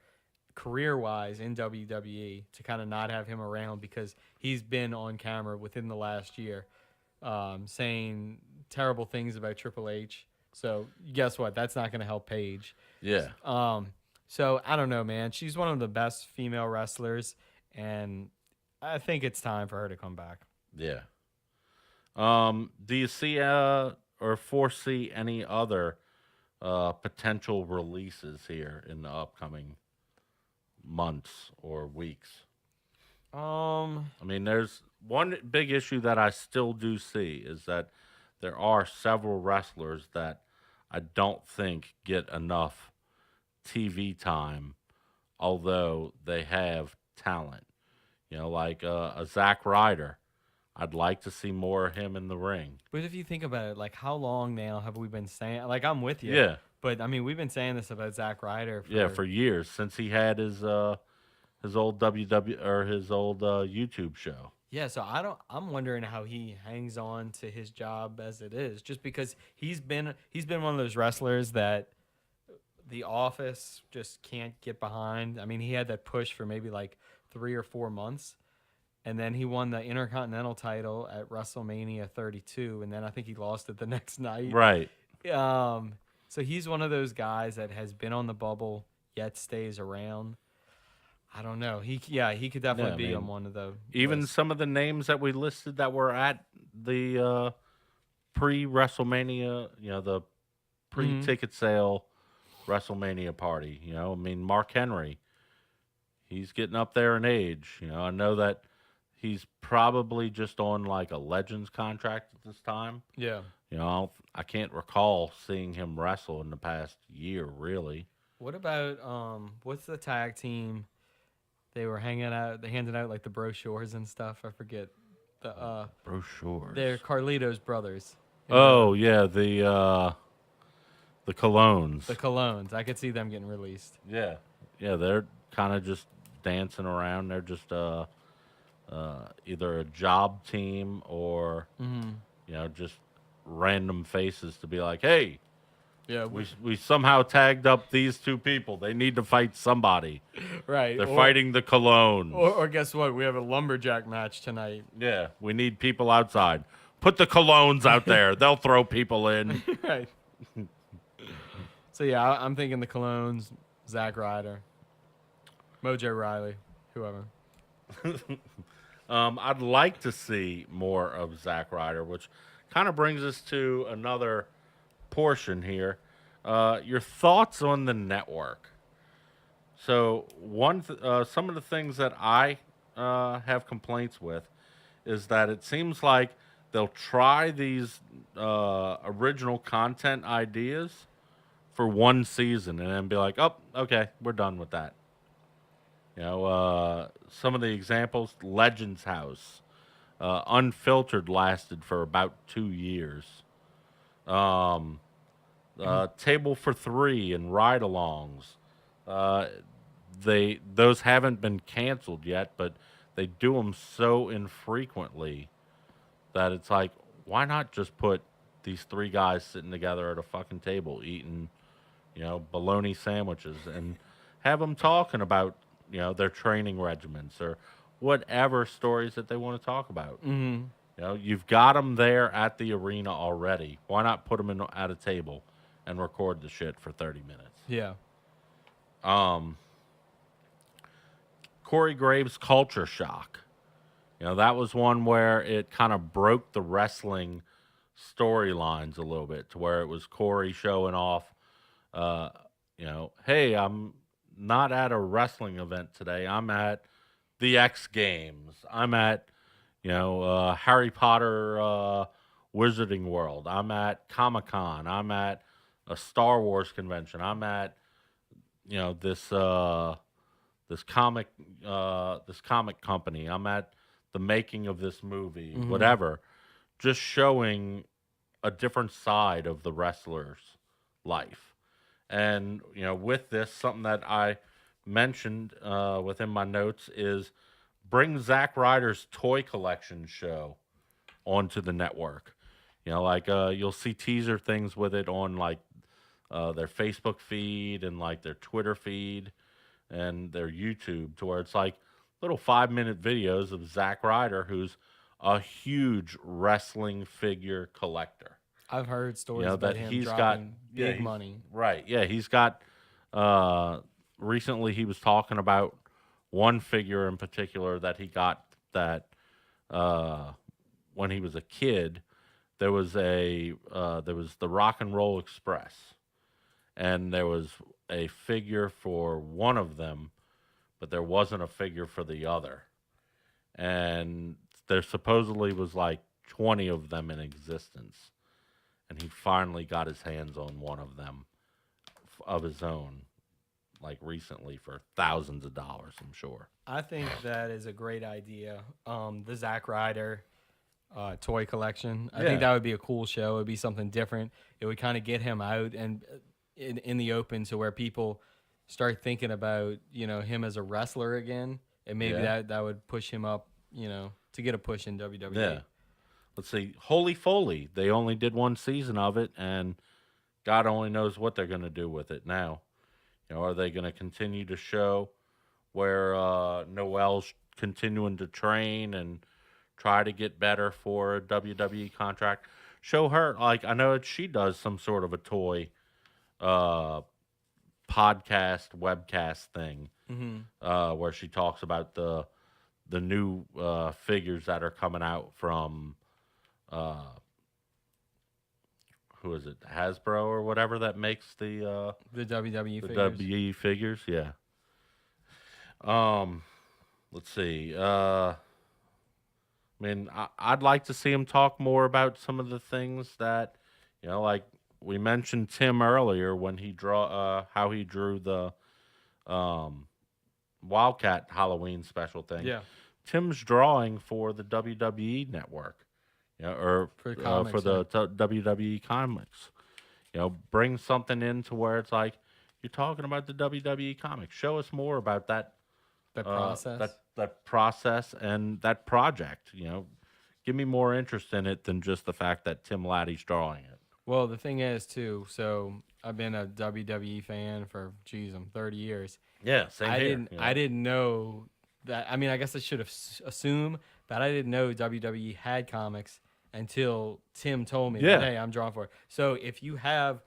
Speaker 2: career wise in WWE to kind of not have him around because he's been on camera within the last year saying terrible things about Triple H. So guess what? That's not going to help Paige.
Speaker 1: Yeah.
Speaker 2: Um, so I don't know, man. She's one of the best female wrestlers, and I think it's time for her to come back.
Speaker 1: Yeah. Do you see or foresee any other potential releases here in the upcoming months or weeks?
Speaker 2: Um,
Speaker 1: I mean, there's one big issue that I still do see is that there are several wrestlers that I don't think get enough TV time, although they have talent. Like a Zack Ryder. I'd like to see more of him in the ring.
Speaker 2: but if you think about it, like how long now have we been saying? Like I'm with you,
Speaker 1: Yeah,
Speaker 2: but I mean we've been saying this about Zack Ryder
Speaker 1: yeah,
Speaker 2: for
Speaker 1: for years since he had his old WW or his old YouTube show.
Speaker 2: yeah. So I don't. I'm wondering how he hangs on to his job as it is, just because he's been one of those wrestlers that the office just can't get behind. I mean, he had that push for maybe like 3 or 4 months, and then he won the Intercontinental title at WrestleMania 32, and then I think he lost it the next night.
Speaker 1: Right.
Speaker 2: So he's one of those guys that has been on the bubble yet stays around. I don't know. He could
Speaker 1: Yeah,
Speaker 2: definitely
Speaker 1: I
Speaker 2: be on
Speaker 1: mean,
Speaker 2: one of the
Speaker 1: even
Speaker 2: lists.
Speaker 1: some of the names that we listed that were at the pre WrestleMania, the pre
Speaker 2: Mhm.
Speaker 1: ticket sale WrestleMania party. I mean, Mark Henry, he's getting up there in age. I know that he's probably just on like a Legends contract at this time.
Speaker 2: Yeah.
Speaker 1: I can't recall seeing him wrestle in the past year, really.
Speaker 2: What about what's the tag team They were handing out like the brochures and stuff. I forget the
Speaker 1: Brochures.
Speaker 2: they're Carlito's brothers. You know,
Speaker 1: Oh yeah, the colognes.
Speaker 2: the colognes. I could see them getting released.
Speaker 1: Yeah, yeah, they're kind of just dancing around. They're just either a job team or just random faces to be like, hey,
Speaker 2: Yeah,
Speaker 1: we somehow tagged up these two people. They need to fight somebody.
Speaker 2: right.
Speaker 1: They're fighting the colognes.
Speaker 2: Or guess what? We have a lumberjack match tonight.
Speaker 1: Yeah, we need people outside. Put the colognes out there. They'll throw people in.
Speaker 2: Right. So yeah, I'm thinking the Colognes, Zack Ryder, Mojo Riley, whoever.
Speaker 1: I'd like to see more of Zack Ryder, which kind of brings us to another portion here. Your thoughts on the network. So some of the things that I have complaints with is that it seems like they'll try these original content ideas for one season and then be like, oh, okay, we're done with that. Some of the examples, Legends House, Unfiltered lasted for about 2 years. Table for Three and Ride-alongs. Those haven't been canceled yet, but they do them so infrequently that it's like, why not just put these three guys sitting together at a fucking table eating, bologna sandwiches and have them talking about, their training regimens or whatever stories that they want to talk about.
Speaker 2: Mm-hmm.
Speaker 1: You've got them there at the arena already. Why not put them at a table and record the shit for 30 minutes?
Speaker 2: Yeah.
Speaker 1: Corey Graves' Culture Shock. That was one where it kind of broke the wrestling storylines a little bit to where it was Corey showing off, hey, I'm not at a wrestling event today. I'm at the X Games. I'm at, Harry Potter Wizarding World. I'm at Comic-Con. I'm at a Star Wars convention. I'm at, this comic company. I'm at the making of this movie, whatever. Just showing a different side of the wrestler's life. And, with this, something that I mentioned within my notes is bring Zack Ryder's toy collection show onto the network. You'll see teaser things with it on like their Facebook feed and like their Twitter feed and their YouTube, to where it's like little 5-minute videos of Zack Ryder, who's a huge wrestling figure collector.
Speaker 2: I've heard stories about
Speaker 1: that
Speaker 2: him
Speaker 1: he's
Speaker 2: dropping
Speaker 1: got
Speaker 2: big money.
Speaker 1: Right. Yeah, he's got recently he was talking about one figure in particular that he got that when he was a kid. There was the Rock and Roll Express, and there was a figure for one of them, but there wasn't a figure for the other. And there supposedly was like 20 of them in existence. And he finally got his hands on one of them of his own, like recently, for thousands of dollars, I'm sure.
Speaker 2: I think that is a great idea. The Zack Ryder toy collection. I think that would be a cool show. It would be something different. It would kind of get him out and in the open, to where people start thinking about, him as a wrestler again. And maybe that would push him up, to get a push in WWE.
Speaker 1: Yeah. Let's see. Holy Foley. They only did one season of it, and God only knows what they're going to do with it now. Are they going to continue to show where Noel's continuing to train and try to get better for a WWE contract? Show her, like, I know she does some sort of a toy podcast, webcast thing, where she talks about the new figures that are coming out from who is it, Hasbro or whatever that makes the
Speaker 2: WWE
Speaker 1: the
Speaker 2: figures.
Speaker 1: WWE figures, yeah. Let's see. I'd like to see him talk more about some of the things that, like we mentioned Tim earlier when he how he drew the WildKat Halloween special thing.
Speaker 2: Yeah,
Speaker 1: Tim's drawing for the WWE network, or
Speaker 2: for the
Speaker 1: for
Speaker 2: comics. Yeah.
Speaker 1: the WWE comics. Bring something in to where it's like you're talking about the WWE comics. Show us more about
Speaker 2: The process.
Speaker 1: that process and that project. Give me more interest in it than just the fact that Tim Laddie's drawing it.
Speaker 2: Well, the thing is too. So I've been a WWE fan for I'm 30 years.
Speaker 1: Yeah, same
Speaker 2: I
Speaker 1: here.
Speaker 2: didn't. I didn't know that. I mean, I guess I should have assumed that I didn't know WWE had comics until Tim told me
Speaker 1: Yeah.
Speaker 2: that, hey, I'm drawing for it. So if you have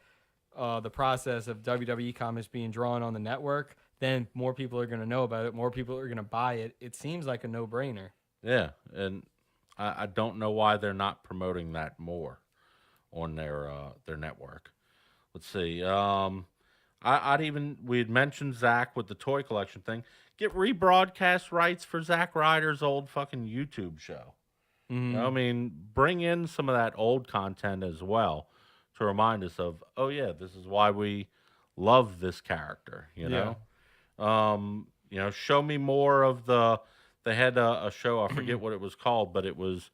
Speaker 2: the process of WWE comics being drawn on the network, then more people are going to know about it. More people are going to buy it. It seems like a no-brainer.
Speaker 1: Yeah, and I don't know why they're not promoting that more on their network. Let's see. We had mentioned Zach with the toy collection thing. Get rebroadcast rights for Zack Ryder's old fucking YouTube show. I mean, bring in some of that old content as well to remind us of, oh yeah, this is why we love this character. Show me more of the. They had a show. I forget what it was called, but it was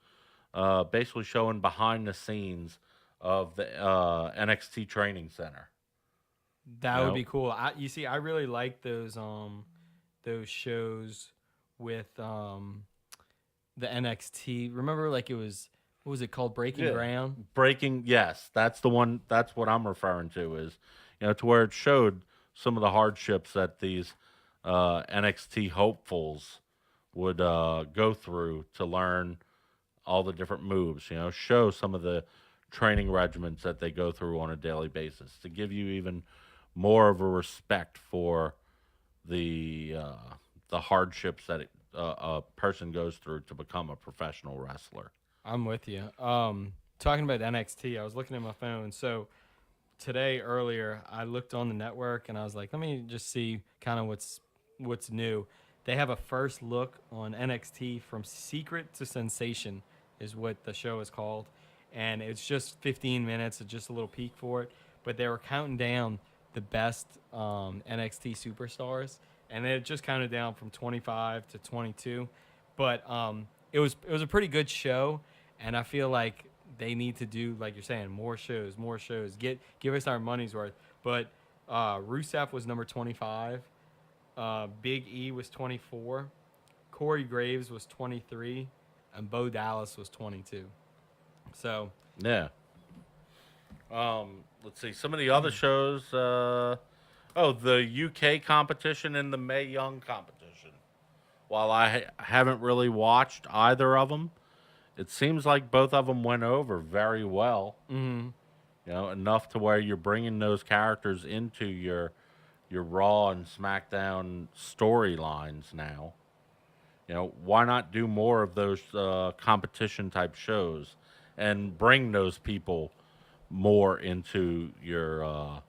Speaker 1: basically showing behind the scenes of the NXT training center.
Speaker 2: That would be cool. You see, I really like those shows with the NXT. Remember, like it was what was it called? Breaking Ground.
Speaker 1: Yes, that's the one. That's what I'm referring to. Is to where it showed some of the hardships that these NXT hopefuls would go through to learn all the different moves. Show some of the training regimens that they go through on a daily basis to give you even more of a respect for the hardships that a person goes through to become a professional wrestler.
Speaker 2: I'm with you. Talking about NXT, I was looking at my phone. So today earlier, I looked on the network and I was like, let me just see kind of what's new. They have a first look on NXT from Secret to Sensation is what the show is called. And it's just 15 minutes, it's just a little peek for it. But they were counting down the best NXT superstars. And it just counted down from 25 to 22. But it was a pretty good show. And I feel like they need to do, like you're saying, more shows. Give us our money's worth. But Rusev was number 25. Big E was 24. Corey Graves was 23. And Bo Dallas was 22. So
Speaker 1: yeah. Let's see some of the other shows. The UK competition and the Mae Young competition. While I haven't really watched either of them, it seems like both of them went over very well. Enough to where you're bringing those characters into your Raw and SmackDown storylines now. Why not do more of those competition type shows and bring those people more into your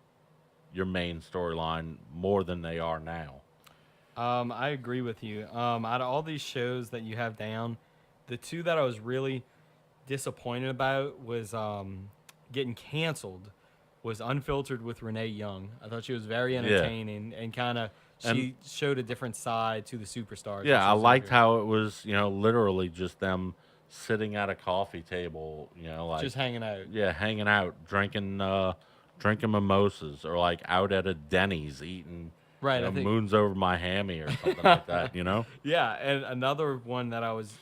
Speaker 1: main storyline more than they are now?
Speaker 2: I agree with you. Out of all these shows that you have down, the two that I was really disappointed about was getting canceled was Unfiltered with Renee Young. I thought she was very entertaining and kind of she showed a different side to the superstars.
Speaker 1: Yeah, I liked how it was, literally just them sitting at a coffee table, like
Speaker 2: just hanging out.
Speaker 1: Yeah, hanging out, drinking mimosas, or like out at a Denny's eating
Speaker 2: Right, I think,
Speaker 1: moons over my hammy or something like that.
Speaker 2: Yeah, and another one that I was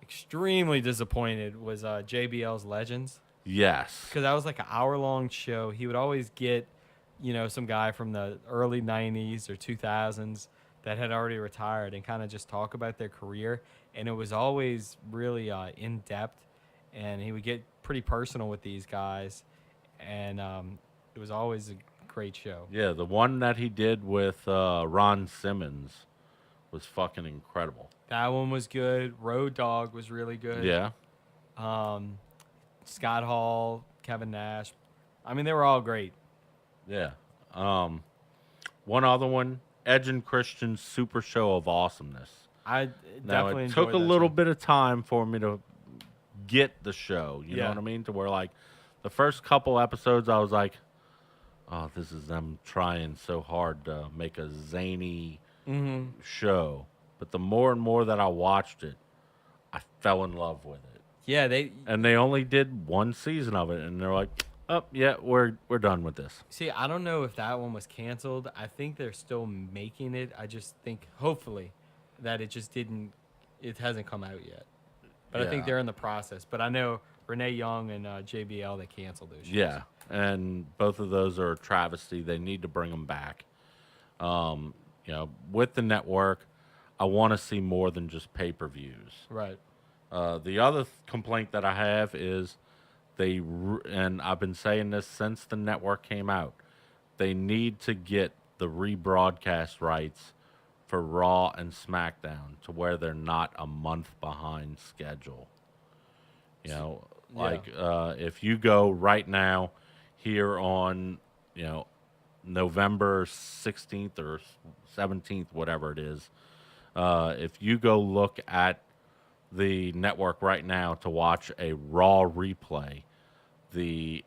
Speaker 2: extremely disappointed was JBL's Legends.
Speaker 1: Yes,
Speaker 2: Because that was like an hour-long show. He would always get, some guy from the early 90s or 2000s that had already retired and kind of just talk about their career. And it was always really in-depth. And he would get pretty personal with these guys. And it was always a great show.
Speaker 1: Yeah, the one that he did with Ron Simmons was fucking incredible.
Speaker 2: That one was good. Road Dogg was really good.
Speaker 1: Yeah.
Speaker 2: Scott Hall, Kevin Nash. I mean, they were all great.
Speaker 1: Yeah. One other one, Edge and Christian's Super Show of Awesomeness.
Speaker 2: I definitely
Speaker 1: it took
Speaker 2: enjoyed
Speaker 1: a
Speaker 2: that
Speaker 1: little
Speaker 2: show.
Speaker 1: bit of time for me to get the show. You know
Speaker 2: Yeah.
Speaker 1: what I mean? To where like the first couple episodes, I was like, "Oh, this is them trying so hard to make a zany show, but the more and more that I watched it, I fell in love with it.
Speaker 2: Yeah, they
Speaker 1: And they only did one season of it, and they're like, "Oh, yeah, we're done with this."
Speaker 2: see. I don't know if that one was canceled. I think they're still making it. I just think, hopefully, that it just didn't. It hasn't come out yet. But I think
Speaker 1: Yeah,
Speaker 2: they're in the process. But I know Renee Young and JBL, they canceled those shows.
Speaker 1: yeah, and both of those are a travesty. They need to bring them back. With the network, I want to see more than just pay-per-views.
Speaker 2: Right.
Speaker 1: The other complaint that I have is and I've been saying this since the network came out, they need to get the rebroadcast rights for Raw and SmackDown to where they're not a month behind schedule.
Speaker 2: Yeah.
Speaker 1: If you go right now here on, you know, November 16th or 17th, whatever it is, if you go look at the network right now to watch a Raw replay, the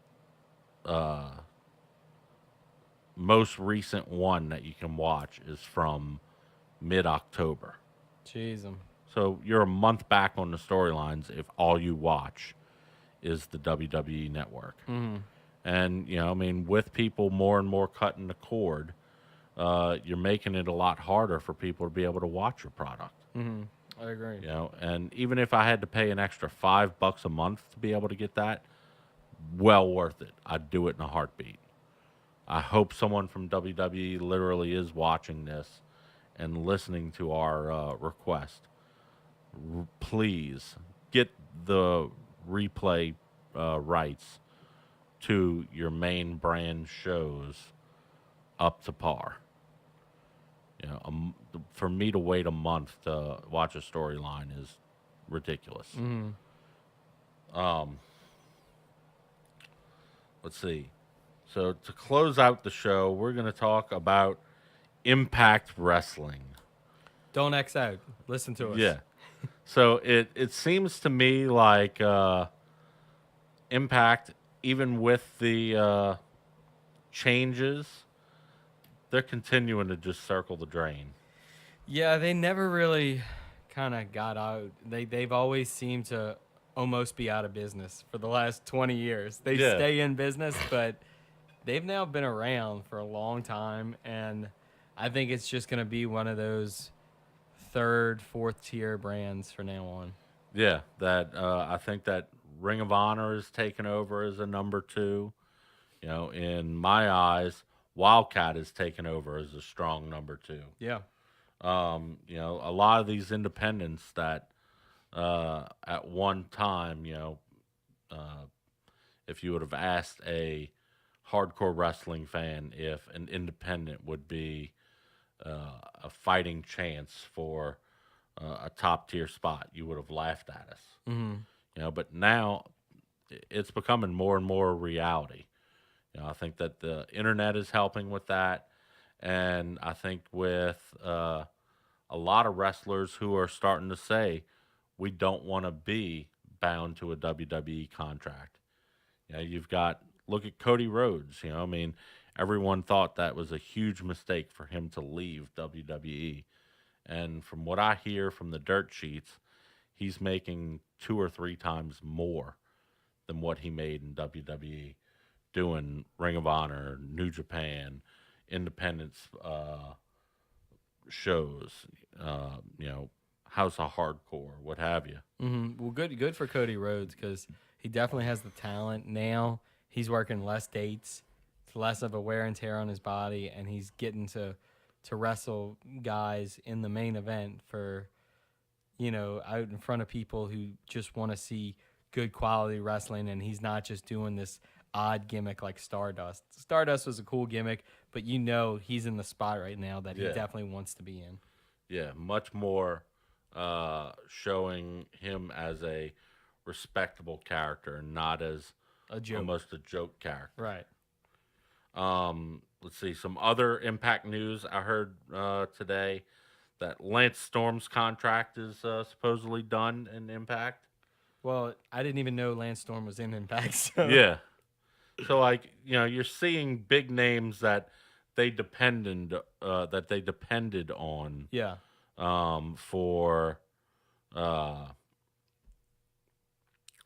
Speaker 1: most recent one that you can watch is from mid October.
Speaker 2: Jeez,
Speaker 1: So you're a month back on the storylines if all you watch is the WWE network. And, with people more and more cutting the cord, you're making it a lot harder for people to be able to watch your product.
Speaker 2: I agree.
Speaker 1: And even if I had to pay an extra $5 a month to be able to get that, well worth it. I'd do it in a heartbeat. I hope someone from WWE literally is watching this and listening to our request. Please get the replay rights to your main brand shows up to par. For me to wait a month to watch a storyline is ridiculous. Let's see. So to close out the show, we're going to talk about Impact Wrestling.
Speaker 2: Don't X out. Listen to us.
Speaker 1: Yeah. So it seems to me like Impact, even with the changes, they're continuing to just circle the drain.
Speaker 2: Yeah, they never really kind of got out. They've always seemed to almost be out of business for the last 20 years. They
Speaker 1: Yeah.
Speaker 2: stay in business, but they've now been around for a long time, and I think it's just going to be one of those third, fourth tier brands from now on.
Speaker 1: Yeah, that I think that Ring of Honor is taken over as a number two. In my eyes, WildKat is taken over as a strong number two.
Speaker 2: Yeah.
Speaker 1: A lot of these independents that at one time, if you would have asked a hardcore wrestling fan if an independent would be a fighting chance for a top tier spot, you would have laughed at us. But now it's becoming more and more a reality. I think that the internet is helping with that, and I think with a lot of wrestlers who are starting to say we don't want to be bound to a WWE contract. You've got look at Cody Rhodes. Everyone thought that was a huge mistake for him to leave WWE, and from what I hear from the dirt sheets, he's making 2 or 3 times more than what he made in WWE, doing Ring of Honor, New Japan, independence shows, House of Hardcore, what have you.
Speaker 2: Well, good for Cody Rhodes because he definitely has the talent now. He's working less dates, it's less of a wear and tear on his body, and he's getting to wrestle guys in the main event for, out in front of people who just want to see good quality wrestling, and he's not just doing this odd gimmick like Stardust. Stardust was a cool gimmick, but he's in the spot right now that he definitely wants to be in.
Speaker 1: Yeah, much more showing him as a respectable character and not as
Speaker 2: A joke.
Speaker 1: almost a joke character.
Speaker 2: Right.
Speaker 1: Let's see, some other Impact news I heard today that Lance Storm's contract is supposedly done in Impact.
Speaker 2: Well, I didn't even know Lance Storm was in Impact. So.
Speaker 1: Yeah. So, you're seeing big names that they depended on
Speaker 2: Yeah.
Speaker 1: for uh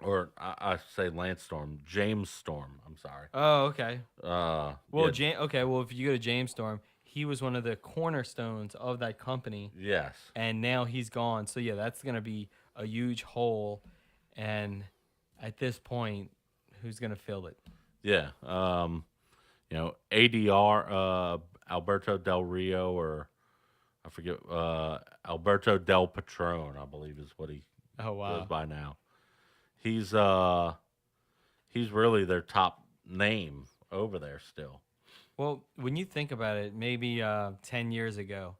Speaker 1: or I say Lance Storm, James Storm. I'm sorry.
Speaker 2: Oh, okay. Well,
Speaker 1: Yeah,
Speaker 2: okay. Well, if you go to James Storm, he was one of the cornerstones of that company,
Speaker 1: yes,
Speaker 2: and now he's gone. So yeah, that's gonna be a huge hole, and at this point, who's gonna fill it?
Speaker 1: yeah. ADR, Alberto Del Rio, or I forget, Alberto Del Patron, I believe is what he
Speaker 2: Oh
Speaker 1: goes
Speaker 2: wow.
Speaker 1: by now. He's uh he's really their top name over there still.
Speaker 2: Well, when you think about it, maybe 10 years ago,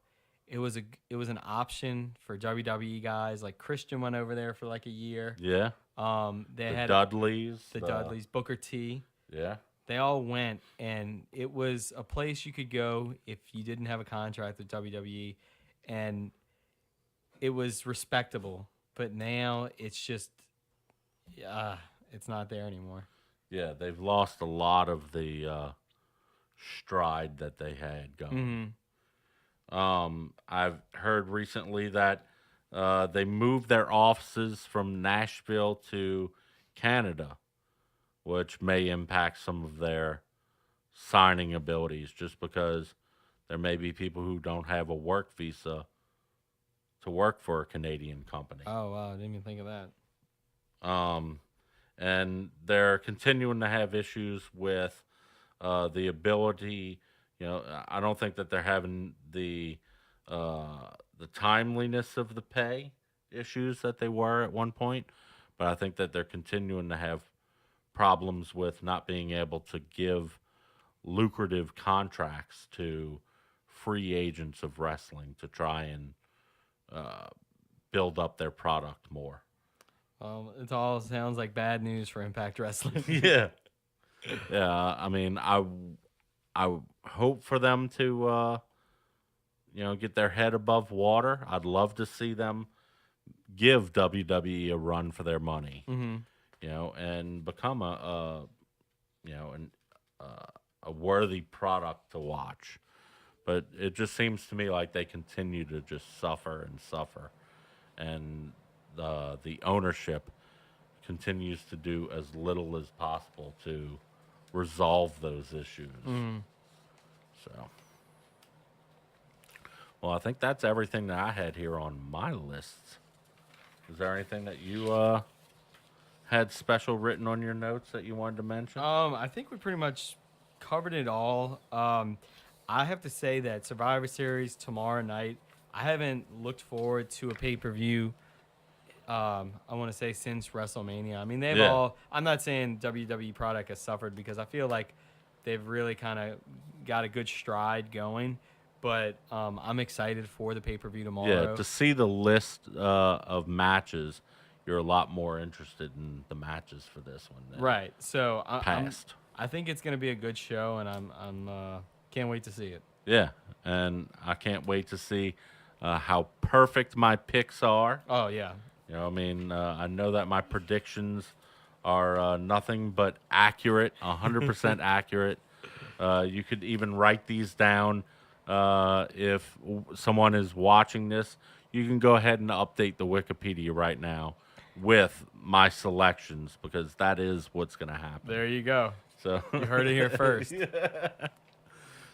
Speaker 2: it was an option for WWE guys. Like Christian went over there for like a year.
Speaker 1: Yeah,
Speaker 2: They
Speaker 1: the
Speaker 2: had
Speaker 1: Dudleys,
Speaker 2: the Dudleys, Booker T.
Speaker 1: yeah,
Speaker 2: They all went, and it was a place you could go if you didn't have a contract with WWE, and it was respectable. But now it's just, it's not there anymore.
Speaker 1: yeah. They've lost a lot of the stride that they had going.
Speaker 2: Hmm.
Speaker 1: I've heard recently that they moved their offices from Nashville to Canada, which may impact some of their signing abilities just because there may be people who don't have a work visa to work for a Canadian company.
Speaker 2: Oh wow, I didn't even think of that.
Speaker 1: Um, and they're continuing to have issues with the ability. I don't think that they're having the timeliness of the pay issues that they were at one point, but I think that they're continuing to have problems with not being able to give lucrative contracts to free agents of wrestling to try and uh, build up their product more.
Speaker 2: It all sounds like bad news for Impact Wrestling.
Speaker 1: Yeah, yeah. I mean, I hope for them to get their head above water. I'd love to see them give WWE a run for their money,
Speaker 2: Hmm.
Speaker 1: and become you know an, a worthy product to watch. But it just seems to me like they continue to just suffer and suffer, and the ownership continues to do as little as possible to resolve those issues.
Speaker 2: Hmm.
Speaker 1: So, well, I think that's everything that I had here on my list. Is there anything that you had special written on your notes that you wanted to mention?
Speaker 2: I think we pretty much covered it all. I have to say that Survivor Series tomorrow night. I haven't looked forward to a pay per view. I want to say since WrestleMania. I mean, they've
Speaker 1: Yeah,
Speaker 2: all. I'm not saying WWE product has suffered because I feel like they've really kind of got a good stride going. But I'm excited for the pay per view
Speaker 1: yeah.
Speaker 2: tomorrow.
Speaker 1: To see the list of matches, you're a lot more interested in the matches for this one than
Speaker 2: Right. So
Speaker 1: past.
Speaker 2: I think it's gonna be a good show, and I'm can't wait to see it.
Speaker 1: Yeah, and I can't wait to see how perfect my picks are.
Speaker 2: Oh yeah.
Speaker 1: I mean, I know that my predictions are nothing but accurate, 100% accurate. You could even write these down if someone is watching this. You can go ahead and update the Wikipedia right now with my selections because that is what's going to happen.
Speaker 2: There you go.
Speaker 1: So,
Speaker 2: You heard it here first.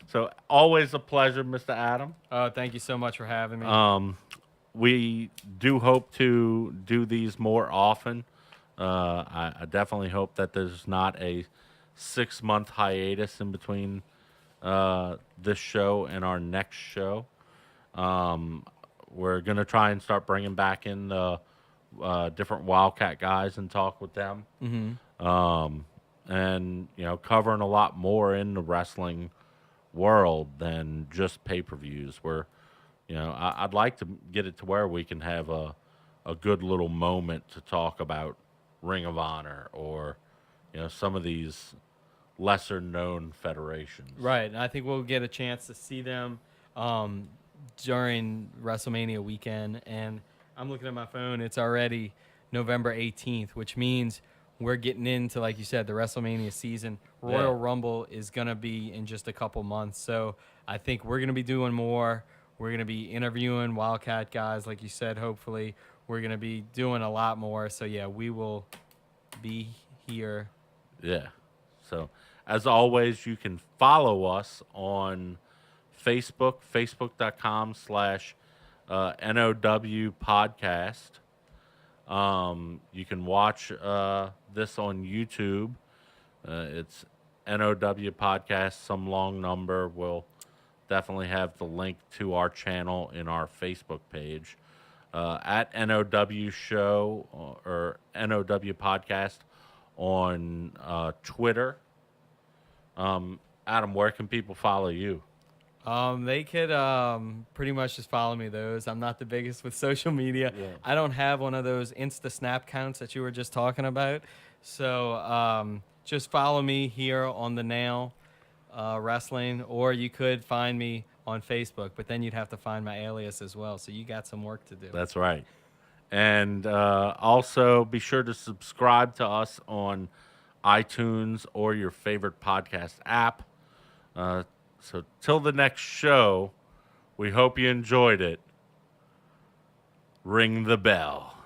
Speaker 1: so always a pleasure, Mr. Adam.
Speaker 2: Thank you so much for having me.
Speaker 1: We do hope to do these more often. I definitely hope that there's not a 6 month hiatus in between this show and our next show. We're gonna try and start bringing back in the different WildKat guys and talk with them, and covering a lot more in the wrestling world than just pay-per-views. Where I'd like to get it to where we can have a good little moment to talk about Ring of Honor or some of these lesser known federations.
Speaker 2: Right, and I think we'll get a chance to see them um, during WrestleMania weekend. And I'm looking at my phone; it's already November 18th, which means we're getting into, like you said, the WrestleMania season. Royal Rumble is going to be in just a couple months. So I think we're going to be doing more. We're going to be interviewing WildKat guys, like you said, hopefully. We're going to be doing a lot more. So, yeah, we will be here.
Speaker 1: Yeah. So, as always, you can follow us on Facebook, facebook.com/NOW podcast. You can watch this on YouTube. It's N.O.W. podcast, some long number. We'll definitely have the link to our channel in our Facebook page. At N.O.W. show or N.O.W. podcast on Twitter. Adam, where can people follow you?
Speaker 2: They could pretty much just follow me those. I'm not the biggest with social media.
Speaker 1: Yeah.
Speaker 2: I don't have one of those Insta Snap counts that you were just talking about. So just follow me here on the Nail Wrestling, or you could find me on Facebook, but then you'd have to find my alias as well. So you got some work to do.
Speaker 1: That's right. And also be sure to subscribe to us on iTunes or your favorite podcast app. So till the next show, we hope you enjoyed it. Ring the bell.